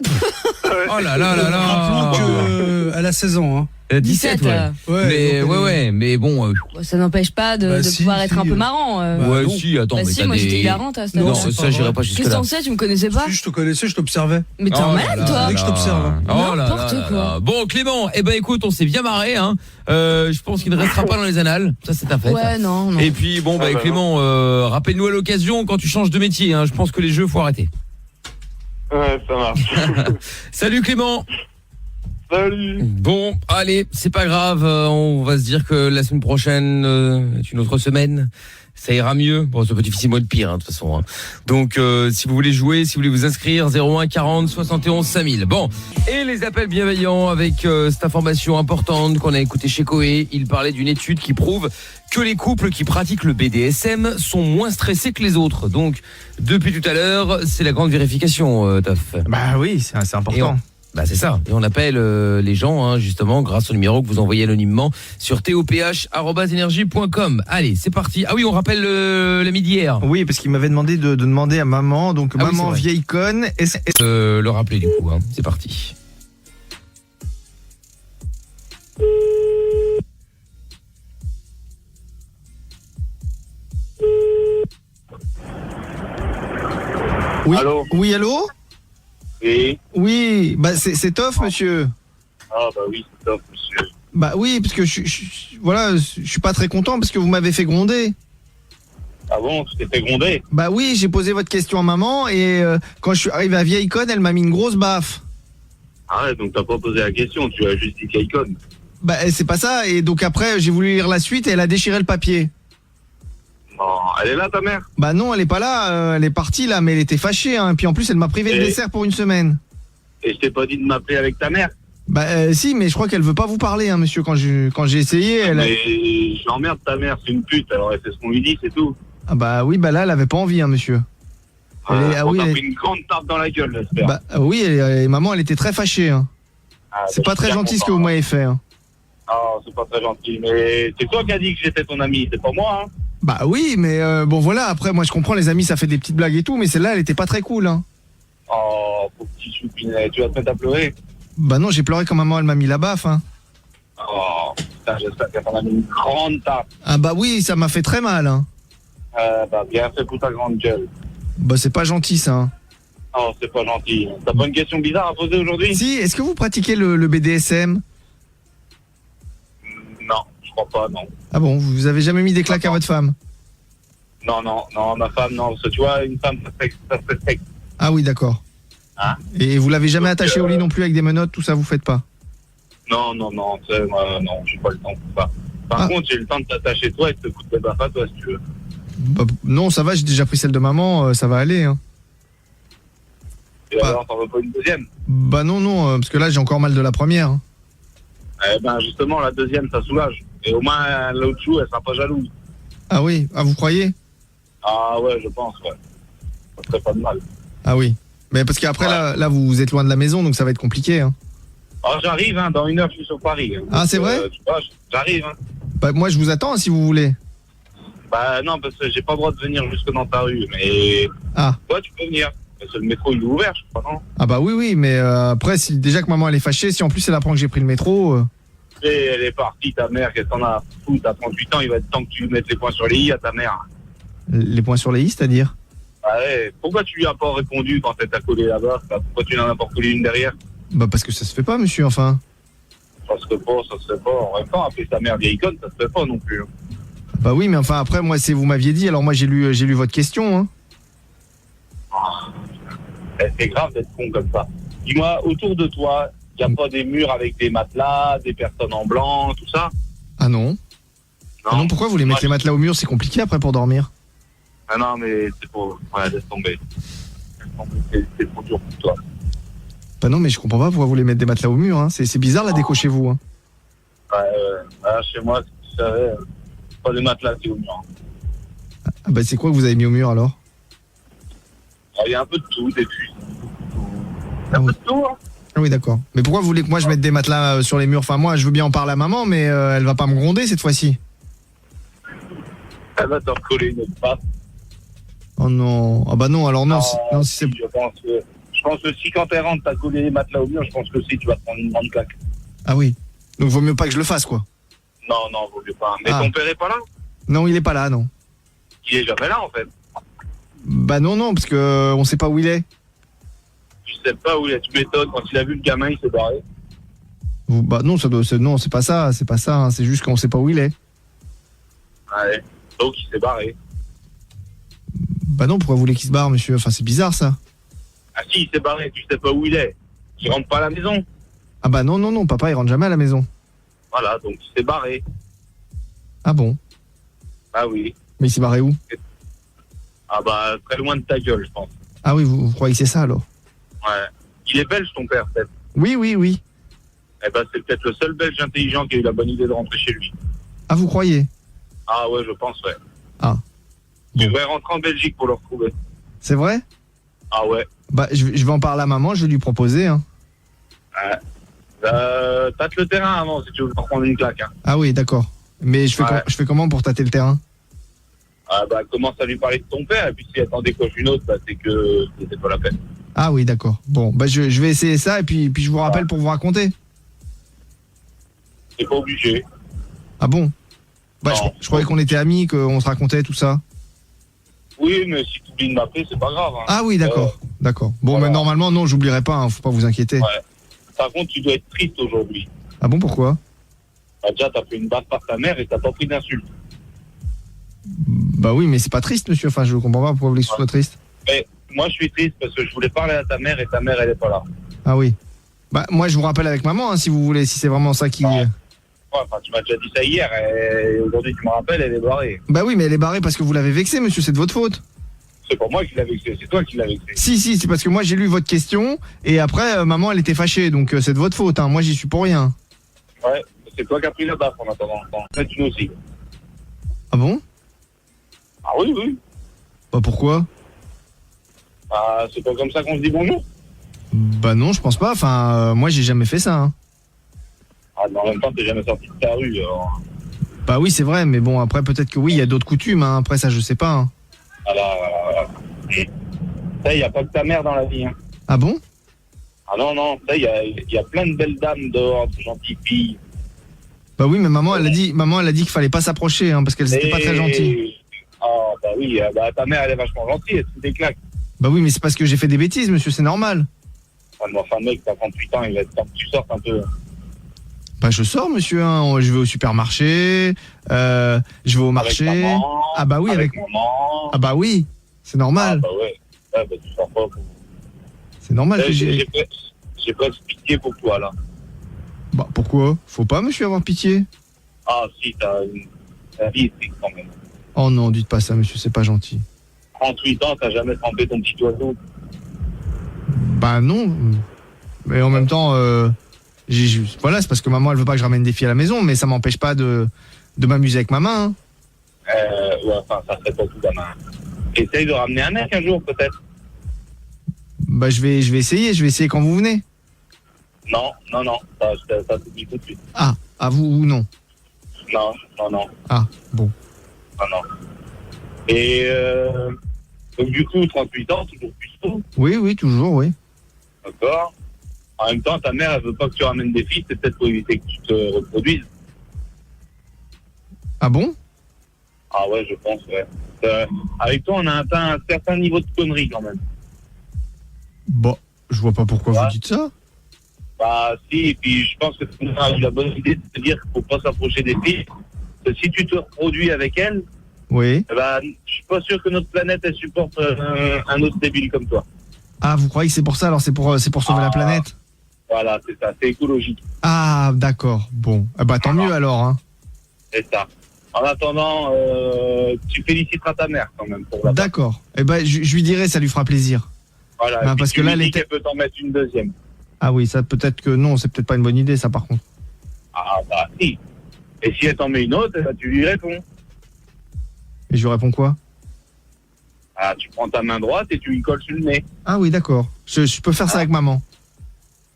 Oh là là là là. Rappelons qu'elle a 16 ans. Hein. 17 ouais. Mais ouais, mais bon Ça n'empêche pas de si, pouvoir être un si. peu marrant. ouais, si, attends, Bah mais si, t'as moi des... j'étais hilarante à ce Non, Non, c'est ça pas j'irai vrai. pas jusque Qu'est-ce que là. t'en sais, tu me connaissais pas? Si je te connaissais, je t'observais. Mais t'es un malade, toi. Dès que je t'observe. hein. Oh là N'importe là quoi. là. Bon Clément, eh ben écoute, on s'est bien marré hein. Je pense qu'il ne restera pas dans les annales, ça c'est un fait. Ouais, non. Et puis bon bah Ah bah Clément, rappelle-nous à l'occasion quand tu changes de métier hein. Je pense que les jeux faut arrêter. Ouais, ça marche. Salut Clément. Salut. Bon, allez, c'est pas grave, on va se dire que la semaine prochaine est une autre semaine. Ça ira mieux. Bon, c'est pas difficilement de pire, hein, de toute façon. Hein. Donc, si vous voulez jouer, si vous voulez vous inscrire, 01 40 71 5000. Bon, et les appels bienveillants avec cette information importante qu'on a écoutée chez Coé. Il parlait d'une étude qui prouve que les couples qui pratiquent le BDSM sont moins stressés que les autres. Donc, depuis tout à l'heure, c'est la grande vérification, Toff. Bah oui, c'est important. Bah c'est ça, et on appelle les gens hein, justement grâce au numéro que vous envoyez anonymement sur toph@energie.com. Allez, c'est parti. Ah oui, on rappelle l'ami d'hier. Oui, parce qu'il m'avait demandé de demander à maman, donc Ah oui, maman c'est vrai. vieille conne. Le rappeler du coup, hein. C'est parti. Oui, Allô oui, allô. Oui. Oui, bah c'est Toff, monsieur. Ah bah oui, c'est top, monsieur. Bah oui, parce que voilà, je suis pas très content parce que vous m'avez fait gronder. Ah bon, tu t'es fait gronder? Bah oui, j'ai posé votre question à maman et quand je suis arrivé à Vieille Conne, elle m'a mis une grosse baffe. Ah ouais, donc t'as pas posé la question, tu as juste dit Caïcon. Bah c'est pas ça, et donc après j'ai voulu lire la suite et elle a déchiré le papier. Non, elle est là ta mère? Bah non, elle est pas là, elle est partie là, mais elle était fâchée, hein. Et puis en plus elle m'a privé de dessert pour une semaine. Et je t'ai pas dit de m'appeler avec ta mère? Bah si, mais je crois qu'elle veut pas vous parler, hein, monsieur, quand j'ai essayé, elle a... Mais je l'emmerde ta mère, c'est une pute, alors elle fait ce qu'on lui dit, c'est tout. Ah bah oui, bah là elle avait pas envie, hein, monsieur. On t'a pris une grande tape dans la gueule, j'espère. Bah oui, et maman elle était très fâchée, hein. Ah, C'est bah, pas très gentil ce que vous m'avez fait, hein. Ah, c'est pas très gentil, mais c'est toi qui as dit que j'étais ton ami, c'est pas moi, hein. Bah oui, mais bon voilà, après moi je comprends, les amis ça fait des petites blagues et tout, mais celle-là elle était pas très cool, hein. Oh, pauvre petit choupinet, tu vas te mettre à pleurer? Bah non, j'ai pleuré quand maman elle m'a mis la baffe, hein. Oh, putain, j'espère qu'elle t'en a mis une grande tape. Ah bah oui, ça m'a fait très mal, hein. Bah bien fait pour ta grande gueule. Bah c'est pas gentil ça, hein. Oh, c'est pas gentil. T'as pas une question bizarre à poser aujourd'hui? Si, est-ce que vous pratiquez le BDSM? Non, je crois pas, non. Ah bon, vous avez jamais mis des claques à votre femme? Non, ma femme, non, parce que tu vois, une femme, ça se respecte. Ah oui, d'accord. Hein? Et vous l'avez jamais attachée au lit non plus avec des menottes, tout ça vous faites pas? Non, tu sais, moi, non, j'ai pas le temps pour ça. Par contre, j'ai le temps de t'attacher toi et de te foutre des baffes à toi, si tu veux. Bah, non, ça va, j'ai déjà pris celle de maman, ça va aller, hein. Et alors, t'en veux pas une deuxième? Bah non, parce que là j'ai encore mal de la première, hein. Eh ben, justement, la deuxième, ça soulage. Et au moins, l'autre chou, elle sera pas jalouse. Ah oui, ah vous croyez? Ah ouais, je pense, ouais. Ça serait pas de mal. Ah oui. Mais parce qu'après là vous êtes loin de la maison, donc ça va être compliqué, hein. Ah, j'arrive, hein, dans 1 heure, je suis sur Paris. Ah, c'est vrai? Tu vois, j'arrive, hein. Bah moi je vous attends, hein, si vous voulez. Bah non, parce que j'ai pas le droit de venir jusque dans ta rue, mais... Ah. Toi, tu peux venir. Parce que le métro, il est ouvert, je crois, non? Ah bah oui, mais après, si déjà que maman elle est fâchée, si en plus elle apprend que j'ai pris le métro... Et elle est partie, ta mère, qu'est-ce qu'on a à foutre? T'as 38 ans, il va être temps que tu mettes les points sur les i à ta mère. Les points sur les i, c'est-à-dire? Ah ouais, pourquoi tu lui as pas répondu quand elle t'a collé là-bas? Pourquoi tu n'en as pas collé une derrière? Bah parce que ça se fait pas, monsieur, enfin. Ça se fait pas. En même temps, appeler ta mère vieille conne, ça se fait pas non plus. Bah oui, mais enfin après, moi, vous m'aviez dit, alors moi j'ai lu votre question, hein. C'est grave d'être con comme ça. Dis-moi, autour de toi, il n'y a pas des murs avec des matelas, des personnes en blanc, tout ça? Ah non. Ah non, pourquoi vous voulez mettre les matelas au mur? C'est compliqué après pour dormir. Ah non, mais c'est pour... Ouais, laisse tomber. C'est trop dur pour toi. Bah non, mais je comprends pas pourquoi vous voulez mettre des matelas au mur, hein. C'est bizarre la déco chez vous, hein. Chez moi, si tu savais, pas des matelas, c'est au mur. Ah bah c'est quoi que vous avez mis au mur alors? Il y a un peu de tout, des puces. Un peu de tout, hein. Ah oui, d'accord. Mais pourquoi vous voulez que moi je mette des matelas sur les murs? Enfin, moi, je veux bien en parler à maman, mais elle va pas me gronder cette fois-ci. Elle va te recoller une autre patte. Oh non. Ah bah non, alors non. Non, si c'est... Je pense que si quand elle rentre, t'as collé les matelas au mur, je pense que si, tu vas te prendre une grande claque. Ah oui. Donc vaut mieux pas que je le fasse, quoi. Non, vaut mieux pas. Mais ton père est pas là? Non, il est pas là, non. Il est jamais là, en fait. Bah non, parce que on sait pas où il est. Je sais pas où il est, tu m'étonnes. Quand il a vu le gamin, il s'est barré. Bah non, non, c'est pas ça, hein. C'est juste qu'on sait pas où il est. Ouais. Donc il s'est barré. Bah non, pourquoi vous voulez qu'il se barre, monsieur? Enfin, c'est bizarre, ça. Ah si, il s'est barré, tu sais pas où il est. Il rentre pas à la maison. Ah bah non, papa, il rentre jamais à la maison. Voilà, donc il s'est barré. Ah bon? Ah oui. Mais il s'est barré où? Ah bah, très loin de ta gueule, je pense. Ah oui, vous croyez que c'est ça, alors? Ouais. Il est belge, ton père, peut-être? Oui. Eh ben, c'est peut-être le seul belge intelligent qui a eu la bonne idée de rentrer chez lui. Ah, vous croyez? Ah ouais, je pense, ouais. Ah. Tu devrais rentrer en Belgique pour le retrouver. C'est vrai? Ah ouais. Bah, je vais en parler à maman, je vais lui proposer, hein. Ouais. Tâte le terrain avant, si tu veux prendre une claque, hein. Ah oui, d'accord. Mais je fais comment pour tâter le terrain? Ah bah, commence à lui parler de ton père, et puis si elle t'en décoche une autre, bah, c'est que c'était pas la peine. Ah oui, d'accord. Bon, bah je vais essayer ça, et puis je vous rappelle pour vous raconter. C'est pas obligé. Ah bon? Bah, je croyais qu'on était amis, qu'on se racontait tout ça. Oui, mais si tu oublies de m'appeler, c'est pas grave, hein. Ah oui, d'accord. D'accord. Bon, mais normalement, non, j'oublierai pas, hein, faut pas vous inquiéter. Ouais. Par contre, tu dois être triste aujourd'hui. Ah, Ah bon, pourquoi? Bah déjà, t'as pris une baffe par ta mère et t'as pas pris d'insulte. Ah ouais, donc il s'est barré. Ah ouais. Bah, comment ça lui parler de ton père, peut-être? Oui, mais si tu oublies de m'appeler, c'est pas grave, hein. Faut pas vous inquiéter. Ouais. Par contre, tu dois être triste aujourd'hui. Ah bon, pourquoi? Bah déjà, t'as pris une baffe par ta mère et t'as pas pris d'insulte. Bah oui, mais c'est pas triste, monsieur. Enfin, je comprends pas pourquoi vous voulez que ce soit triste. Mais moi, je suis triste parce que je voulais parler à ta mère et ta mère, elle est pas là. Ah oui. Bah moi, je vous rappelle avec maman, hein, si vous voulez, si c'est vraiment ça qui. Ouais, enfin, tu m'as déjà dit ça hier et aujourd'hui, tu me rappelles, elle est barrée. Bah oui, mais elle est barrée parce que vous l'avez vexée, monsieur. C'est de votre faute. C'est pas moi qui l'ai vexée, c'est toi qui l'as vexée. Si, c'est parce que moi j'ai lu votre question et après maman elle était fâchée, donc c'est de votre faute. Hein. Moi j'y suis pour rien. Ouais, c'est toi qui as pris la baffe en attendant. Faites une aussi. Ah bon? Ah oui, oui. Bah pourquoi? Ah, c'est pas comme ça qu'on se dit bonjour. Bah non, je pense pas. Enfin, moi j'ai jamais fait ça. Hein. Ah, mais en même temps, t'es jamais sorti de ta rue. Alors... Bah oui, c'est vrai, mais bon, après peut-être que oui, il y a d'autres coutumes. Hein. Après ça, je sais pas. Hein. Voilà. Ça, il n'y a pas que ta mère dans la vie. Hein. Ah bon? Ah non, ça, il y a plein de belles dames dehors, de gentilles filles. Bah oui, mais maman, elle a dit qu'il fallait pas s'approcher, hein, parce qu'elles étaient pas très gentilles. Ah bah oui, bah ta mère, elle est vachement gentille, elle se fout des claques. Bah oui, mais c'est parce que j'ai fait des bêtises, monsieur, c'est normal. Ah, mais enfin, mec, t'as 38 ans, il va être temps que tu sortes un peu. Bah je sors, monsieur, hein. Je vais au supermarché, je vais au marché. Avec maman, ah bah oui, avec maman. Ah bah oui, c'est normal. Ah bah ouais, bah tu sors pas. C'est normal que j'ai presque pitié pour toi, là. Bah pourquoi? Faut pas, monsieur, avoir pitié. Ah si, ta vie est triste quand même. Oh non, dites pas ça, monsieur, c'est pas gentil. 38 ans, t'as jamais trempé ton petit oiseau? Bah non. Mais en même temps, voilà, c'est parce que maman, elle veut pas que je ramène des filles à la maison, mais ça m'empêche pas de m'amuser avec ma main. Hein. Ouais, enfin, ça serait pas tout gamin. Essaye de ramener un mec un jour, peut-être. Bah je vais essayer quand vous venez. Non, ça te dit tout de suite. Ah, à vous ou non? Non. Ah, bon. Non. Et donc du coup, 38 ans, toujours plus tôt. Oui, toujours, oui. D'accord. En même temps, ta mère, elle veut pas que tu ramènes des filles, c'est peut-être pour éviter que tu te reproduises. Ah bon? Ah ouais, je pense, ouais. Avec toi, on a atteint un certain niveau de connerie quand même. Bon, je vois pas pourquoi vous dites ça. Bah si, et puis je pense que tu as eu la bonne idée de te dire qu'il faut pas s'approcher des filles. Que si tu te reproduis avec elles, oui. Bah, je suis pas sûr que notre planète elle supporte un autre débile comme toi. Ah, vous croyez que c'est pour ça? Alors c'est pour sauver la planète? Voilà, c'est ça, c'est écologique. Ah, d'accord. Bon, bah tant mieux alors. Hein. C'est ça. En attendant, tu féliciteras ta mère quand même pour la. D'accord. Eh ben, je lui dirai, ça lui fera plaisir. Voilà. Ben, parce que là, elle peut t'en mettre une deuxième. Ah oui, ça peut-être que non, c'est peut-être pas une bonne idée, ça par contre. Ah bah si. Et si elle t'en met une autre, tu lui réponds. Et je lui réponds quoi? Ah, tu prends ta main droite et tu lui colles sur le nez. Ah oui, d'accord. Je peux faire ça avec maman.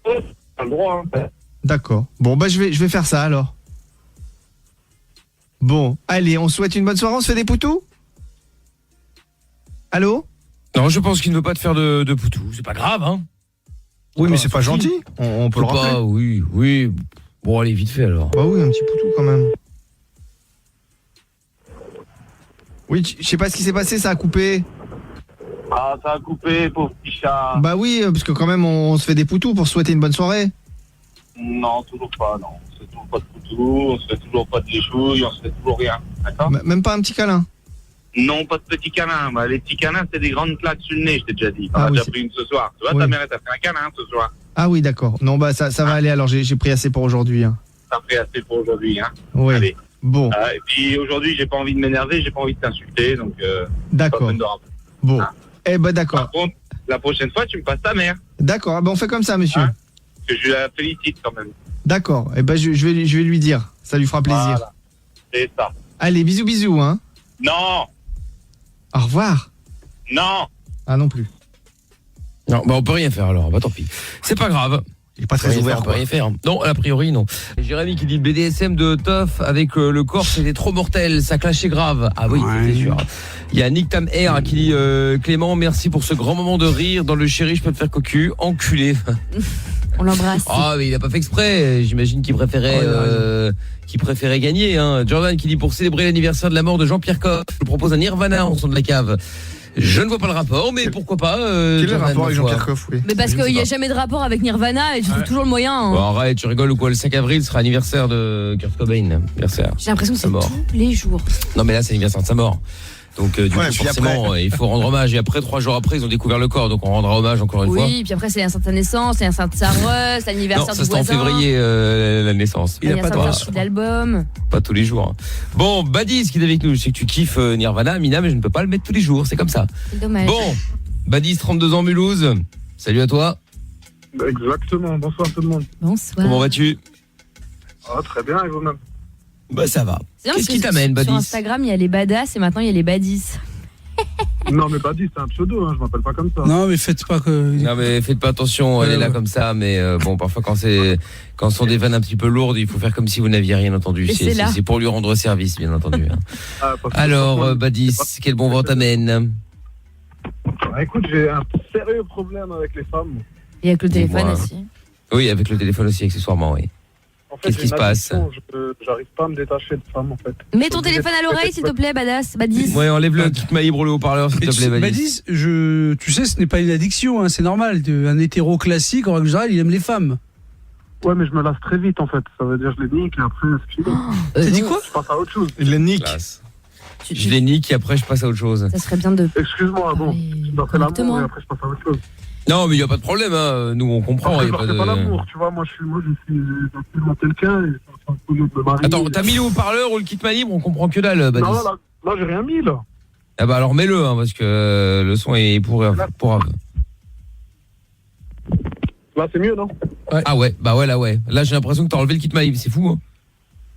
T'as le droit, hein. D'accord. Bon, bah je vais faire ça alors. Bon, allez, on souhaite une bonne soirée, on se fait des poutous? Allô? Non, je pense qu'il ne veut pas te faire de poutou. C'est pas grave, hein. Oui, mais c'est pas gentil. On peut le rappeler. Pas, oui. Bon, allez, vite fait alors. Bah oui, un petit poutou quand même. Oui, je sais pas ce qui s'est passé, ça a coupé. Ah, ça a coupé, pauvre petit chat. Bah oui, parce que quand même, on se fait des poutous pour souhaiter une bonne soirée. Non, toujours pas, non. On se fait toujours pas de poutou, on se fait toujours pas de léchouille, on se fait toujours rien. D'accord? Même pas un petit câlin? Non, pas de petits câlins. Bah, les petits câlins, c'est des grandes claques sur le nez, je t'ai déjà dit. T'en Ah as oui, déjà pris une ce soir. Tu vois, oui. ta mère, elle t'a fait un câlin ce soir. Ah oui, d'accord. Non, bah ça va aller alors, j'ai pris assez pour aujourd'hui. Hein. T'as pris assez pour aujourd'hui, hein. Oui. Allez. Bon. Et puis aujourd'hui, j'ai pas envie de m'énerver, j'ai pas envie de t'insulter, donc. D'accord. Pas peine de rappeler. Bon. Hein? Eh ben d'accord. Par contre, la prochaine fois, tu me passes ta mère. D'accord. Ah ben on fait comme ça, monsieur. Hein? Que je la félicite quand même. D'accord. Eh ben je vais lui dire. Ça lui fera plaisir. Voilà. C'est ça. Allez, bisous, hein. Non. Au revoir. Non. Ah non plus. Non, bah on peut rien faire alors, bah tant pis. C'est pas grave. Il est pas très ouvert. On peut rien faire. Non, a priori non. Jérémy qui dit le BDSM de Toff avec le corps c'était trop mortel, ça clashait grave. Ah oui, c'est sûr. Il y a Nick Tam Air qui dit Clément, merci pour ce grand moment de rire dans le chéri, je peux te faire cocu, enculé. On l'embrasse. Ah mais il a pas fait exprès, j'imagine qu'il préférait gagner hein. Jordan qui dit pour célébrer l'anniversaire de la mort de Jean-Pierre Coff, je propose un Nirvana en son de la cave. Je ne vois pas le rapport, mais pourquoi pas. Quel est le Jordan, rapport avec ma foi. Jean-Pierre Coff, oui. Mais parce Je ne sais qu'il n'y a pas. jamais de rapport avec Nirvana et tu trouves toujours le moyen. hein. Bon, arrête, tu rigoles ou quoi? Le 5 avril sera anniversaire de Kurt Cobain. Anniversaire. J'ai l'impression que Sa c'est mort. tous les jours. Non, mais là, c'est l'anniversaire de sa mort. Donc, du Ouais, coup, puis forcément, il faut rendre hommage. Et après, 3 jours après, ils ont découvert le corps. Donc, on rendra hommage encore une fois. Oui, puis après c'est l'anniversaire de sa naissance, l'anniversaire de sa Russ, Non, l'anniversaire ça du c'était en voisin. février, la naissance. Il a pas de l'anniversaire de l'album. Pas tous les jours. Bon, Badis qui est avec nous. Je sais que tu kiffes Nirvana, Mina, mais je ne peux pas le mettre tous les jours. C'est comme ça. C'est dommage. Bon, Badis, 32 ans, Mulhouse. Salut à toi. Exactement, bonsoir tout le monde. Bonsoir. Comment vas-tu? Ah, très bien, et vous-même? Bah, ça va. C'est bien Qu'est-ce parce qui que t'amène, Sur Badis? Instagram, il y a les badass et maintenant il y a les badis. Non, mais Badis, c'est un pseudo, hein, je m'appelle pas comme ça. Non, mais faites pas que. Non, mais faites pas attention, elle est là comme ça. Mais bon, parfois, quand ce sont des vannes un petit peu lourdes, il faut faire comme si vous n'aviez rien entendu. Et c'est là. C'est pour lui rendre service, bien entendu. hein. Ah, parce que- Alors, Badis, quel bon vent t'amène? Ah, écoute, j'ai un sérieux problème avec les femmes. Et avec le téléphone Dis-moi. aussi. Oui, avec le téléphone aussi, accessoirement, oui. En fait, Qu'est-ce j'ai qui se une passe? addiction, j'arrive pas à me détacher de femmes, en fait. Mets ton téléphone à l'oreille s'il te plaît, badass, badis. Ouais, enlève-le, quitte Maïbre le haut-parleur, s'il Mais te plaît, Badis. Badis, tu sais, ce n'est pas une addiction, hein, c'est normal. Un hétéro classique, en règle générale, il aime les femmes. Ouais, mais je me lasse très vite, en fait. Ça veut dire je les nique et après, c'est fini. T'as dit quoi? Je passe à autre chose. Il les nique. Classe. Je les nique et après je passe à autre chose. Ça serait bien de. Excuse-moi, bon. Je dois faire l'amour correctement. et après, je passe à autre chose. Non, mais il n'y a pas de problème, hein. Nous on comprend. Après, y a genre, pas c'est de... pas l'amour, tu vois. Moi, je suis absolument quelqu'un et c'est un peu de me marier. Attends, t'as mis le haut-parleur ou le kit libre? On comprend que dalle, Badis. Non, là, j'ai rien mis, là. Ah bah alors mets-le, hein, parce que le son est pour. Là, c'est mieux, non? Ah ouais, bah ouais, là ouais. Là j'ai l'impression que t'as enlevé le kit libre, c'est fou. Hein.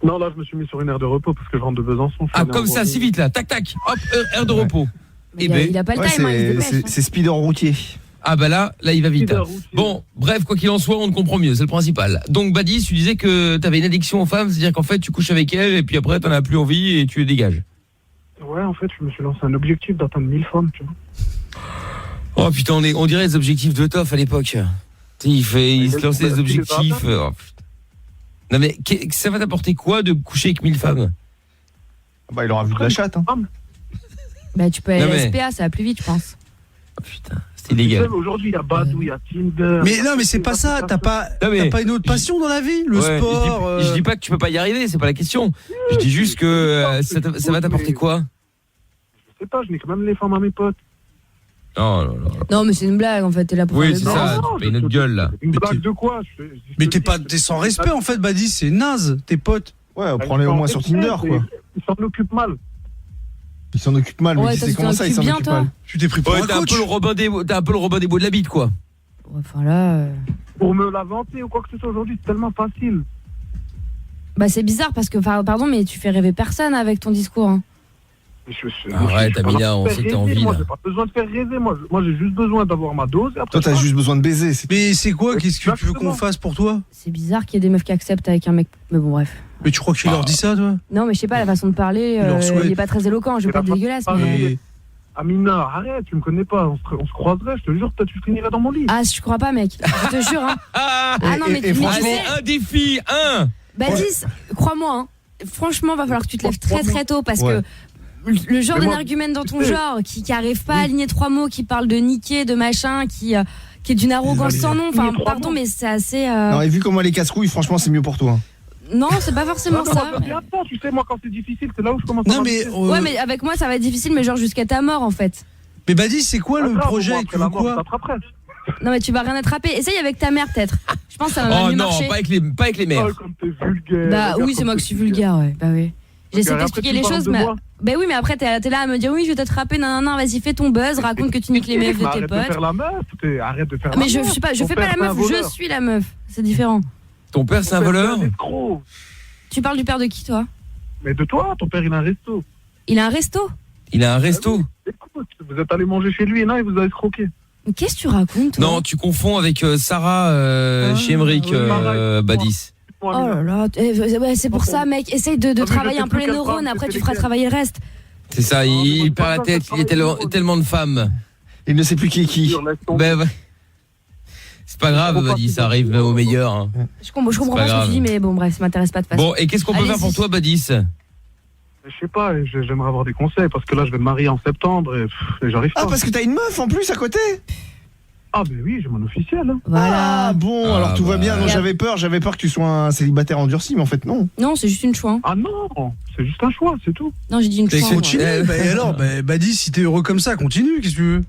Non, là, je me suis mis sur une aire de repos parce que je rentre de Besançon. je suis Ah allé comme en ça, voir- si vite là, tac tac, hop, air de repos. Mais il a pas le time, hein, il se dépêche. hein. C'est speeder routier. Ah bah là il va vite. Speeder hein. routier. Bon, bref, quoi qu'il en soit, on te comprend mieux, c'est le principal. Donc Badis, tu disais que t'avais une addiction aux femmes, c'est-à-dire qu'en fait tu couches avec elles et puis après t'en as plus envie et tu les dégages. Ouais, en fait, je me suis lancé un objectif d'atteindre 1000 femmes, tu vois. Oh putain, on dirait les objectifs de Toff à l'époque. Tu sais, il se lançait des objectifs. Oh, putain. Non mais ça va t'apporter quoi de coucher avec 1000 femmes? Bah, il aura vu de la chatte. Hein. Bah tu peux aller Non, à mais- SPA, ça va plus vite, je pense. Oh putain, c'est illégal. Aujourd'hui, il y a Badou, il y a Tinder. Mais non, mais c'est pas ça. T'as pas une autre passion dans la vie? Le Ouais, sport je dis pas que tu peux pas y arriver, c'est pas la question. Je dis juste que ça va t'apporter quoi? Je sais pas, je nique même les femmes à mes potes. Non, non, non. Non, mais c'est une blague en fait, t'es là pour Oui, faire le c'est buzz. ça, tu payes notre gueule là. Une blague de quoi? Mais t'es sans respect en fait, Badis, c'est naze, tes potes. Ouais, prends-les au moins sur Tinder, quoi. Ils s'en occupent mal. Il s'en occupe mal, mais Ouais, tu toi, sais tu comment t'en ça, il s'en occupes bien, occupe toi. mal. Tu t'es pris pour Ouais, un t'as un coach. peu le Robin des Bois de la bite quoi. Ouais, enfin là. Pour me la vanter ou quoi que ce soit aujourd'hui, c'est tellement facile. Bah c'est bizarre parce que, pardon, mais tu fais rêver personne avec ton discours. hein. Arrête, Amina, on sait que t'as envie Moi, là. j'ai pas besoin de faire rêver. Moi, j'ai juste besoin d'avoir ma dose. Et après, Toi, t'as juste besoin de baiser. Mais c'est quoi? Qu'est-ce que tu veux Exactement. qu'on fasse pour toi? C'est bizarre qu'il y ait des meufs qui acceptent avec un mec. Mais bon, bref. Mais tu crois que tu leur dis ça, toi? Non, mais je sais pas, la façon de parler, Il leur souhaite. il est pas très éloquent, je vais C'est pas la être dégueulasse. façon de Mais... parler. Amina, arrête, tu me connais pas. On se croiserait, je te jure, toi, tu finirais dans mon lit. Ah, je crois pas, mec. Je te jure, hein. Ah, Ah non, mais et tu franchement- sais, allez, un défi, un. Baptiste, crois-moi, hein. Franchement, va falloir que tu te lèves très très tôt parce Ouais. que le genre Mais moi, d'énergumène dans ton tu sais- genre, qui arrive pas à aligner 3 mots, qui parle de niquer, de machin, qui est d'une arrogance sans nom. Enfin, Trois pardon, mots. mais c'est assez. Non, et vu comment les casse-couilles, franchement, c'est mieux pour toi. Non, c'est pas forcément Non, ça. moi, j'aime bien ça, tu sais, moi, quand c'est difficile, c'est là où je commence Non, à mais. m'inquiéter. Ouais, mais avec moi, ça va être difficile, mais genre jusqu'à ta mort en fait. Mais Badis, c'est quoi le Attends, projet? moi, Tu après veux la mort, quoi? je t'attraperai. Non, mais tu vas rien attraper. Essaye avec ta mère, peut-être. Je pense que ça va Oh mieux non, marcher. pas avec les mères. Oh, comme t'es vulgaire. Bah regarde oui, c'est comme moi t'es qui suis vulgaire, ouais. Bah oui. J'essaie Regarde, d'expliquer après, les tu parles choses, de mais. moi. Bah oui, mais après, t'es là à me dire oui, je vais t'attraper, nan, vas-y, fais ton buzz, raconte que tu niques les meufs de tes Arrête de potes. faire la meuf, arrête de faire Mais la je meuf. suis pas, je Ton fais pas père, la c'est un meuf, je voleur. suis la meuf. C'est différent. Ton père c'est un Ton père, voleur? c'est un escroc. Tu parles du père de qui, toi? Mais de toi, ton père, il a un resto. Il a un resto? Il a un resto? Écoute, vous êtes allé manger chez lui et non, il vous a escroqué. Mais qu'est-ce que tu racontes, toi? Non, tu confonds avec Sarah chez Emmerich, oui. Badis. Oh là là, ouais, c'est pour ça, mec. Essaye de mais travailler je un peu sais les plus neurones, quelle après femme, tu feras c'est travailler le reste. C'est ça, il perd la tête, il y a tellement de femmes. Il ne sait plus qui est qui. Laisse tomber. Ben, c'est pas grave, Badis, ça arrive même au meilleur. hein. Je comprends pas pas ce que grave. tu dis, mais bon, bref, ça m'intéresse pas de façon. Bon, et qu'est-ce qu'on peut faire pour Allez-y. toi, Badis? Je sais pas, j'aimerais avoir des conseils parce que là, je vais me marier en septembre et j'arrive pas. Ah, parce que t'as une meuf en plus à côté? Ah, ben oui, j'ai mon officiel. Hein. Voilà. Ah, bon, alors tout va bien. Non, j'avais peur que tu sois un célibataire endurci, mais en fait, non. Non, c'est juste une choix. Ah non, c'est juste un choix, c'est tout. Non, j'ai dit une choix. Continue. Et alors, dis, si t'es heureux comme ça, continue, qu'est-ce que tu veux?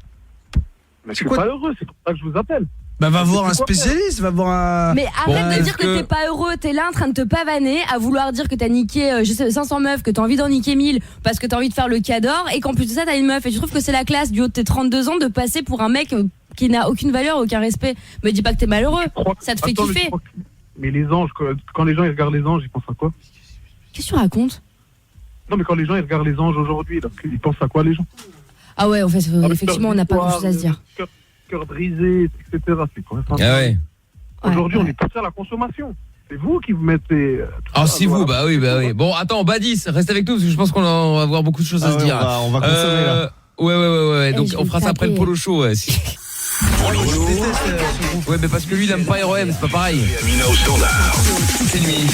Mais je suis pas heureux, c'est pour ça que je vous appelle. Bah va voir un spécialiste, va voir un... Mais arrête de dire que t'es pas heureux, t'es là en train de te pavaner, à vouloir dire que t'as niqué 500 meufs, que t'as envie d'en niquer 1000 parce que t'as envie de faire le cador et qu'en plus de ça t'as une meuf et tu trouves que c'est la classe du haut de tes 32 ans de passer pour un mec qui n'a aucune valeur, aucun respect. Me dis pas que t'es malheureux, ça te fait kiffer. Mais les anges, quand les gens ils regardent les anges, ils pensent à quoi? Qu'est-ce que tu racontes? Non mais quand les gens ils regardent les anges aujourd'hui, ils pensent à quoi les gens? Ah ouais, en fait, effectivement on n'a pas grand chose à se dire. Cœur brisé, etc. C'est quoi ça? Ah ouais. Aujourd'hui, on est poussé à la consommation. C'est vous qui vous mettez. Ah, c'est vous, bah oui. Bon, attends, Badis, reste avec nous parce que je pense qu'on va avoir beaucoup de choses à se dire. On va consommer là. Ouais. Donc on fera ça après le polo show. Ouais, ouais, mais parce que lui il aime pas REM, c'est pas pareil. Amina au standard. Toutes les nuits,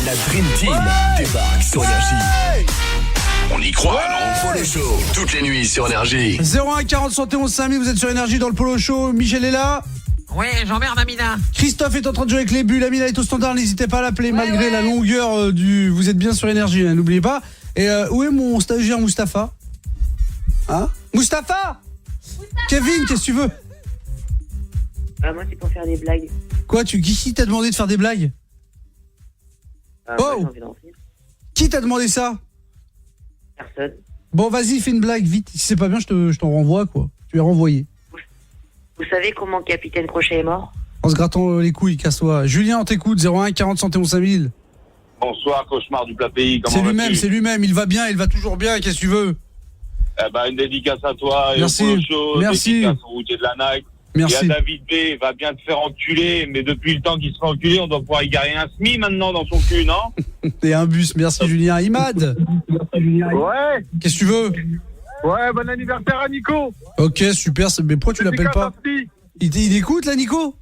la Dream Team débarque sur Énergie. On y croit, non? Polo show, toutes les nuits sur Énergie. 01 40 71 5000, vous êtes sur Énergie dans le Polo show. Michel est là. Ouais, j'emmerde Amina. Christophe est en train de jouer avec les bulles. Amina est au standard, n'hésitez pas à l'appeler malgré la longueur du... Vous êtes bien sur Énergie, hein, n'oubliez pas. Et où est mon stagiaire Mustapha? Hein? Mustapha? Kevin, qu'est-ce que tu veux? Moi, c'est pour faire des blagues. Quoi, qui t'a demandé de faire des blagues? Moi, j'ai envie d'en faire. Qui t'a demandé ça? Personne. Bon, vas-y, fais une blague, vite. Si c'est pas bien, je t'en renvoie, quoi. Tu es renvoyé. Vous savez comment Capitaine Crochet est mort? En se grattant les couilles, casse-toi. Julien, on t'écoute, 01 40 71 5000. Bonsoir, cauchemar du plat pays. C'est lui-même, il va bien, il va toujours bien, qu'est-ce que tu veux? Une dédicace à toi et merci. au Polo show, merci. dédicace au routier de la Nike. Merci. Et à David B, il va bien te faire enculer, mais depuis le temps qu'il se fait enculer, on doit pouvoir y garer un SMI maintenant dans son cul, non? Et un bus, merci Julien. Imad. Ouais. Qu'est-ce que tu veux? Ouais, bon anniversaire à Nico. Ok, super, mais pourquoi tu l'appelles pas? Il écoute là, Nico?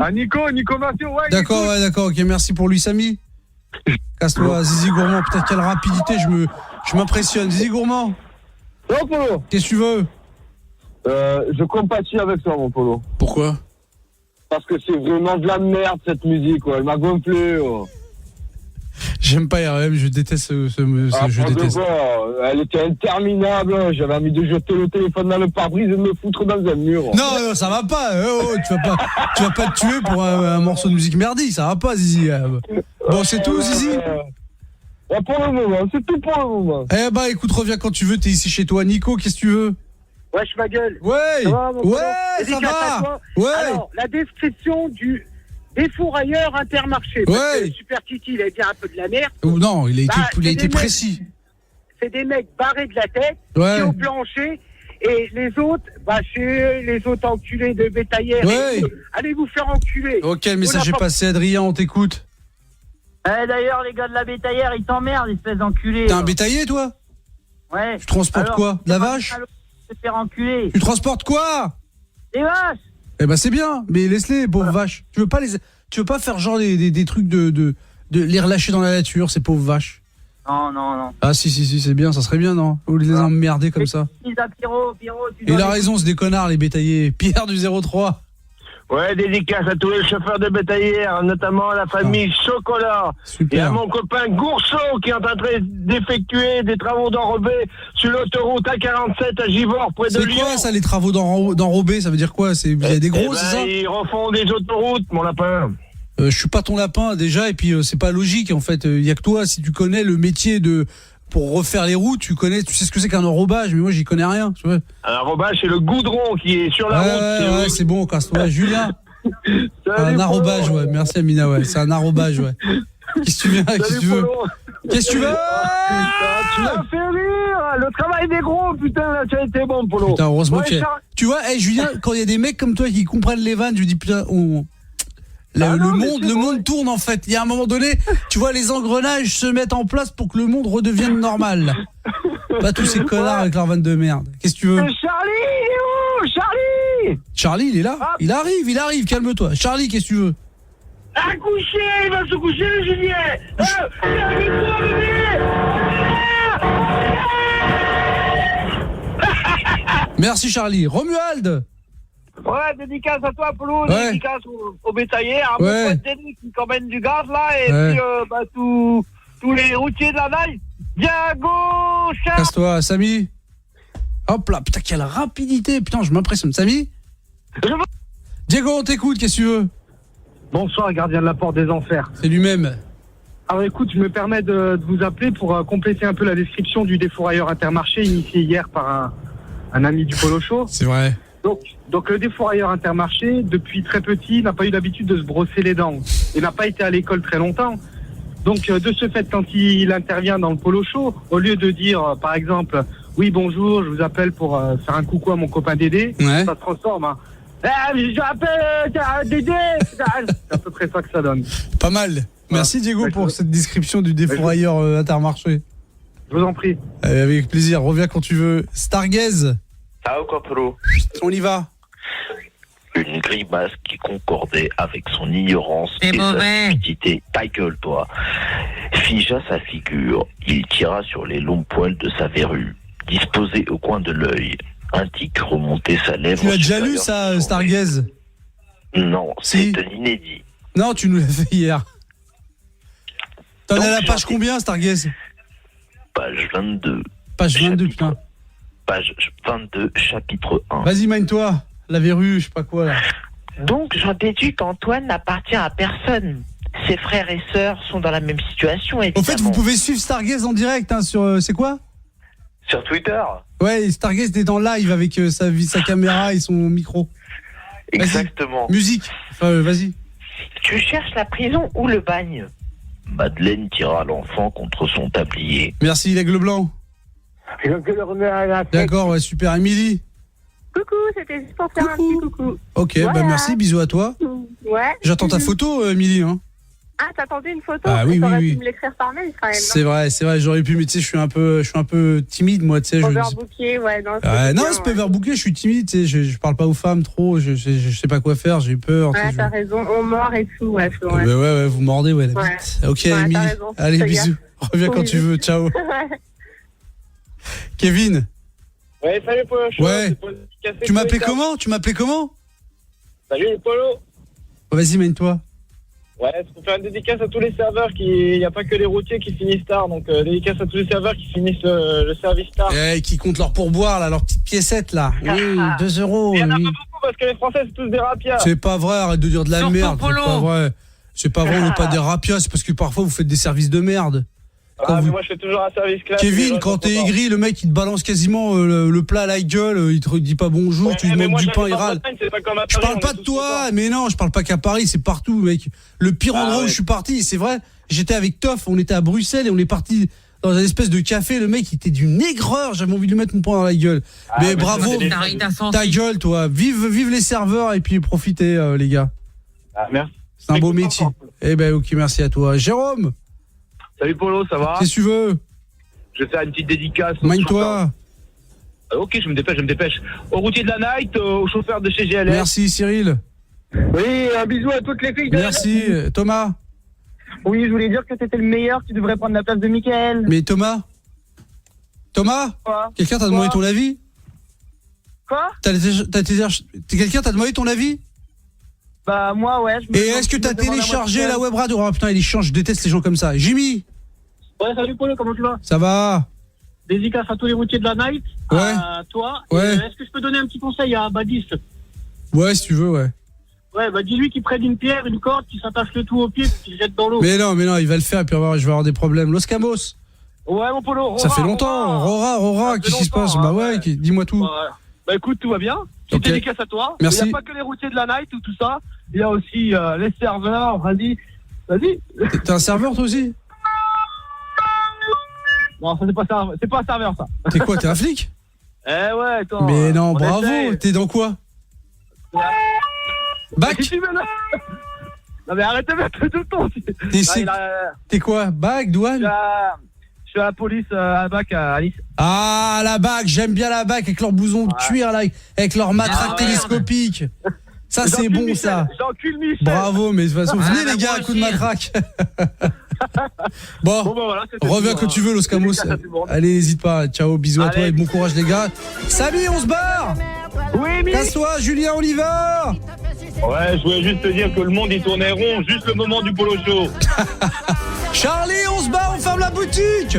Ah, Nico Massio, ouais. D'accord, ouais, d'accord, ok, merci pour lui, Samy. Casse-toi, Zizi Gourmand, putain, quelle rapidité, je m'impressionne. Zizi Gourmand. Non, Polo. Qu'est-ce que tu veux? Je compatis avec toi, mon Polo. Pourquoi? Parce que c'est vraiment de la merde, cette musique, quoi. Elle m'a gonflé, oh. J'aime pas REM, je déteste ce je déteste. Elle était interminable, j'avais envie de jeter le téléphone dans le pare-brise et de me foutre dans un mur. Non, ça va pas, tu vas pas te tuer pour un morceau de musique merdique, ça va pas, Zizi. Bon, c'est tout, Zizi? Ouais, pour le moment, c'est tout pour le moment. Eh bah, écoute, reviens quand tu veux, t'es ici chez toi. Nico, qu'est-ce que tu veux? Wesh, ma gueule. Ouais, ça va, ça va. Ouais. Alors, la description du défourailleur Intermarché. Ouais. Super Titi, il a dit un peu de la merde. Non, il a été précis. C'est des mecs barrés de la tête, ouais. Qui ont planché, et les autres, chez les autres enculés de bétaillères. Ouais. Allez vous faire enculer. Ok, le message est passé, Adrien, on t'écoute. D'ailleurs, les gars de la bétaillère, ils t'emmerdent, espèce d'enculé. T'es un bétailler, toi? Ouais. Tu transportes quoi? De la vache? Se faire enculer. Tu transportes quoi? Des vaches. Eh ben c'est bien, mais laisse-les, pauvres vaches. Tu veux pas faire genre des trucs de les relâcher dans la nature, ces pauvres vaches? Non. Ah si, c'est bien, ça serait bien, non? Ou les emmerder comme ça. Pierrot, il a raison, c'est des connards, les bétaillers. Pierre du 03. Ouais, dédicace à tous les chauffeurs de bétaillères, notamment à la famille Chocolat. Super. Et à mon copain Gourceau qui est en train d'effectuer des travaux d'enrobé sur l'autoroute A47 à Givors, près de Lyon. C'est quoi ça, les travaux d'enrobé? Ça veut dire quoi? Il y a des gros, c'est ça? Ils refont des autoroutes, mon lapin. Je suis pas ton lapin déjà, et puis c'est pas logique en fait. Il y a que toi, si tu connais le métier pour refaire les routes, tu sais ce que c'est qu'un enrobage, mais moi j'y connais rien. Tu vois. Un enrobage, c'est le goudron qui est sur la route. Ouais, c'est bon, casse-toi. Julien. Un arrobage, ouais. Merci Amina, ouais. C'est un arrobage, ouais. Qu'est-ce que tu veux? Qu'est-ce que tu veux? Qu'est-ce que tu veux? Tu m'as fait rire. Le travail des gros, putain, là, tu as été bon, Polo. Putain, heureusement que tu vois, Julien, quand il y a des mecs comme toi qui comprennent les vannes, je lui dis putain, le monde tourne en fait. Il y a un moment donné, tu vois les engrenages se mettent en place pour que le monde redevienne normal. Pas tous ces connards avec leur vanne de merde. Qu'est-ce que tu veux? Charlie, il est où? Charlie, il est là. Il arrive, calme-toi. Charlie, qu'est-ce que tu veux? À coucher, il va se coucher le Julien. Avec-toi, bébé. Merci Charlie. Romuald. Ouais, dédicace à toi, Polo, Ouais. dédicace au bétailler, à mon Ouais. pote Denis qui commande du gaz là, et Ouais. puis tous les routiers de la Naï. Diago, chat. Casse-toi, Samy. Hop là, putain, quelle rapidité. Putain, je m'impressionne. Samy. Diego, on t'écoute, qu'est-ce que tu veux? Bonsoir, gardien de la porte des enfers. C'est lui-même. Alors écoute, je me permets de vous appeler pour compléter un peu la description du défourailleur Intermarché initié hier par un ami du Polo Show. C'est vrai. Donc le défourailleur Intermarché, depuis très petit, n'a pas eu l'habitude de se brosser les dents et n'a pas été à l'école très longtemps. Donc de ce fait, quand il intervient dans le Polo Show, au lieu de dire par exemple « Oui, bonjour, je vous appelle pour faire un coucou à mon copain Dédé ouais. Ça se transforme. Hein. J'appelle Dédé. C'est à peu près ça que ça donne. Pas mal. Merci Diego pour cette description du défourailleur Intermarché. Je vous en prie. Avec plaisir, reviens quand tu veux. Stargaze. Ciao, Copolo. On y va. Une grimace qui concordait avec son ignorance et sa stupidité. Ta gueule, toi. Figea sa figure. Il tira sur les longs poils de sa verrue, disposés au coin de l'œil. Un tic remontait sa lèvre. Tu l'as déjà lu ça, Stargaze? Non, c'est un inédit. Non, tu nous l'as fait hier. T'en es à la page combien, Stargaze? Page 22. Page 22, putain. Page 22, chapitre 1. Vas-y, mine-toi. La verrue, je sais pas quoi, là. Donc, j'en déduis qu'Antoine n'appartient à personne. Ses frères et sœurs sont dans la même situation, évidemment. Au fait, vous pouvez suivre Stargaze en direct, hein, sur... c'est quoi? Sur Twitter. Ouais, Stargaze est en live avec sa caméra et son micro. Exactement. Musique. Enfin, vas-y. Tu cherches la prison ou le bagne? Madeleine tira l'enfant contre son tablier. Merci, l'aigle blanc. D'accord, ouais, super. Émilie. Coucou, c'était juste pour faire un petit coucou. Ok, Voilà. bah merci, bisous à toi. Ouais. J'attends ta photo, Émilie. Hein. Ah, t'attendais une photo? Ah oui, T'aurais oui, pu oui. me l'écrire par mail quand même. C'est vrai, j'aurais pu, mais tu sais, je suis un peu timide, moi, tu sais. Overbooké, ouais, non. Non, c'est pas overbooké, je suis timide, tu sais, je parle pas aux femmes trop, je sais pas quoi faire, j'ai peur. tu sais, Ouais, t'as raison, on mord et tout, ouais. Bah ouais, vous mordez, ouais, la bite. Ok, Ouais, Émilie. t'as raison, Allez, fais bisous. gaffe. Reviens quand tu veux, ciao. Kevin. Ouais, salut Polo. Ouais. Tu m'appelais comment? Salut Polo. Vas-y, mène-toi. Ouais, c'est pour faire une dédicace à tous les serveurs il n'y a pas que les routiers qui finissent tard, donc dédicace à tous les serveurs qui finissent le service tard. Qui comptent leur pourboire, là, leurs petites piécettes, là. Oui, 2 euros. Il y en a oui. pas beaucoup parce que les Français c'est tous des rapias. C'est pas vrai, arrête de dire de la Surtout merde. C'est Polo. pas vrai. C'est pas vrai, on n'est pas des rapias, c'est parce que parfois vous faites des services de merde. Quand Mais moi je fais toujours un service classe. Kevin, quand t'es aigri, le mec il te balance quasiment le plat à la gueule, il te dit pas bonjour, tu lui demandes du pain, il râle. Je parle pas de toi, mais non, je parle pas qu'à Paris, c'est partout, mec. Le pire endroit où je suis parti, c'est vrai, j'étais avec Toff, on était à Bruxelles et on est parti dans une espèce de café, le mec il était d'une aigreur, j'avais envie de lui mettre mon poing dans la gueule. Mais bravo, ta gueule toi, vive les serveurs et puis profitez les gars. Ah, merci. C'est un beau métier. Eh ben ok, merci à toi. Jérôme. Salut Polo, ça va? Qu'est-ce que tu veux? Je vais faire une petite dédicace. Mine-toi. Ok, je me dépêche. Au routier de la night, au chauffeur de chez GLS. Merci Cyril. Oui, un bisou à toutes les filles de Merci Thomas. Oui, je voulais dire que t'étais le meilleur, tu devrais prendre la place de Mickaël. Mais Thomas, Quoi? quelqu'un t'a demandé ton avis? Quoi? Quelqu'un t'a demandé ton avis? Bah moi ouais. Et est-ce que t'as téléchargé la web radio? Oh putain, il est chiant, je déteste les gens comme ça. Jimmy. Ouais, salut Polo, comment tu vas? Ça va? Dédicace à tous les routiers de la night. Ouais. À toi. Ouais. Est-ce que je peux donner un petit conseil à Badis? Ouais, si tu veux, ouais. Ouais, bah dis-lui qu'il prenne une pierre, une corde, qu'il s'attache le tout au pied, qu'il jette dans l'eau. Mais non, il va le faire et puis je vais avoir des problèmes. Los Camos. Ouais, mon Polo. Ça fait longtemps. Rora, qu'est-ce qui se passe? Bah ouais, dis-moi tout. Bah écoute, tout va bien. Petite dédicace à toi. Merci. Il n'y a pas que les routiers de la night ou tout ça. Il y a aussi les serveurs. Vas-y. T'es un serveur toi aussi? Non, ça c'est pas un serveur ça. T'es quoi? T'es un flic? Eh ouais, toi. Mais non, on bravo. essaie. T'es dans quoi? Bac? Non mais arrête de mettre tout le temps. T'es quoi? Bac, douane? Je suis à la police à Bac à Nice. Ah, la BAC, j'aime bien la BAC avec leur blouson de cuir là, avec leur matraque télescopique. Ça, c'est J'encule bon, Michel, ça. J'encule Michel. Bravo, mais de toute façon, venez les gars, coup de matraque. Bon, voilà, c'était reviens tout, quand tu veux, Los Camos. Allez, n'hésite pas. Ciao, bisous à toi et bon courage, les gars. Samy, on se barre. Oui, casse-toi, Julien, on y va. Ouais, je voulais juste te dire que le monde il tournait rond, juste le moment du polo show. Charlie, on se barre, on ferme la boutique.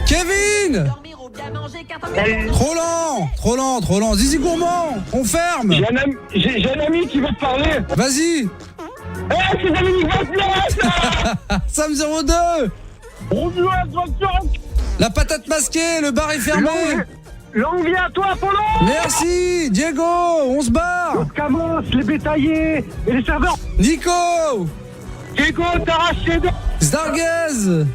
Kevin. Trop lent. Zizi Gourmand, on ferme. J'ai un ami qui veut te parler. Vas-y. C'est Dominique Vasquez. Sam 02. La patate masquée, le bar est fermé. Longue vie à toi, Polo. Merci, Diego, on se barre. Los Camos, les bétaillers et les serveurs. Nico. Diego, t'arraches les deux. Zarguez.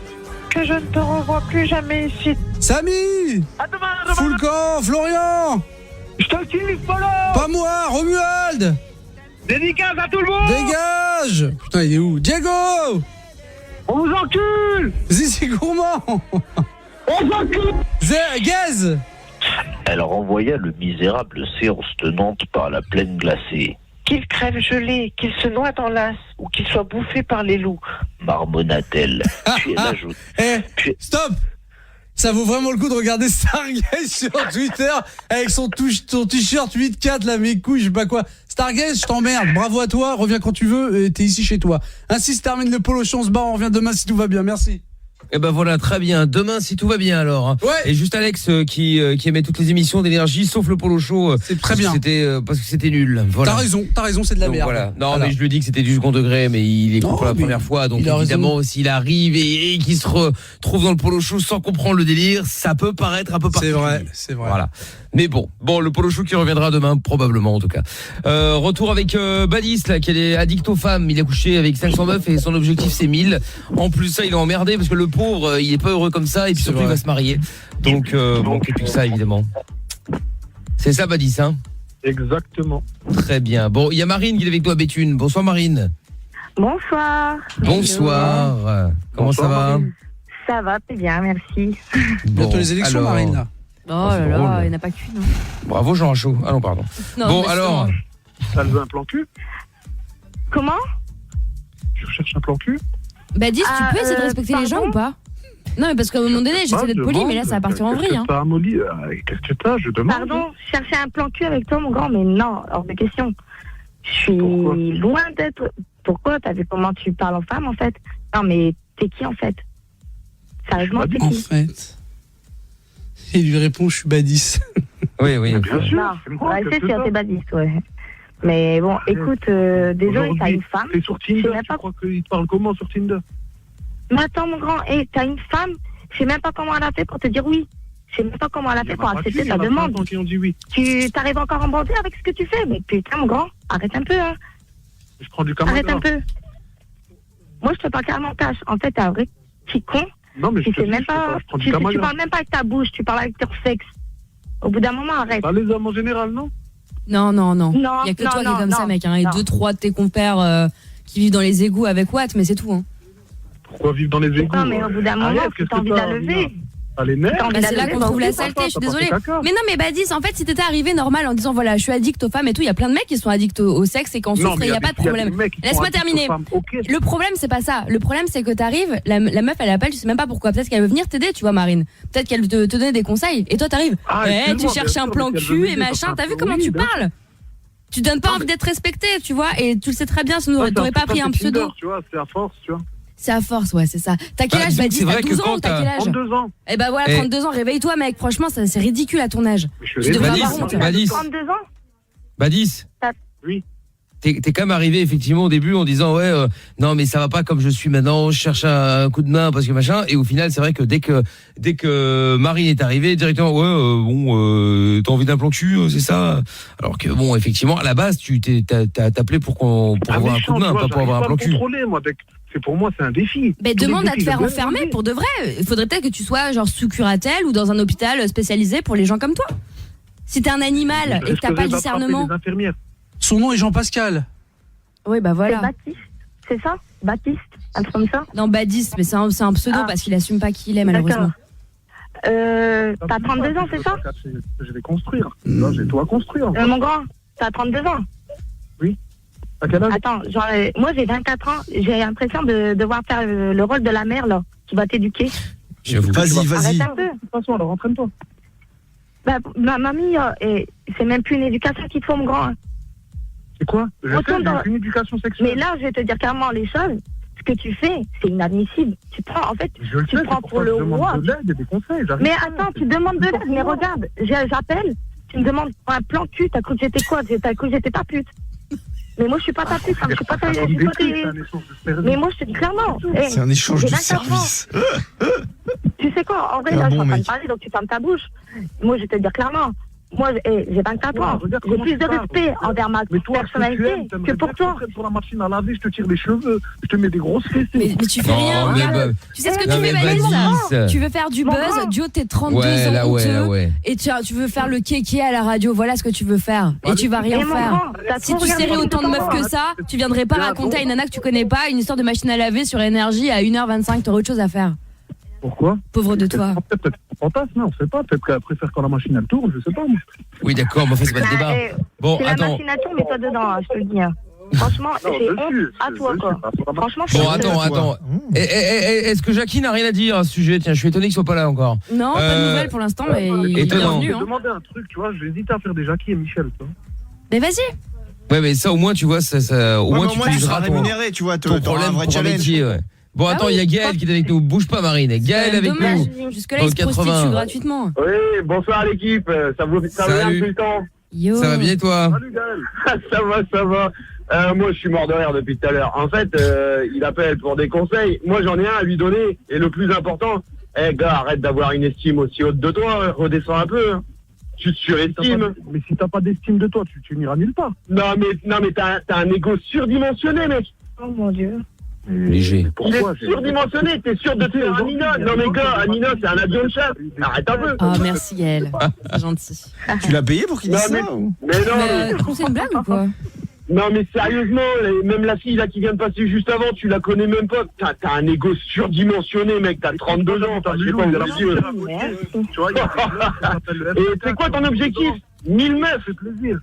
Que je ne te revois plus jamais ici. Samy. À demain. Foulcan, Florian. Je te kiffe, Polo. Pas moi, Romuald. Dédicace à tout le monde. Dégage. Putain, il est où? Diego. On vous encule. Zizi Gourmand. On vous encule. Gaz. Elle renvoya le misérable séance tenante par la plaine glacée. Qu'il crève gelé, qu'il se noie dans l'as, ou qu'il soit bouffé par les loups. Marmonna-t-elle. Puis elle ajoute. Stop. Ça vaut vraiment le coup de regarder Stargaze sur Twitter avec son t-shirt 8-4 là, mes couilles, je sais pas quoi. Stargaze, je t'emmerde, bravo à toi, reviens quand tu veux, t'es ici chez toi. Ainsi se termine le polo show, on se barre, on revient demain si tout va bien, merci. Et ben voilà, très bien. Demain, si tout va bien alors. Ouais. Et juste Alex qui aimait toutes les émissions d'énergie, sauf le polo show. C'est très bien. Parce que c'était nul. Voilà. T'as raison, c'est de la donc, merde. Voilà. Non, mais je lui dis que c'était du second degré, mais il écoute pour la première fois, donc évidemment, s'il arrive et qu'il se retrouve dans le polo show sans comprendre le délire, ça peut paraître un peu particulier. C'est vrai. Voilà. Mais bon, le polo show qui reviendra demain, probablement en tout cas. Retour avec Badis là, qui est addict aux femmes. Il a couché avec 500 meufs et son objectif c'est 1000. En plus ça, il est emmerdé parce que le pauvre, il est pas heureux comme ça et puis surtout il va se marier. Donc bon, et puis ça évidemment. C'est ça Badis, hein? Exactement. Très bien. Bon, il y a Marine qui est avec toi à Béthune. Bonsoir Marine. Bonsoir. Bonsoir. Comment ça va? Marine. Ça va, très bien, merci. Bientôt les élections, alors... Marine là. Oh là là, il n'y en a pas qu'une. Bravo Jean Rachaud. Ah non, pardon. Non, bon, alors. Ça veut un plan cul? Comment? Tu recherches un plan cul? Bah dis, tu peux essayer de respecter les gens ou pas? Non, mais parce qu'à un moment donné, j'essaie d'être poli, mais là, ça va partir en vrille. Qu'est-ce que t'as? Je demande. Pardon, chercher un plan cul avec toi, mon grand, mais non, hors de question. Je suis loin d'être... Pourquoi? T'as vu comment tu parles aux femmes, en fait? Non, mais t'es qui, en fait? Sérieusement, t'es qui? En fait... Il lui répond, je suis Badis. Oui. Bien sûr. Non, c'est sûr, t'es Badis, ouais. Mais bon, écoute, désolé, t'as une femme. T'es sur Tinder, tu crois qu'il te parle comment sur Tinder? Mais attends, mon grand, t'as une femme, je sais même pas comment elle a fait pour te dire oui. Je sais même pas comment elle a fait pour accepter ta demande. Qui ont dit oui. Tu t'arrives encore à bander avec ce que tu fais, mais putain, mon grand, arrête un peu, hein. Je prends du camarade. Arrête un peu. Moi, je te parle carrément cash. En fait, t'es un vrai petit con. Non, mais tu sais même pas. Tu parles même pas avec ta bouche, tu parles avec ton sexe. Au bout d'un moment, arrête. Pas les hommes en général, non? Non. Il y a que toi qui est comme ça, mec. Hein, et 2-3 de tes compères qui vivent dans les égouts avec Watt, mais c'est tout. Hein. Pourquoi vivre dans les égouts? Non, mais au bout d'un moment, tu as envie de la lever. C'est là qu'on trouve la saleté, je suis désolée. Mais non, mais Badis, en fait, si t'étais arrivé normal en disant voilà, je suis addict aux femmes et tout, il y a plein de mecs qui sont addicts au sexe et qui en souffrent et il n'y a pas de problème. Laisse-moi terminer. Le problème, c'est pas ça. Le problème, c'est que t'arrives, la meuf, elle appelle, tu sais même pas pourquoi. Peut-être qu'elle veut venir t'aider, tu vois, Marine. Peut-être qu'elle veut te donner des conseils. Et toi, t'arrives. Tu cherches un plan cul et machin. T'as vu comment tu parles? Tu donnes pas envie d'être respecté, tu vois, et tu le sais très bien, sinon t'aurais pas pris un pseudo. Tu vois, c'est à force, tu vois. C'est à force, ouais, c'est ça. T'as quel âge, Badis? T'as 12 ans, t'as quel âge? 32 ans. Eh ben voilà, 32 ans, réveille-toi, mec. Franchement, c'est ridicule à ton âge. Tu devrais avoir honte. 32 ans? Badis. Oui. T'es quand même arrivé effectivement au début en disant non mais ça va pas comme je suis maintenant, je cherche un coup de main parce que machin, et au final c'est vrai que dès que Marine est arrivée directement t'as envie d'un plan cul, c'est ça, alors que bon effectivement à la base t'as appelé pour avoir un coup de main, pas pour avoir un plan cul. Moi, pour moi c'est un défi. Mais demande à te faire enfermer pour de vrai. Il faudrait peut-être que tu sois genre sous curatelle ou dans un hôpital spécialisé pour les gens comme toi. Si t'es un animal et que t'as pas le discernement. Son nom est Jean-Pascal. Oui, bah voilà. C'est Baptiste, c'est ça? Baptiste, un truc comme ça? Non, Badis, mais c'est un pseudo parce qu'il assume pas qui il est, malheureusement. T'as 32 ans, c'est ça? Je vais construire. Là, j'ai tout à construire. Mon grand, t'as 32 ans? Oui. À quel âge? Attends, moi j'ai 24 ans. J'ai l'impression de devoir faire le rôle de la mère, là, qui va t'éduquer. Vas-y. Arrête un peu. De toute façon, alors entraîne-toi. Bah, ma mamie, c'est même plus une éducation qu'il te faut, mon grand. C'est quoi? J'ai une éducation sexuelle. Mais là, je vais te dire clairement les choses. Ce que tu fais, c'est inadmissible. Tu prends, en fait, tu prends pour le roi. Je demande de l'aide et des conseils. Mais attends, tu demandes de l'aide. Mais regarde, j'appelle, tu me demandes pour un plan cul. T'as cru que j'étais quoi? T'as cru que j'étais ta pute? Mais moi, je suis pas ta pute. Je suis pas ta. Mais moi, je te dis clairement. C'est un échange de services. Tu sais quoi? En vrai, là, je suis en train de parler, donc tu fermes ta bouche. Moi, je vais te dire clairement. Moi, j'ai 24 ans. J'ai plus de respect envers ma personnalité que pour toi. Pour la machine à laver, je te tire les cheveux, je te mets des grosses fessées. Mais tu fais rien, regarde. Tu sais ce que tu fais, Valise? Tu veux faire du buzz, Dio, t'es 32 ans honteux, et tu veux faire le kéké à la radio, voilà ce que tu veux faire. Et tu vas rien faire. Si tu serrais autant de meufs que ça, tu viendrais pas raconter à une nana que tu connais pas une histoire de machine à laver sur énergie à 1h25, t'aurais autre chose à faire. Pourquoi? Pauvre de toi. Peut-être un fantasme, on sait pas. Peut-être qu'elle préfère quand la machine elle tourne, je sais pas. Moi. Oui, d'accord, mais enfin, c'est pas le débat. Bon, c'est attends. la machine à tourner, mets-toi dedans, je te le dis. Franchement, c'est honte à toi, quoi. Franchement, bon, attends. Est-ce que Jackie n'a rien à dire à ce sujet? Tiens, je suis étonné qu'il soit pas là encore. Non, pas de nouvelles pour l'instant, mais il est revenu. Je vais demander un truc, tu vois, j'hésite à faire des Jackie et Michel, tu vois. Mais vas-y. Ouais, mais ça, au moins, tu vois, au moins, tu utiliseras ton rémunéré, tu vois, ton problème pour un métier, ouais. Bon, attends, il y a Gaël qui est avec nous. Bouge pas, Marine. Gaël avec nous. Jusque-là, il se prostitue gratuitement. Oui, bonsoir l'équipe. Ça va bien depuis le temps? Yo. Ça va bien, toi? Salut, Gaël. Ça va. Moi, je suis mort de rire depuis tout à l'heure. En fait, il appelle pour des conseils. Moi, j'en ai un à lui donner. Et le plus important, gars, arrête d'avoir une estime aussi haute de toi. Redescends un peu. Tu te surestimes. Mais si t'as pas d'estime de toi, tu n'iras nulle part. Non, mais t'as un ego surdimensionné, mec. Oh mon Dieu. Léger. Il est surdimensionné, t'es sûr de faire un Nina? Non mais gars, un Nina c'est un avion de chasse. Arrête un peu. Oh merci Gaël, c'est gentil. Tu l'as payé pour qu'il dise ça? Mais non. C'est une blague ou quoi? Non mais sérieusement, même la fille là qui vient de passer juste avant, tu la connais même pas. T'as un ego surdimensionné, mec. T'as 32 ans, je sais pas, tu vois. Et c'est quoi ton objectif? 1000 meufs, c'est plaisir.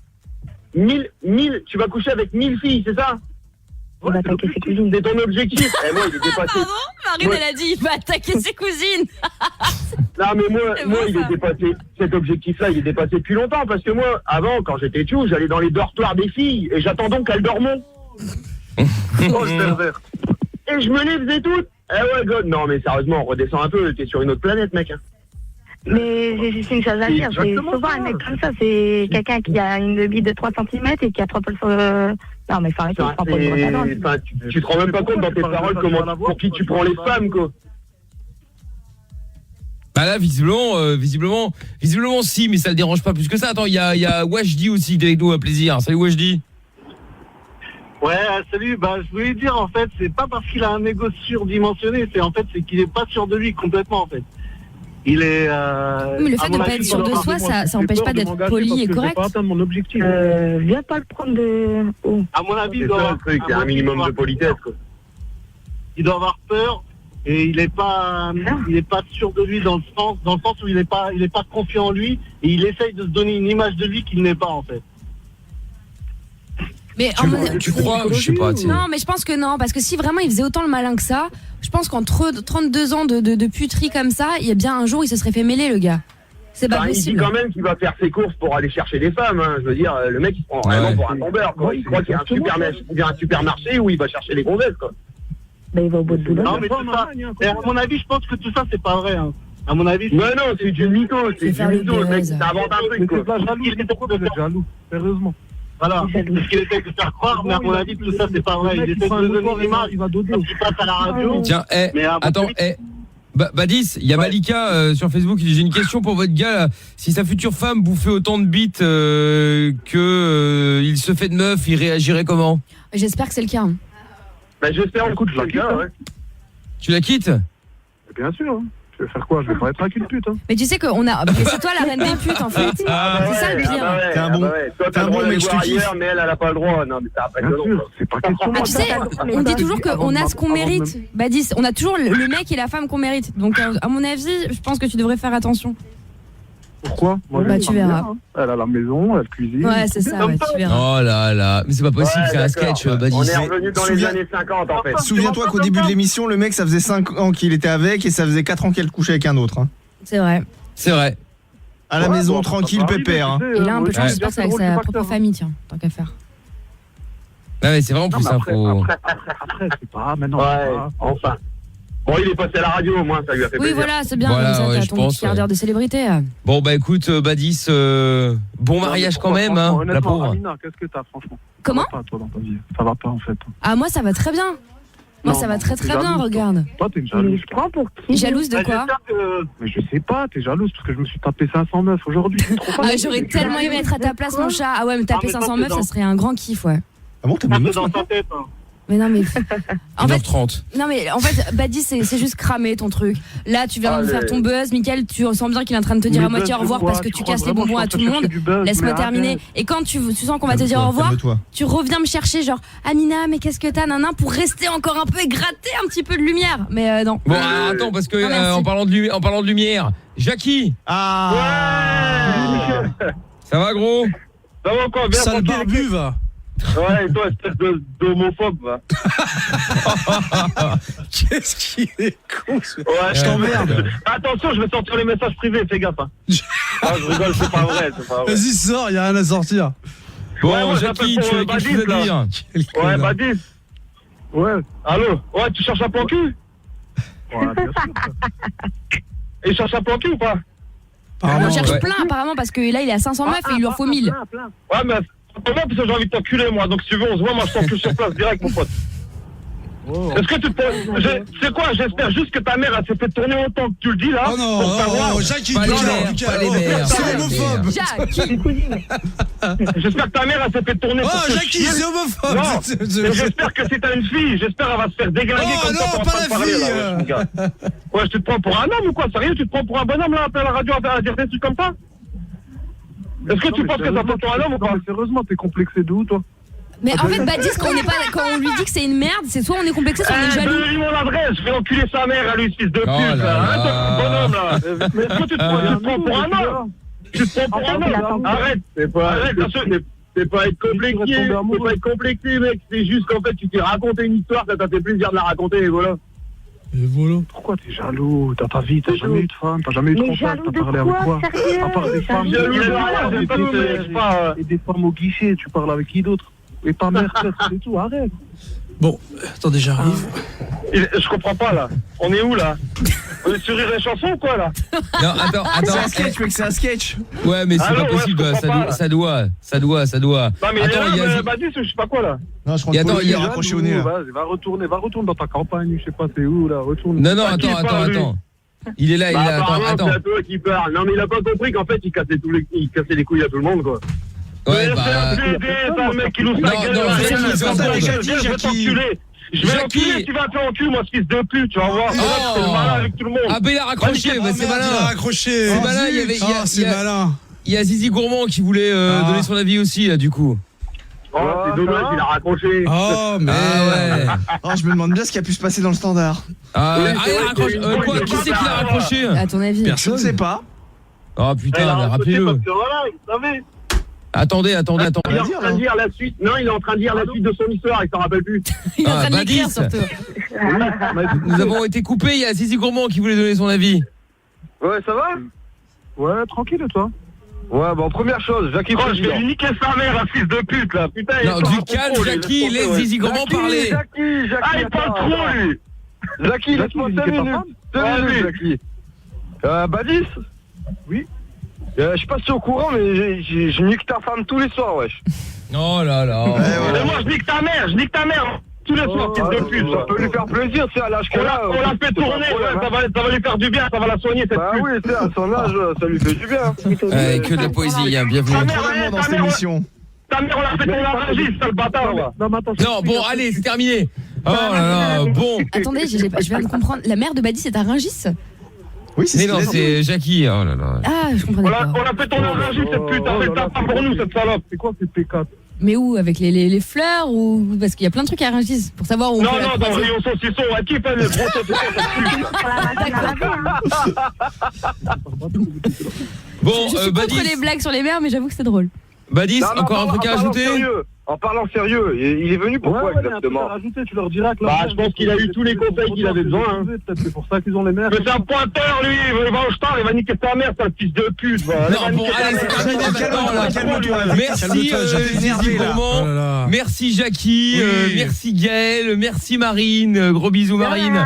1000, tu vas coucher avec 1000 filles, c'est ça? Il va attaquer ses cousines. C'est ton objectif. Moi, il est dépassé. Pardon, Marine, elle a dit il va attaquer ses cousines. Non, mais moi il est dépassé. Cet objectif-là, il est dépassé depuis longtemps. Parce que moi, avant, quand j'étais tout, j'allais dans les dortoirs des filles. Et j'attendais qu'elles dorment. Oh, le pervers. Et je me les faisais toutes. Ouais, God. Non, mais sérieusement, redescends un peu. T'es sur une autre planète, mec. Mais j'ai juste une chose à dire. C'est souvent un mec comme ça. C'est quelqu'un qui a une bite de 3 cm et qui a 3 poils sur... Non, mais faut arrêter, tu prends pas une grosse tu te rends même pas compte dans tes paroles pour qui tu prends les femmes, quoi. Bah là, visiblement, si, mais ça le dérange pas plus que ça. Attends, il y a Wajdi aussi qui est avec nous, à plaisir. Salut Wajdi. Ouais, salut. Bah, je voulais dire, en fait, c'est pas parce qu'il a un égo surdimensionné, c'est qu'il est pas sûr de lui complètement, en fait. Il est. Mais le fait de ne pas être sûr de soi, ça n'empêche pas d'être poli et correct. Mon objectif. Viens pas le prendre de haut. À mon avis, il doit avoir un minimum de politesse, quoi. Il doit avoir peur et il est pas sûr de lui dans le sens où il est pas confiant en lui et il essaye de se donner une image de lui qu'il n'est pas, en fait. Mais tu crois? Je sais pas. Non, mais je pense que non, parce que si vraiment il faisait autant le malin que ça, je pense qu'entre 32 ans de puterie comme ça, il y a bien un jour il se serait fait mêler, le gars. C'est pas possible. Il dit quand même qu'il va faire ses courses pour aller chercher des femmes. Hein. Je veux dire, le mec il se prend vraiment pour un tombeur. Il croit qu'il y a un supermarché où il va chercher les gonzesses, quoi. Ben, il va au bout de boulot. Non, mais tout ça. Et à mon avis, je pense que tout ça c'est pas vrai. Hein. À mon avis. Mais non, c'est du mytho, le mec. Ça invente un truc, quoi. Il était trop jaloux, sérieusement. Voilà, c'est ce qu'il essaie de faire croire, mais à mon avis, tout ça, c'est pas vrai. Il essaie de donner une image, il passe à la radio. Tiens, attends, Badis, il y a Malika sur Facebook qui dit: j'ai une question pour votre gars là. Si sa future femme bouffait autant de bites que il se fait de meuf, il réagirait comment? J'espère que c'est le cas. Bah j'espère, écoute, je la quitte, ouais. Tu la quittes? Bien sûr. vais faire quoi? Je vais pas être avec une pute. Hein. Mais tu sais qu'on a. Mais c'est toi la reine des putes en fait. C'est ça le pire. T'es un bon. Toi, t'as le droit de les voir ailleurs, mais elle a pas le droit. Non, mais ça après c'est pas question. Ah, tu sais, on dit toujours qu'on a ce qu'on mérite. Badis, on a toujours le mec et la femme qu'on mérite. Donc, à mon avis, je pense que tu devrais faire attention. Pourquoi? Bah, tu verras. Bien, hein. Elle a la maison, elle cuisine. Ouais, c'est ça, ouais, tu verras. Oh là là, mais c'est pas possible, c'est un sketch, Badis. On est revenu dans les années 50 en fait. Souviens-toi qu'au début de l'émission, le mec, ça faisait 5 ans qu'il était avec et ça faisait 4 ans qu'elle couchait avec un autre. Hein. C'est vrai. C'est vrai. À la maison, tranquille, pépère. Hein. Et là, un peu de chance, j'espère que c'est avec sa propre famille, tiens, tant qu'à faire. Ah mais c'est vraiment plus simple. Après, c'est pas maintenant. Ouais, enfin. Bon, il est passé à la radio, au moins, ça lui a fait Oui, plaisir. voilà, c'est bien, Voilà, comme ça, ouais, t'as je ton pense, petit quart d'heure de célébrité. Bon bah écoute, Badis, bon mariage quand même, hein, la pauvre. Amina, qu'est-ce que t'as, franchement? Comment? Ça va pas, toi, dans ta vie. Ça va pas, en fait. Ah, moi, ça va très bien. Moi, ça va très très bien, regarde. Toi, t'es jalouse. Je prends pour qui? Jalouse de quoi? Mais je sais pas, t'es jalouse parce que je me suis tapé 500 meufs aujourd'hui. Ah, j'aurais tellement aimé être à ta place, mon chat. Ah ouais, mais taper 500 meufs, ça serait un grand kiff, ouais. Ah bon, t'as des meufs dans ta tête, hein. Mais non, mais. En fait, 1h30. non, mais en fait, Badis, c'est juste cramer ton truc. Là, tu viens de faire ton buzz. Mickaël, tu sens bien qu'il est en train de te dire à moitié au revoir parce que tu casses les bonbons à tout le monde. Laisse-moi terminer. Et quand tu sens qu'on va te dire au revoir, tu reviens me chercher, genre, Amina, mais qu'est-ce que t'as, nanan, pour rester encore un peu et gratter un petit peu de lumière. Mais non. Bon, attends, parce que en parlant de lumière, Jackie. Ah. Ça va, gros? Ça va quoi? Bien Sale tranquille. barbu, va. Ouais, et toi, espèce d'homophobe, va. Qu'est-ce qu'il est con, ce... Ouais, je t'emmerde. Attention, je vais sortir les messages privés, fais gaffe. Hein. Ah, je rigole, c'est pas vrai, Vas-y, sors, y a rien à sortir. Bon, ouais, moi, Jackie, tu avais quelque chose à dire? Ouais, Badis. Ouais. Allô? Ouais, tu cherches un plan cul? Ouais, bien sûr. Et il cherche un plan cul ou pas? On cherche plein, apparemment, parce que là, il est à 500 meufs et il leur faut 1000. Ouais, mais moi, parce que j'ai envie de t'enculer, moi. Donc, si tu veux, on se voit, moi, je t'encule sur place direct, mon pote. Oh. Est-ce que tu peux... C'est quoi? J'espère juste que ta mère, elle s'est fait tourner autant que tu le dis, là. Oh non, Jackie, c'est homophobe. J'espère que ta mère, elle s'est fait tourner. Oh, Jackie, c'est homophobe. Non, j'espère que si t'as une fille, j'espère qu'elle va se faire déglinguer comme ça. Oh non, pas la fille. Ouais, tu te prends pour un homme ou quoi? Sérieux, tu te prends pour un bonhomme, là, à la radio, à dire des trucs comme ça? Est-ce que tu penses que ça fait pour un homme ou pas? Sérieusement, t'es complexé d'où, toi? Mais en fait, Badis, quand on lui dit que c'est une merde, c'est soit on est complexé, soit on est jaloux. Donne-lui mon adresse, je vais enculer sa mère à lui, fils de pute, là. Hein, bonhomme, là. Mais est-ce que tu te prends pour un homme? Tu te prends pour un homme? Arrête. C'est pas être complexé, mec. C'est juste qu'en fait, tu t'es raconté une histoire, ça t'a fait plaisir de la raconter, et voilà. Et voilà. Pourquoi t'es jaloux? Dans ta vie, t'as jamais eu de femme, t'as jamais eu de contact, t'as parlé avec quoi? À part des femmes et des femmes au guichet, tu parles avec qui d'autre? Et ta mère, c'est tout, arrête. Bon, attendez, j'arrive. Je comprends pas, là. On est où, là? On est sur Rire et Chanson ou quoi, là? Non, attends. C'est un sketch, mec, c'est un sketch. Ouais, mais c'est pas possible, ça doit. Non, mais attends, il y a... Badis, je sais pas quoi, là. Non, je crois qu'il est raccroché au nez. Vas-y, va retourner dans ta campagne, je sais pas c'est où, là, retourne. Non, attends. Il est là, attends. C'est à toi qui parle. Non, mais il a pas compris qu'en fait, il cassait les couilles à tout le monde, quoi. Ouais, bah... C'est un mec qui nous je vais t'enculer. Je vais l'enculer, tu vas te faire enculer, moi, ce fils de pute, tu vas voir. C'est le malin avec tout le monde. Ah, ben il a raccroché, c'est malin. Il a raccroché. C'est malin, c'est malin. Il y a Zizi Gourmand qui voulait donner son avis aussi, là, du coup. Oh, c'est dommage, il a raccroché. Oh, mais ouais. Oh, je me demande bien ce qui a pu se passer dans le standard. Il a raccroché. Quoi? Qui c'est qui l'a raccroché? À ton avis? Personne ne sait pas. Oh putain, rappelez-le. Parce que voilà, il savait. Attendez. Il est en train de dire la suite. Non, il est en train de dire la suite de son histoire, il s'en rappelle plus. Il est en train de l'écrire, surtout. Nous avons été coupés, il y a Zizi Gourmand qui voulait donner son avis. Ouais, ça va? Ouais, tranquille, toi. Ouais, bon, première chose, Jackie, je vais lui niquer sa mère, un fils de pute, là, putain. Non, du calme, Jackie, laisse Zizi Gourmand parler. Jackie, ah, il parle trop, lui. Jackie, laisse-moi 5 minutes. 2 minutes, Jackie. Badis? Oui. Je sais pas si tu es au courant, mais je nique ta femme tous les soirs, wesh. Oh là là. Et moi, je nique ta mère tous les soirs, fils de pute. Ça peut lui faire plaisir, c'est à l'âge qu'elle a. On l'a fait tourner, ça va lui faire du bien, ça va la soigner, cette pute. Bah oui, c'est à son âge, ça lui fait du bien. Que de la poésie, hein, bienvenue. Dans cette émission. Ta mère, on l'a fait tourner à Rungis, sale bâtard, là. Non, bon, allez, c'est terminé. Oh là là, bon. Attendez, je viens de comprendre. La mère de Badis, c'est à Rungis? Oui, c'est Mais ce non, qu'il a dit. c'est Jackie. Oh là là. Ah, je comprenais pas. On a fait ton énergie, cette pute. Appelle-la pas pour nous, cette salope. C'est quoi ces P4? Mais où? Avec les fleurs ou parce qu'il y a plein de trucs à Rungis pour savoir où on Non, peut la non, dans le croiser. rayon saucisson, à qui fait le gros saucisson, Bon, Je suis Badis, contre les blagues sur les mères, mais j'avoue que c'est drôle. Badis, Non, non, encore un truc à ajouter? En parlant sérieux, il est venu pourquoi exactement? Tu leur diras que Bah, je pense qu'il a eu tous les conseils qu'il avait besoin. Hein. Peut-être c'est pour ça qu'ils ont les mères. Mais c'est un pointeur, lui. Il va au star, il va niquer ta mère, c'est un fils de pute. Va. Non, bon, allez, c'est terminé maintenant, là. Merci, Zizi Gourmand. Merci, Jackie. Merci, Gaël. Merci, Marine. Gros bisous, Marine.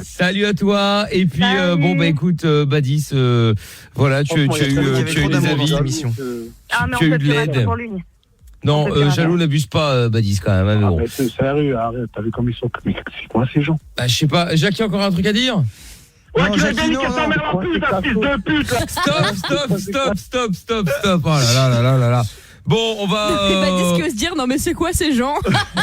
Salut à toi. Et puis, bon, bah, écoute, Badis, voilà, tu as eu des avis. Ah, mais Tu as on eu peut de plus rien l'aide. pour lui. Non, Jalou n'abuse pas, Badis, quand même. Mais bon. Mais c'est sérieux, arrête, t'as vu comme ils sont. Mais c'est quoi ces gens? Bah, je sais pas. Jackie, encore un truc à dire? Ouais, tu l'as bien niqué ta mère, la pute, un fils de pute. Stop. Oh là là. Bon, on va... C'est Badis qui ose dire, non mais c'est quoi ces gens?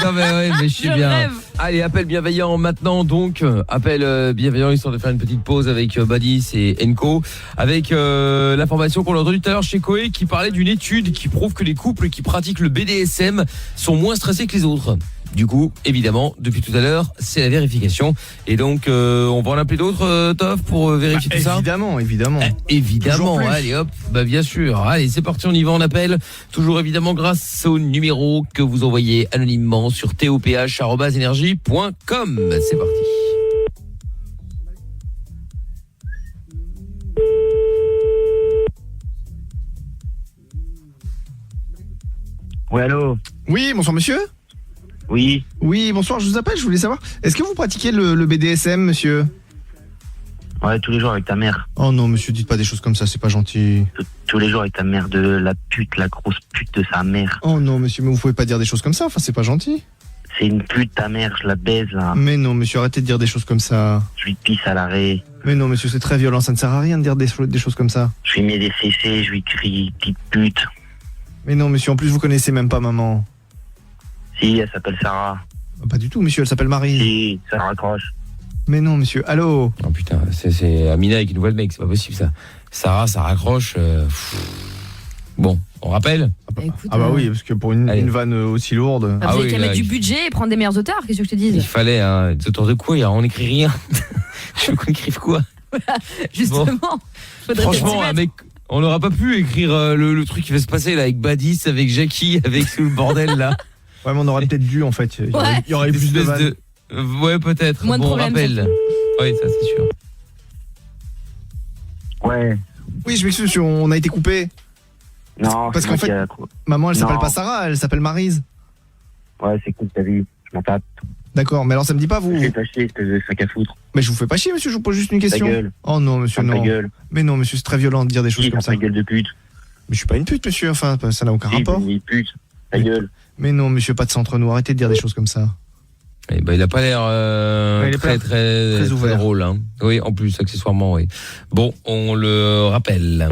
Non mais ouais, mais je suis bien. rêve. Allez, appel bienveillant maintenant donc. Appel bienveillant histoire de faire une petite pause avec Badis et Enco. Avec l'information qu'on a entendue tout à l'heure chez Koé qui parlait d'une étude qui prouve que les couples qui pratiquent le BDSM sont moins stressés que les autres. Du coup, évidemment, depuis tout à l'heure, c'est la vérification. Et donc, on va en appeler d'autres, Toff, pour vérifier tout ça. Évidemment. Évidemment, Toujours plus. allez hop, bah bien sûr. Allez, c'est parti, on y va, on appelle. Toujours évidemment grâce au numéro que vous envoyez anonymement sur toph@energie.com. C'est parti. Oui, allô? Oui, bonsoir monsieur. Oui. Oui, bonsoir, je vous appelle, je voulais savoir. Est-ce que vous pratiquez le BDSM, monsieur? Ouais, tous les jours avec ta mère. Oh non, monsieur, dites pas des choses comme ça, c'est pas gentil. Tous les jours avec ta mère, de la pute, la grosse pute de sa mère. Oh non, monsieur, mais vous pouvez pas dire des choses comme ça, enfin, c'est pas gentil. C'est une pute, ta mère, je la baise, là. Mais non, monsieur, arrêtez de dire des choses comme ça. Je lui pisse à l'arrêt. Mais non, monsieur, c'est très violent, ça ne sert à rien de dire des choses comme ça. Je lui mets des fessées, je lui crie, petite pute. Mais non, monsieur, en plus, vous connaissez même pas maman. Si, elle s'appelle Sarah. Pas du tout, monsieur, elle s'appelle Marie. Si, ça raccroche. Mais non, monsieur, allô? Oh putain, c'est Amina avec une nouvelle mec, c'est pas possible ça. Sarah, ça raccroche. Bon, on rappelle? Ah bah oui, parce que pour une vanne aussi lourde... Vous avez qu'à mettre du budget et prendre des meilleurs auteurs, qu'est-ce que je te dise? Il fallait, hein, des auteurs de quoi? On n'écrit rien. Je veux qu'on écrive quoi? Justement. Faudrait Franchement, peut-être un mec, on n'aura pas pu écrire le truc qui va se passer là avec Badis, avec Jackie, avec tout le bordel là. Ouais, mais on aurait peut-être dû en fait. Il y aurait eu plus de vannes. Ouais, peut-être. Moins de bon, problèmes, rappel. Oui, ça c'est sûr. Ouais. Oui, je m'excuse, on a été coupé. Non, parce qu'en fait, maman, elle s'appelle pas Sarah, elle s'appelle Maryse. Ouais, c'est cool, t'as vu. Je m'en tape. D'accord, mais alors ça me dit pas vous. Je fais pas chier, espèce de sac à foutre. Mais je vous fais pas chier, monsieur, je vous pose juste une question. Ta gueule. Oh non, monsieur, Ta non. gueule. Mais non, monsieur, c'est très violent de dire des choses comme ça. Ta gueule de pute. Mais je suis pas une pute, monsieur, enfin, ça n'a aucun rapport. Oui, pute. Ta gueule. Mais non, monsieur, pas de sang entre nous, arrêtez de dire des choses comme ça. Eh ben, il a pas l'air très ouvert. drôle. Hein. Oui, en plus, accessoirement, oui. Bon, on le rappelle.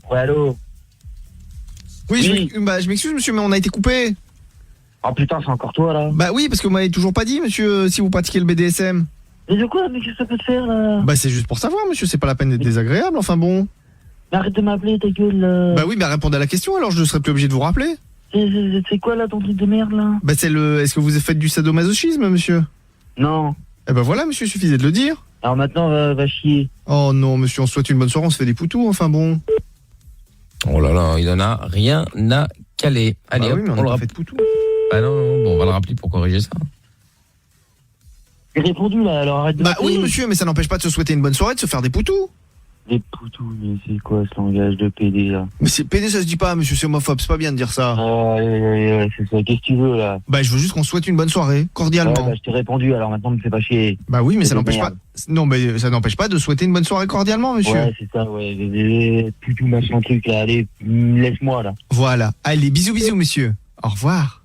Ouais, allô? Oui, je m'excuse, monsieur, mais on a été coupé. Oh putain, c'est encore toi, là? Bah oui, parce que vous m'avez toujours pas dit, monsieur, si vous pratiquez le BDSM. Mais de quoi? Mais qu'est-ce que ça peut te faire, là? Bah c'est juste pour savoir, monsieur, c'est pas la peine d'être désagréable, enfin bon. Mais arrête de m'appeler, ta gueule, là. Bah oui, mais répondez à la question, alors je ne serai plus obligé de vous rappeler. C'est quoi, là, ton truc de merde, là? Bah c'est est-ce que vous faites du sadomasochisme, monsieur? Non. Eh bah voilà, monsieur, il suffisait de le dire. Alors maintenant, va chier. Oh non, monsieur, on se souhaite une bonne soirée, on se fait des poutous, enfin bon. Oh là là, il en a rien à caler. Allez, bah hop, oui, mais on le a pas rappelle. fait de poutous. Bah non, bon, on va le rappeler pour corriger ça. J'ai répondu, là, alors arrête de Bah m'appeler. oui, monsieur, mais ça n'empêche pas de se souhaiter une bonne soirée, de se faire des poutous. Des poutous, mais c'est quoi ce langage de PD, là? Mais c'est PD, ça se dit pas, monsieur, c'est homophobe, c'est pas bien de dire ça. Ouais, c'est ça, qu'est-ce que tu veux, là? Bah je veux juste qu'on se souhaite une bonne soirée, cordialement. Ouais, bah je t'ai répondu, alors maintenant, me fais pas chier. Bah oui, mais ça C'est n'empêche pas. merde. Non, mais ça n'empêche pas de souhaiter une bonne soirée cordialement, monsieur. Ouais, c'est ça, ouais, des poutous, machin truc, là, allez, laisse-moi, là. Voilà. Allez, bisous, bisous, monsieur. Au revoir.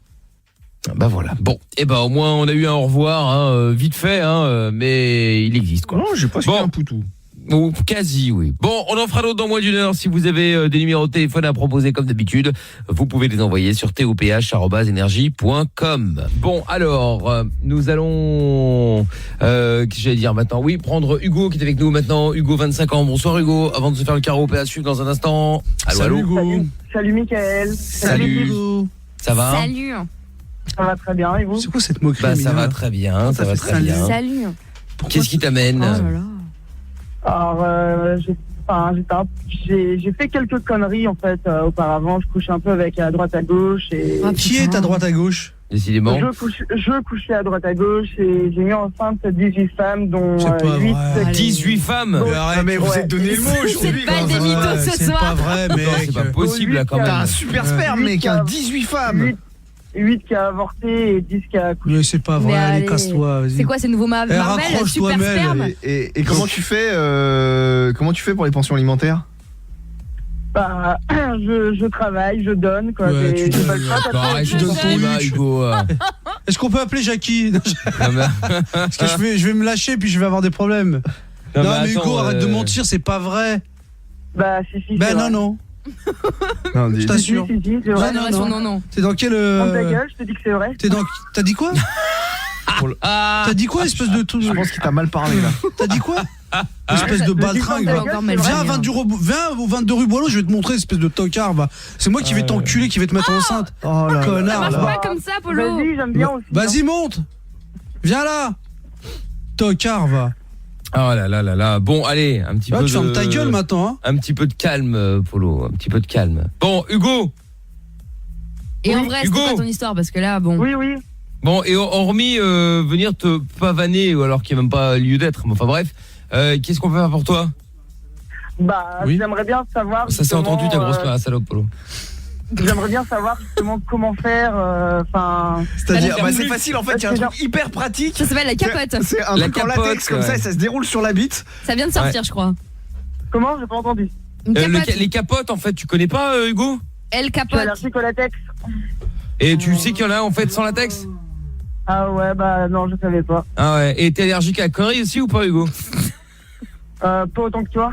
Bah voilà. Bon, et bah au moins on a eu un au revoir, hein, vite fait, hein, mais il existe quoi. Non, j'ai pas bon. un poutou. Ou quasi, oui. Bon, on en fera d'autres dans moins d'une heure. Si vous avez des numéros de téléphone à proposer comme d'habitude, vous pouvez les envoyer sur toph@energie.com. Bon, alors, nous allons... qu'est-ce que j'allais dire maintenant? Oui, prendre Hugo qui est avec nous maintenant. Hugo, 25 ans. Bonsoir Hugo. Avant de se faire le carreau à suivre dans un instant. Allô, Salut allô. Hugo. Salut Mickaël. Salut Hugo. Ça va? Salut. Ça va très bien, et vous? C'est quoi cette moquerie? Bah, ça va très bien, ça va très bien. Salut. Qu'est-ce qui t'amène? Alors, j'ai fait quelques conneries en fait auparavant. Je couchais un peu avec à droite à gauche. Et... Qui est à droite à gauche? Décidément. Je couchais à droite à gauche et j'ai mis enceinte 18 femmes dont 8... 18 femmes? Mais vous êtes donné le mot aujourd'hui. C'est pas des mythos ce C'est soir. pas vrai, mec. C'est pas possible là quand même. T'as un super sperme, mec, 18 femmes. 8 qui a avorté et 10 qui a accouché. Mais c'est pas vrai, allez, casse-toi, vas-y. C'est quoi ces nouveaux Marvel, raccroche-toi, super Mel. sperme? Et comment tu fais pour les pensions alimentaires? Bah, je travaille, je donne quoi. Ouais, Et tu j'ai donnes, pas le choix, bah, parce que- arrête, tu donnes ton Hugo. Est-ce qu'on peut appeler Jackie? Parce que je vais me lâcher puis je vais avoir des problèmes. Non, mais Hugo, arrête de mentir, c'est pas vrai. Bah si. Ben non. Non, je t'assure. Si, c'est vrai. Non. T'es dans quel Ferme ta gueule, je te dis que c'est vrai. T'as dit quoi? T'as dit quoi, espèce de tout? Je pense qu'il t'a mal parlé là. T'as dit quoi? Espèce de baltringue. Viens au 22 rue Boileau, je vais te montrer, espèce de tocard. Va. C'est moi qui vais t'enculer, qui vais te mettre enceinte. Oh là connard. Ça marche pas comme ça, Polo. Vas-y, j'aime bien aussi. Vas-y, monte. Viens là. Tocard, va. Oh là là là là. Bon, allez, un petit peu tu fermes ta gueule maintenant, hein. Un petit peu de calme, Polo, un petit peu de calme. Bon, Hugo. Et en vrai, Hugo. c'est pas ton histoire parce que là, bon. Oui. Bon, et hormis venir te pavaner alors qu'il n'y a même pas lieu d'être, mais enfin bref, qu'est-ce qu'on peut faire pour toi? Bah, Oui. j'aimerais bien savoir. Ça s'est entendu ta grosse mère à salope, Polo. J'aimerais bien savoir justement comment faire. Enfin. C'est-à-dire, c'est facile en fait, il y a un truc hyper pratique. Ça s'appelle la capote. C'est un La truc en capote, latex comme ça et ça se déroule sur la bite. Ça vient de sortir, je crois. Comment? J'ai pas entendu. Une capote. Les capotes, en fait, tu connais pas, Hugo? Elle Je suis capote. allergique au latex. Et tu sais qu'il y en a en fait sans latex? Ah ouais, bah non, je savais pas. Ah ouais. Et t'es allergique à la connerie aussi ou pas, Hugo? Pas autant que toi.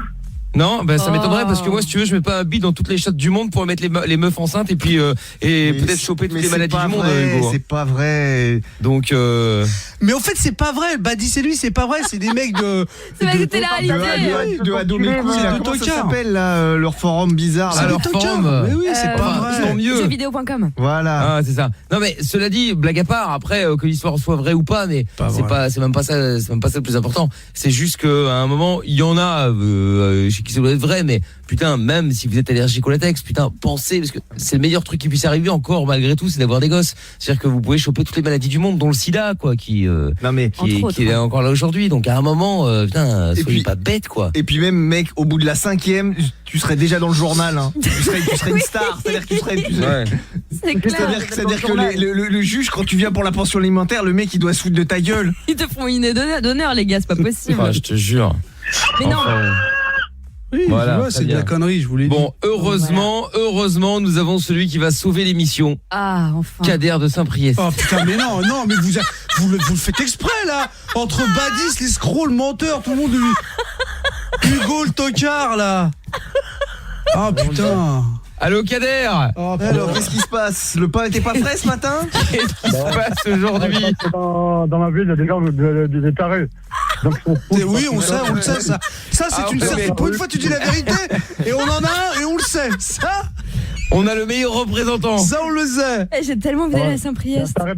Non, bah ça m'étonnerait parce que moi, si tu veux, je mets pas un bille dans toutes les chattes du monde pour mettre les meufs enceintes et puis peut-être choper toutes les maladies du monde, Hugo. C'est pas vrai. Donc Mais au fait, c'est pas vrai. Badi, c'est lui, c'est pas vrai. C'est des mecs de. C'est pas que c'était la réalité. De Adomécou, C'est de comment ça tocard. s'appelle là, leur forum bizarre là. C'est leur des tocards. forme. Mais oui, c'est pas vrai. tant mieux. Jeuxvideo.com. Voilà. Ah, c'est ça. Non mais cela dit, blague à part, après que l'histoire soit vraie ou pas, mais c'est même pas ça le plus important. C'est juste que à un moment, il y en a je sais que ça doit être vrai, mais putain, même si vous êtes allergique au latex, putain, pensez, parce que c'est le meilleur truc qui puisse arriver encore malgré tout, c'est d'avoir des gosses. C'est-à-dire que vous pouvez choper toutes les maladies du monde, dont le sida, quoi, qui est encore là aujourd'hui. Donc à un moment, putain, soyez pas bête, quoi. Et puis même, mec, au bout de la 5e, tu serais déjà dans le journal. Hein. Tu serais une star. C'est-à-dire que tu serais. Ouais. C'est-à-dire que le juge, quand tu viens pour la pension alimentaire, le mec, il doit se foutre de ta gueule. Ils te font une d'honneur, les gars, c'est pas possible. Ah, je te jure. Mais non. Oui, Voilà, c'est de la connerie, je voulais dire. Bon, heureusement, nous avons celui qui va sauver l'émission. Ah, enfin. Kader de Saint-Priest. Oh putain, mais non, mais vous le faites exprès là. Entre Badis, les scrolls, menteurs, tout le monde. Hugo le tocard là. Ah putain. Allô Kader. Alors, qu'est-ce qui se passe? Le pain était pas frais ce matin? Qu'est-ce qui se passe aujourd'hui? Dans ma ville, il y a des gens des tarés. Donc, oui, on le sait ça. Ça c'est une certitude. Pour une fois tu dis la vérité et on en a un et on le sait. Ça, on a le meilleur représentant. Ça on le sait. J'ai tellement envie d'aller à Saint-Priest. Il y a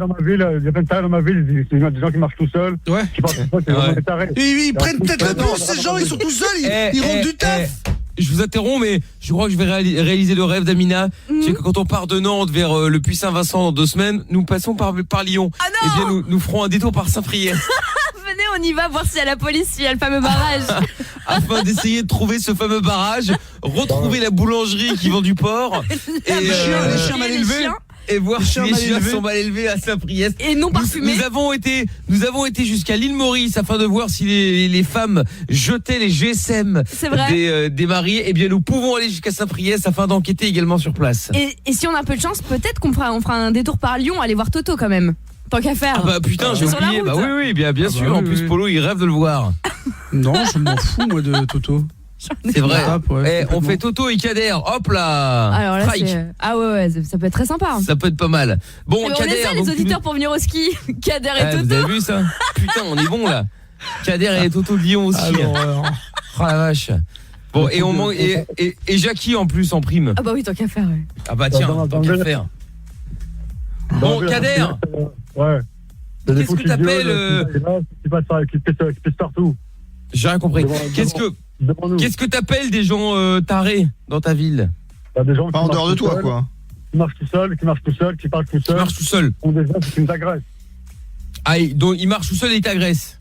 plein de tarés dans ma ville, il y a des gens qui marchent tout seuls. Ouais. Qui partent tout seuls, c'est vraiment des tarés. Ils prennent peut-être le bus, ces gens, ils sont tout seuls, ils rentrent du taf. Je vous interromps, mais je crois que je vais réaliser le rêve d'Amina. Tu sais que quand on part de Nantes vers le Puy Saint-Vincent dans 2 semaines, nous passons par Lyon. Ah non. Et bien nous ferons un détour par Saint-Priest. Venez, on y va voir s'il y a la police, s'il y a le fameux barrage. Afin d'essayer de trouver ce fameux barrage, retrouver la boulangerie qui vend du porc. Et les chiens mal élevés. Et voir si les chiens sont mal élevés à Saint-Priest. Et non parfumés. Nous avons été jusqu'à l'île Maurice afin de voir si les femmes jetaient les GSM des mariés. Eh bien, nous pouvons aller jusqu'à Saint-Priest afin d'enquêter également sur place. Et si on a un peu de chance, peut-être qu'on fera un détour par Lyon, aller voir Toto quand même. Tant qu'à faire. Ah bah putain, j'ai Sur la oublié. route. Bah oui, bien sûr. En plus, Polo, il rêve de le voir. Non, je m'en fous, moi, de Toto. C'est vrai. Ouais, On fait Toto et Kader. Hop là. Alors là, Strike. c'est... Ah ouais, ça peut être très sympa. Ça peut être pas mal. Bon, Mais on Kader. essaie les donc, auditeurs pour venir au ski. Kader et Vous Toto. avez vu ça? Putain, on est bon là. Kader et Toto de Lyon aussi. Oh la vache. Bon, et on manque et Jackie en plus en prime. Ah bah oui, tant qu'à faire. Ouais. Ah bah tiens, tant qu'à faire. Bon, Kader. Ouais. Qu'est-ce que t'appelles Qui pissent partout. J'ai rien compris. Qu'est-ce que t'appelles des gens tarés dans ta ville? Des gens pas en dehors de toi, quoi. Qui marchent tout seul, qui parlent tout seul. Qui marchent tout seul. Ont des gens qui nous agressent. Ah, donc il marche tout seul et il t'agresse.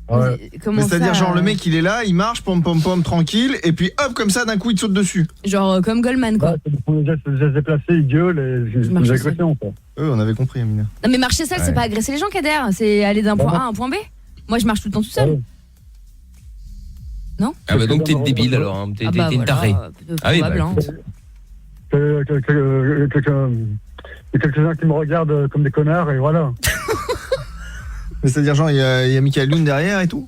Ouais. Mais c'est-à-dire genre le mec il est là, il marche pom tranquille et puis hop comme ça d'un coup il te saute dessus. Genre comme Goldman quoi. Ouais, ils se déplacent, ils gueulent et des agressions quoi. On avait compris Amina. Non mais marcher seul, c'est pas agresser les gens, Kader. C'est aller d'un point A à un point B. Moi je marche tout le temps tout seul. Non? Ah bah donc t'es débile alors, hein. T'es une tarée. Ah oui, bah écoute. Quelques-uns qui me regardent comme des connards et voilà. Mais c'est-à-dire genre il y a Michael Youn derrière et tout.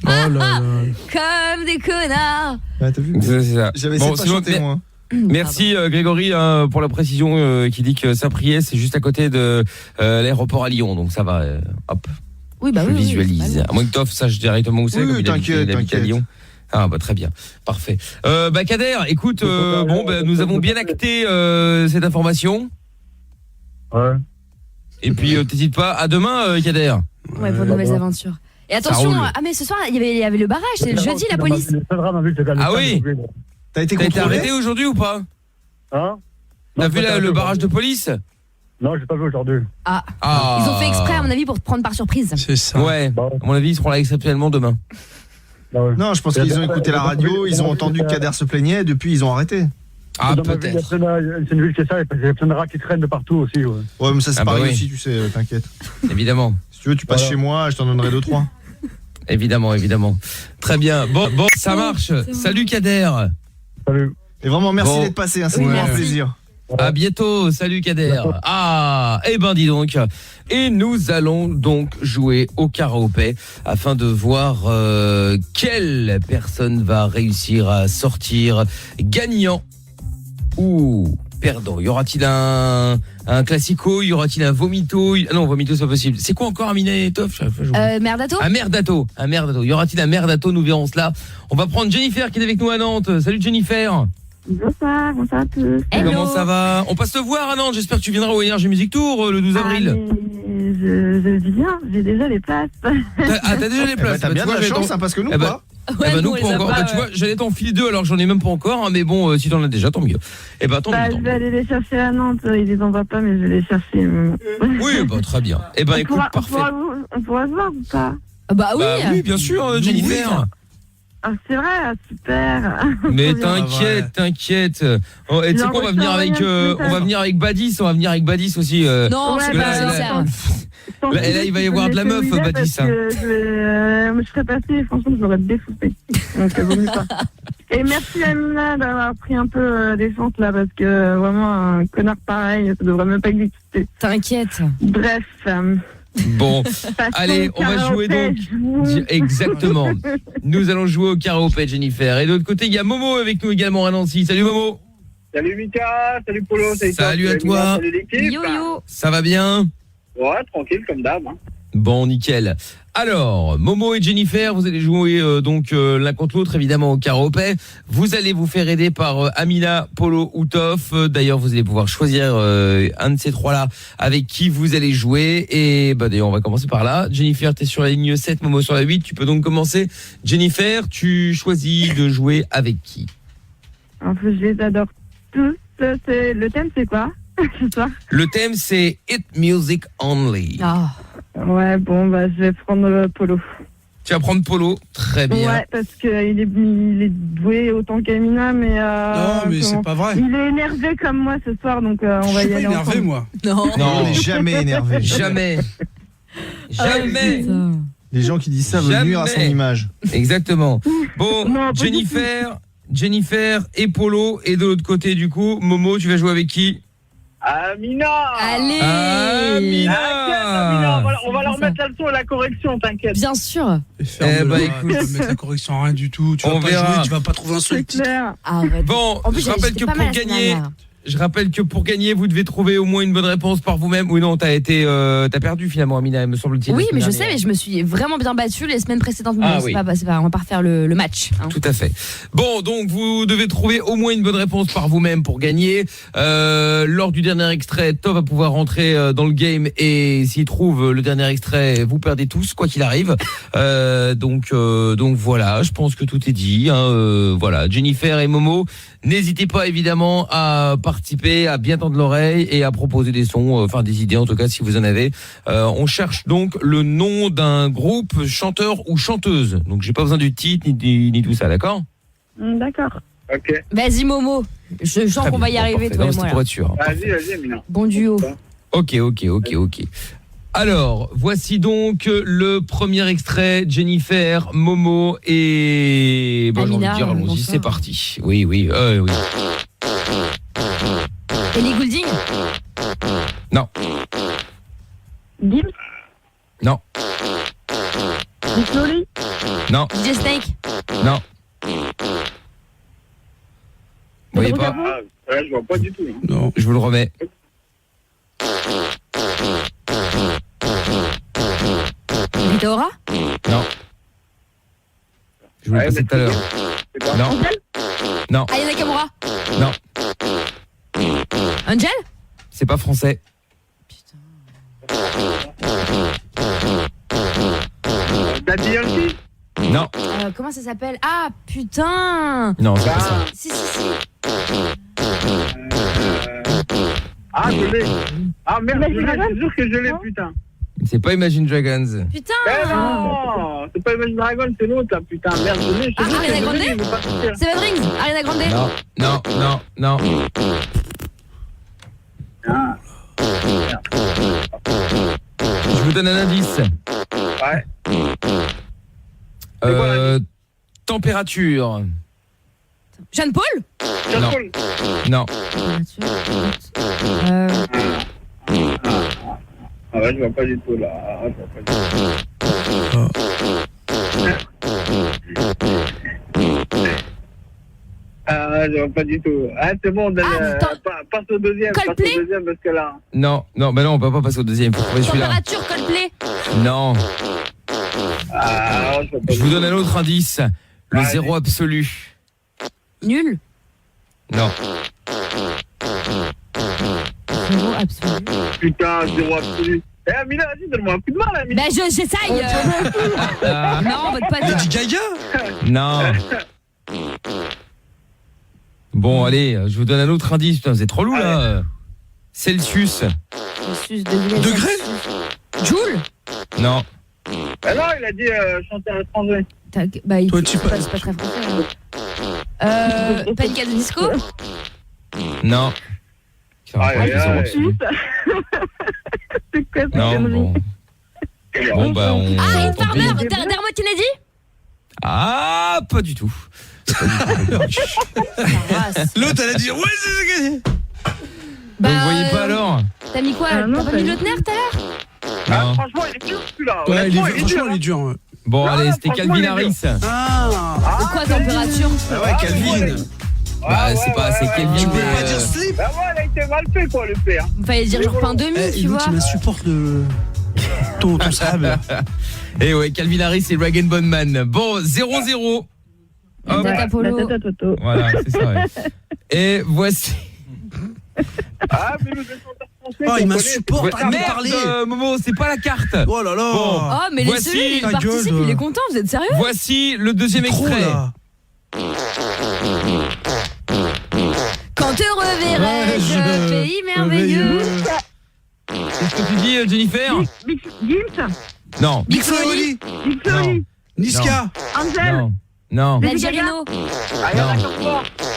Oh là là. Comme des connards. Ah, t'as vu? C'est ça. J'avais essayé de pas chanter moi. Merci Grégory pour la précision qui dit que Saint-Priest c'est juste à côté de l'aéroport à Lyon, donc ça va. Hop. Oui bah je oui. visualise. À moins que Toff sache directement où c'est, comme il habite à Lyon. Ah bah très bien, parfait. Bah Kader, écoute, nous avons bien acté cette information. Ouais. Et puis t'hésites pas. À demain, Kader. Ouais, pour de nouvelles aventures. Et attention, mais ce soir il y avait le barrage, c'est le jeudi la police. Ah oui. T'as été arrêté aujourd'hui ou pas? Hein? T'as vu le barrage de police? Non, j'ai pas vu aujourd'hui. Ah. Ils ont fait exprès à mon avis pour te prendre par surprise. C'est ça. Ouais. À mon avis, ils seront là exceptionnellement demain. Non, je pense qu'ils ont écouté la radio, ils ont entendu que Kader se plaignait et depuis ils ont arrêté. Ah peut-être. C'est une ville qui est ça, il y a plein de rats qui traînent de partout aussi. Ouais mais ça c'est pareil aussi, tu sais, t'inquiète. Évidemment. Si tu veux tu passes chez moi, je t'en donnerai 2-3. Évidemment. Très bien. Bon, ça marche. Salut Kader. Salut. Et vraiment merci d'être passé, c'est un plaisir. À bientôt, salut Kader. Ah, eh ben dis donc. Et nous allons donc jouer au karaopé afin de voir quelle personne va réussir à sortir gagnant ou perdant. Y aura-t-il un classico, y aura-t-il un vomito? Non, vomito c'est pas possible. C'est quoi encore Amina et Toff? Merdato. Un merdato. Y aura-t-il un merdato? Nous verrons cela. On va prendre Jennifer qui est avec nous à Nantes. Salut Jennifer. Bonsoir à tous. Hello. Comment ça va? On passe te voir à Nantes, j'espère que tu viendras au Energy Music Tour le 12 avril. Je viens, j'ai déjà les places. T'as déjà les places? T'as bien de la chance, parce que nous pas. Nous pas encore. Tu vois, j'allais t'enfiler 2 alors que j'en ai même pas encore, hein, mais bon, si t'en as déjà, tant mieux. Tant mieux. Je vais aller les chercher à Nantes, ils les envoient pas, mais je vais les chercher. Oui, très bien. Écoute, parfait. On pourra se voir ou pas? Bah oui, bien sûr, Jennifer. Ah, c'est vrai, super. Mais t'inquiète. Oh, et tu sais quoi, on va venir avec Badis, aussi. Non, c'est pas sincère. Là, il va y avoir de la meuf, Badis. Je serais passée, franchement, je l'aurais défoncé. Donc, vaut mieux pas. Et merci Amina d'avoir pris un peu d'essence là, parce que vraiment, un connard pareil, ça devrait même pas exister. T'inquiète. Bref. Bon, allez, on va jouer donc. Exactement. Nous allons jouer au karaopé, Jennifer. Et de l'autre côté, il y a Momo avec nous également à Nancy. Salut Momo. Salut Mika, salut Polo, salut à toi. Salut l'équipe. Yo. Ça va bien? Ouais, tranquille comme d'hab. Hein. Bon, nickel. Alors, Momo et Jennifer, vous allez jouer l'un contre l'autre évidemment au karaopé. Vous allez vous faire aider par Amina, Polo ou Toff. D'ailleurs, vous allez pouvoir choisir un de ces trois-là avec qui vous allez jouer. Et d'ailleurs, on va commencer par là. Jennifer, t'es sur la ligne 7, Momo sur la 8. Tu peux donc commencer. Jennifer, tu choisis de jouer avec qui? En plus, je les adore tous. Le thème, c'est quoi ce soir? Le thème, c'est Hit Music Only. Ouais, je vais prendre Polo. Tu vas prendre Polo, très bien. Ouais, parce qu'il est doué autant qu'Amina, mais... non, mais c'est pas vrai. Il est énervé comme moi ce soir, donc on va y aller. Je suis pas énervé, moi. Non, on n'est jamais énervé. Jamais. Les gens qui disent ça veulent nuire à son image. Exactement. Bon, Jennifer et Polo, et de l'autre côté, du coup, Momo, tu vas jouer avec qui? Amina. Allez. Amina. On va leur mettre la leçon et la correction, t'inquiète. Bien sûr. Écoute, mettre la correction rien du tout. Tu vas on pas verra. jouer, tu vas pas trouver un seul titre. Arrête. Bon, En plus, je rappelle j'étais que pas pour mal la semaine gagner, dernière. vous devez trouver au moins une bonne réponse par vous-même. Oui, non, t'as perdu finalement, Amina, me semble-t-il. Oui, la mais je semaine sais, dernière. mais je me suis vraiment bien battue les semaines précédentes. Mais Ah c'est oui. pas, on va pas refaire le match. Hein. Tout à fait. Bon, donc vous devez trouver au moins une bonne réponse par vous-même pour gagner. Lors du dernier extrait, Tom va pouvoir rentrer dans le game et s'il trouve le dernier extrait, vous perdez tous, quoi qu'il arrive. Donc voilà, je pense que tout est dit. Hein. Voilà, Jennifer et Momo, n'hésitez pas évidemment à participer, à bien tendre l'oreille et à proposer des sons, enfin des idées en tout cas si vous en avez. On cherche donc le nom d'un groupe, chanteur ou chanteuse. Donc j'ai pas besoin du titre ni tout ça, d'accord ? D'accord. Ok. Vas-y, Momo. Je sens qu'on va y arriver, toi et moi. Pour être sûr. Vas-y, Amina. Bon duo. Ok. Alors, voici donc le premier extrait, Jennifer, Momo et... Bon, j'ai envie de dire, allons-y, c'est parti. Oui. Ellie Goulding. Non. Gims. Non. Nick Lolly. Non. DJ Snake. Non. Vous voyez pas ? Ouais, je vois pas du tout. Non. Je vous le remets. Rita Ora. Non. Je vous l'ai passé tout à l'heure. Non. Non. Aya Nakamura. Non. Angel. C'est pas français. Daddy Yankee. Non. Comment ça s'appelle? Ah, putain. Non, c'est pas ça. Si. Ah, je l'ai. Ah merde, je suis sûr que je l'ai, putain. C'est pas Imagine Dragons. Putain. Non, c'est pas Imagine Dragon, c'est l'autre là, putain. Merde, je l'ai. Ah, Ariana Grande. Seven Rings. Ariana Grande. Non. Ah. Je vous donne un indice. Ouais. Température. Jeanne Paul. Non. Ah ouais, je vois pas du tout là. Je vois pas du tout. Ah, c'est bon, passe au deuxième. Coldplay. Passe au deuxième parce que là. Non, on peut pas passer au deuxième. Faut trouver celui-là. Température Coldplay. Non. Je vous donne un autre indice. Le zéro absolu. Nul. Non. Zéro absolu. Putain, zéro absolu. Eh, Amina, vas-y, donne-moi un coup de main là, Amina. Bah, j'essaye. Non, votre pote. Lady Gaga. Non. Bon, allez, je vous donne un autre indice. Putain, c'est trop lourd là. Celsius. Degré. Joule. Non. Ah non, il a dit chanteur étranger. Bah, il Toi, c'est pas très français. Panic at the Disco. Non. C'est quoi cette Non, connerie? bon bah on... Ah, Hit tant pis. Farmer. Dermot Kennedy. Ah, pas du tout. L'autre, elle a dit ouais, c'est gagné. Bah, vous voyez pas alors? T'as mis quoi? T'as pas mis Lautner tout à l'heure? Non. Franchement, il est dur celui-là. Ouais, Franchement, il est dur. Ouais. Bon, Non, allez, non, c'était franchement, Calvin il est Harris. Quoi, température? Ah ouais, Calvin. Bah, c'est pas, c'est Calvin. Tu peux pas dire slip. Bah ouais, il a été mal fait quoi, le père. Fallait dire genre pain demi, tu vois. Tu m'insupportes ton sable. Et ouais, Calvin Harris et Rag & Bone Man. Bon, 0-0. Hop. Voilà, c'est ça, ouais. Et voici... Ah, mais le défenseur français. Oh, il m'insupporte, arrête de parler. Merde, Momo, c'est pas la carte. Oh là là. Bon, Oh, mais laissez-le, il participe, il est content, vous êtes sérieux? Voici le deuxième extrait. Quand te reverrai-je, pays merveilleux. Qu'est-ce que tu dis, Jennifer? Gims. Non. Big Flo. Niska. Angel. Non. Nalgerino.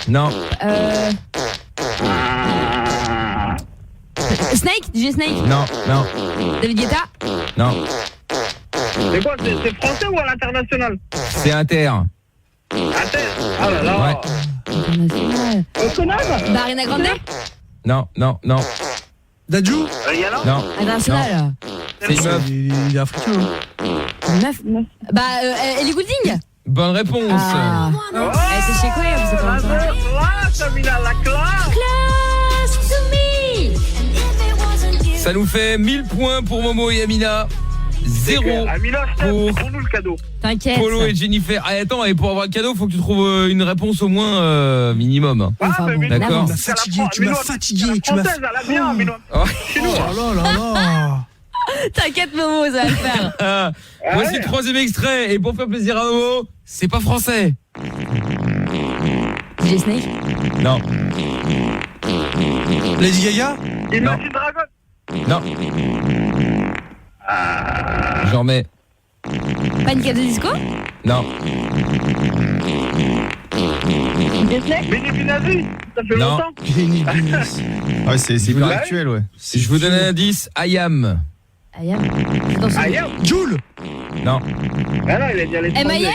Non. Snake, DJ Snake. Non. David Guetta. Non. C'est quoi, c'est français ou à l'international? C'est Inter. Inter. Ah là là. Ouais. Bah, Ariana Grande. Non. Dadju Non. International. C'est une meuf. Il est africain. Une meuf. Bah, Ellie Goulding. Bonne réponse. Ah. Elle était chez quoi, c'est pas longtemps. La classe. Close to me. Ça nous fait 1000 points pour Momo et Amina. 0 Amina, pour nous le cadeau. T'inquiète. Polo et Jennifer. Ah, attends, et pour avoir le cadeau, faut que tu trouves une réponse au moins minimum. Enfin, bon, d'accord. Tu m'as fatigué. Elle a bien, Amina. Oh là là là. T'inquiète, Momo, ça va le faire. Voici le troisième extrait. Et pour faire plaisir à Momo, c'est pas français. DJ Snake. Non. Lady Gaga. Imagine Dragon. Non. J'en mets. Panic! At the Disco. Non. Benny Benassi. Ça fait Non. longtemps. Ouais, c'est hyper actuel, ouais. Je vous donne un indice. Ayam. Ayam. Ayam. Joule. Non. Ah non, il a dit à l'étranger. M.I.A.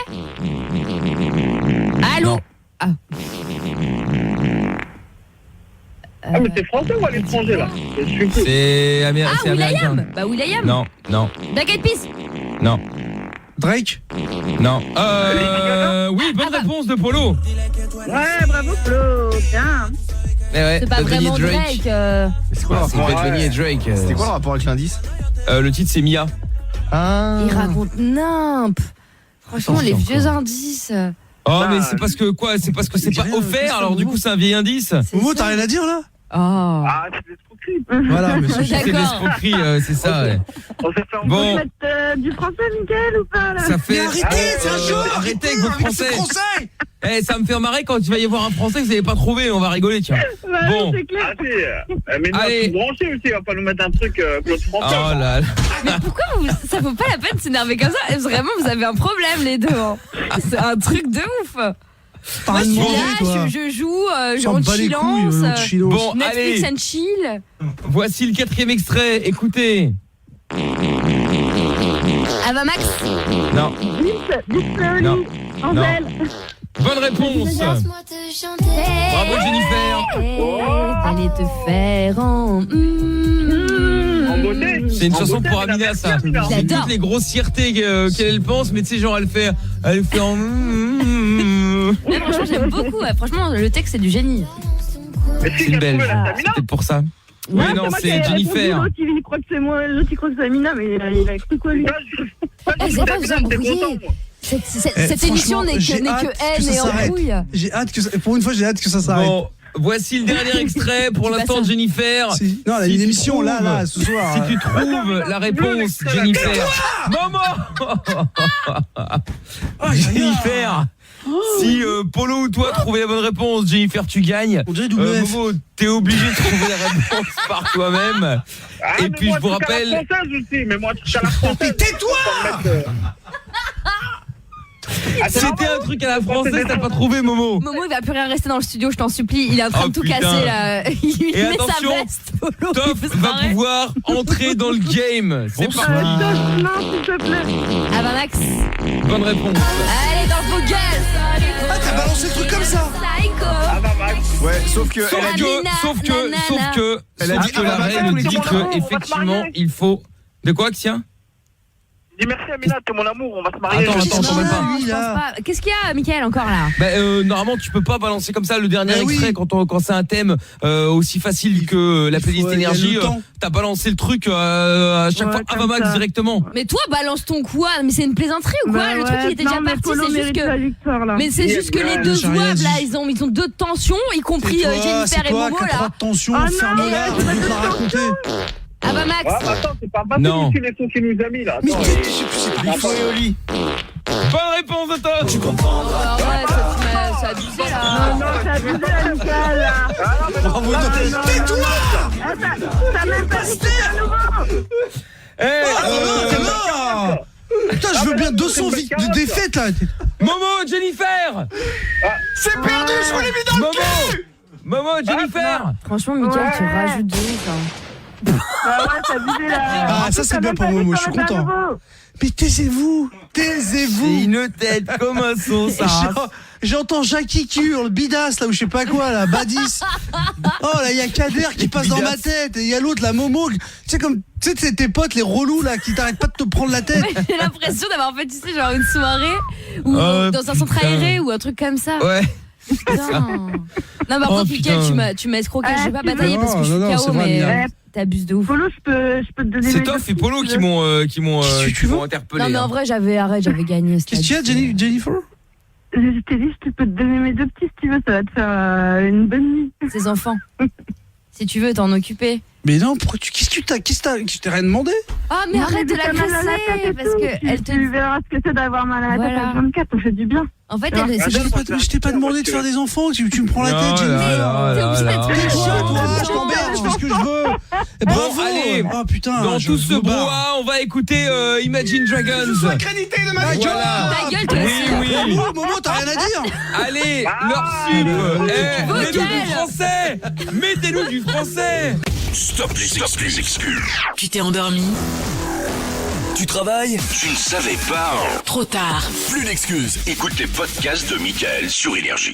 Allô. Ah. Ah, mais c'est français ou à l'étranger, là? C'est Ah, américain. Will.i.am. Bah, Will.i.am. Non, non, Black Eyed Peas. non, Drake. non. Oui, bonne réponse de Polo. Ouais, bravo Flo, bien. Eh ouais, C'est pas Bad Bunny et vraiment Drake. C'est quoi le C'est rapport Bad Bunny et Drake. C'était quoi le rapport avec l'indice? Le titre c'est Mia. Ah. Il raconte nimp. Franchement, les vieux indices. Oh mais c'est parce que quoi? C'est parce que c'est pas offert. Alors du coup c'est un vieil indice. Momo, t'as rien à dire là? Oh. Ah, c'est des escroqueries. Voilà, mais c'est de l'escroquerie, c'est ça. Ouais. On s'est fait en Bon. Vous faites du français, Mickaël, ou pas là? Ça fait. Mais arrêtez, c'est un jeu. Arrêtez avec votre français. Français. Eh, ça me fait marrer quand tu vas y avoir un français que vous n'avez pas trouvé. On va rigoler, tiens. Bah, Bon. c'est clair. Ah, si. Mais nous, Allez. on branché aussi. Il va pas nous mettre un truc Claude Oh François. là là. Mais pourquoi ça vaut pas la peine de s'énerver comme ça? Vraiment, vous avez un problème, les deux. Hein. C'est un truc de ouf. Moi, je suis là, je joue, en chillance. Bon, Netflix allez. and chill. Voici le quatrième extrait. Écoutez. Ava Max. Non. Non. Angèle. Bonne réponse. Bravo Jennifer. Allez te faire en beauté. C'est une chanson pour Amina, ça. C'est J'adore. toutes les grossièretés qu'elle pense, mais tu sais, genre elle fait en. Mais franchement, j'aime beaucoup. Ouais. Franchement, le texte, c'est du génie. C'est une belge. C'est peut-être pour ça. Oui, non, c'est Jennifer. L'autre, il croit que c'est moi, l'autre, il croit que c'est Amina, mais il a cru quoi, lui? C'est pas vous embrouiller. Cette émission n'est que haine et embrouille. J'ai hâte que ça, pour une fois, j'ai hâte que ça s'arrête. Bon, voici le dernier extrait pour l'instant, Jennifer. Non, elle a une émission là, ce soir. Si tu trouves la réponse, Jennifer. Maman. Jennifer. Si Polo ou toi trouvez la bonne réponse, Jennifer, tu gagnes. Momo, t'es obligé de trouver la réponse par toi-même. Et puis je vous rappelle. Mais moi, tu la française. Tais-toi. C'était un truc à la française, t'as pas trouvé, Momo. Momo, il va plus rien rester dans le studio, je t'en supplie. Il est en train de tout putain. casser là. Il Et met attention, sa veste. Polo, Top il peut se va barrer. pouvoir entrer dans le game. C'est parti. Non, s'il te plaît. Ava Max. Bonne réponse. Allez, dans vos gueules. Ah, t'as balancé le truc comme ça. Ouais, sauf que elle a dit que la règle dit que effectivement il faut. De quoi, Xia? Dis merci Amina, t'es mon amour, on va se marier. Attends, même pas. Non, je pense pas. Qu'est-ce qu'il y a, Mickaël, encore là? Normalement tu peux pas balancer comme ça le dernier extrait quand c'est un thème aussi facile que la playlist énergie. T'as balancé le truc à chaque fois Ava Max directement. Mais toi, balance ton quoi? Mais c'est une plaisanterie ou quoi? Bah Le truc il était déjà parti, c'est juste que. Mais c'est juste que les deux zouaves là, ils ont deux tensions, y compris Jennifer et Momo là. Tension, ferme-la, tu peux la raconter. Ava Max. Ouais, attends, c'est pas facile Non. les sons qu'il nous a mis là. Mais Attends, il faut aller au lit. Bonne réponse de Top. Tu comprends. Ouais, c'est abusé là. Non, c'est abusé, la Mickaël, là. Bravo, tais-toi. T'as même pas dit à nouveau. T'es mort. Putain, je veux bien 200 de défaites là. Momo, Jennifer. C'est perdu, je voulais mis dans le cul. Momo, Jennifer. Franchement, Mickaël, tu rajoutes de ouf. Ah ouais, t'as abusé, là. Ah, ça c'est bien pour Momo, je suis content. Mais taisez-vous. C'est une tête comme un son, ça. j'entends Jackie qui hurle, Bidas, là, ou je sais pas quoi, là, Badis. Oh, là, il y a Kader qui passe dans ma tête, et il y a l'autre, la Momo. Tu sais, comme, tu sais, c'est tes potes, les relous, là, qui t'arrêtent pas de te prendre la tête. J'ai l'impression d'avoir fait, tu sais, genre une soirée, ou dans un centre aéré, ou un truc comme ça. Ouais. Putain. Non, par contre, Mickaël, tu m'as escroqué. Je vais pas batailler parce que je suis KO, mais t'abuses de ouf. Polo, je peux te donner. C'est Toff et Polo qui m'ont interpellé. Non, mais en vrai, j'avais gagné. Qu'est-ce qu'il y a, Jennifer? Je t'ai dit, je peux te donner mes 2 petits si tu veux, ça va te faire une bonne nuit. Ces enfants. Si tu veux t'en occuper. Mais non, qu'est-ce que tu t'es rien demandé? Ah, mais arrête de la casser parce que elle te. Tu verras ce que c'est d'avoir mal à la tête à 24, ça fait du bien. En fait, je t'ai pas demandé de faire des enfants, tu me prends la tête, j'ai t'es obligé d'être je t'emmerde, je fais ce que je veux. Bravo. Allez, oh putain. dans tout ce brouhaha, on va écouter Imagine Dragons. Je suis accrédité de ma gueule. Ta gueule, toi aussi. Oui. Momo, t'as rien à dire. Allez, leur sub. Mettez-nous du français. Mettez-nous du français. Stop les excuses. Tu t'es endormi? Tu travailles? Tu ne savais pas? Trop tard. Plus d'excuses. Écoute les podcasts de Mickaël sur Énergie.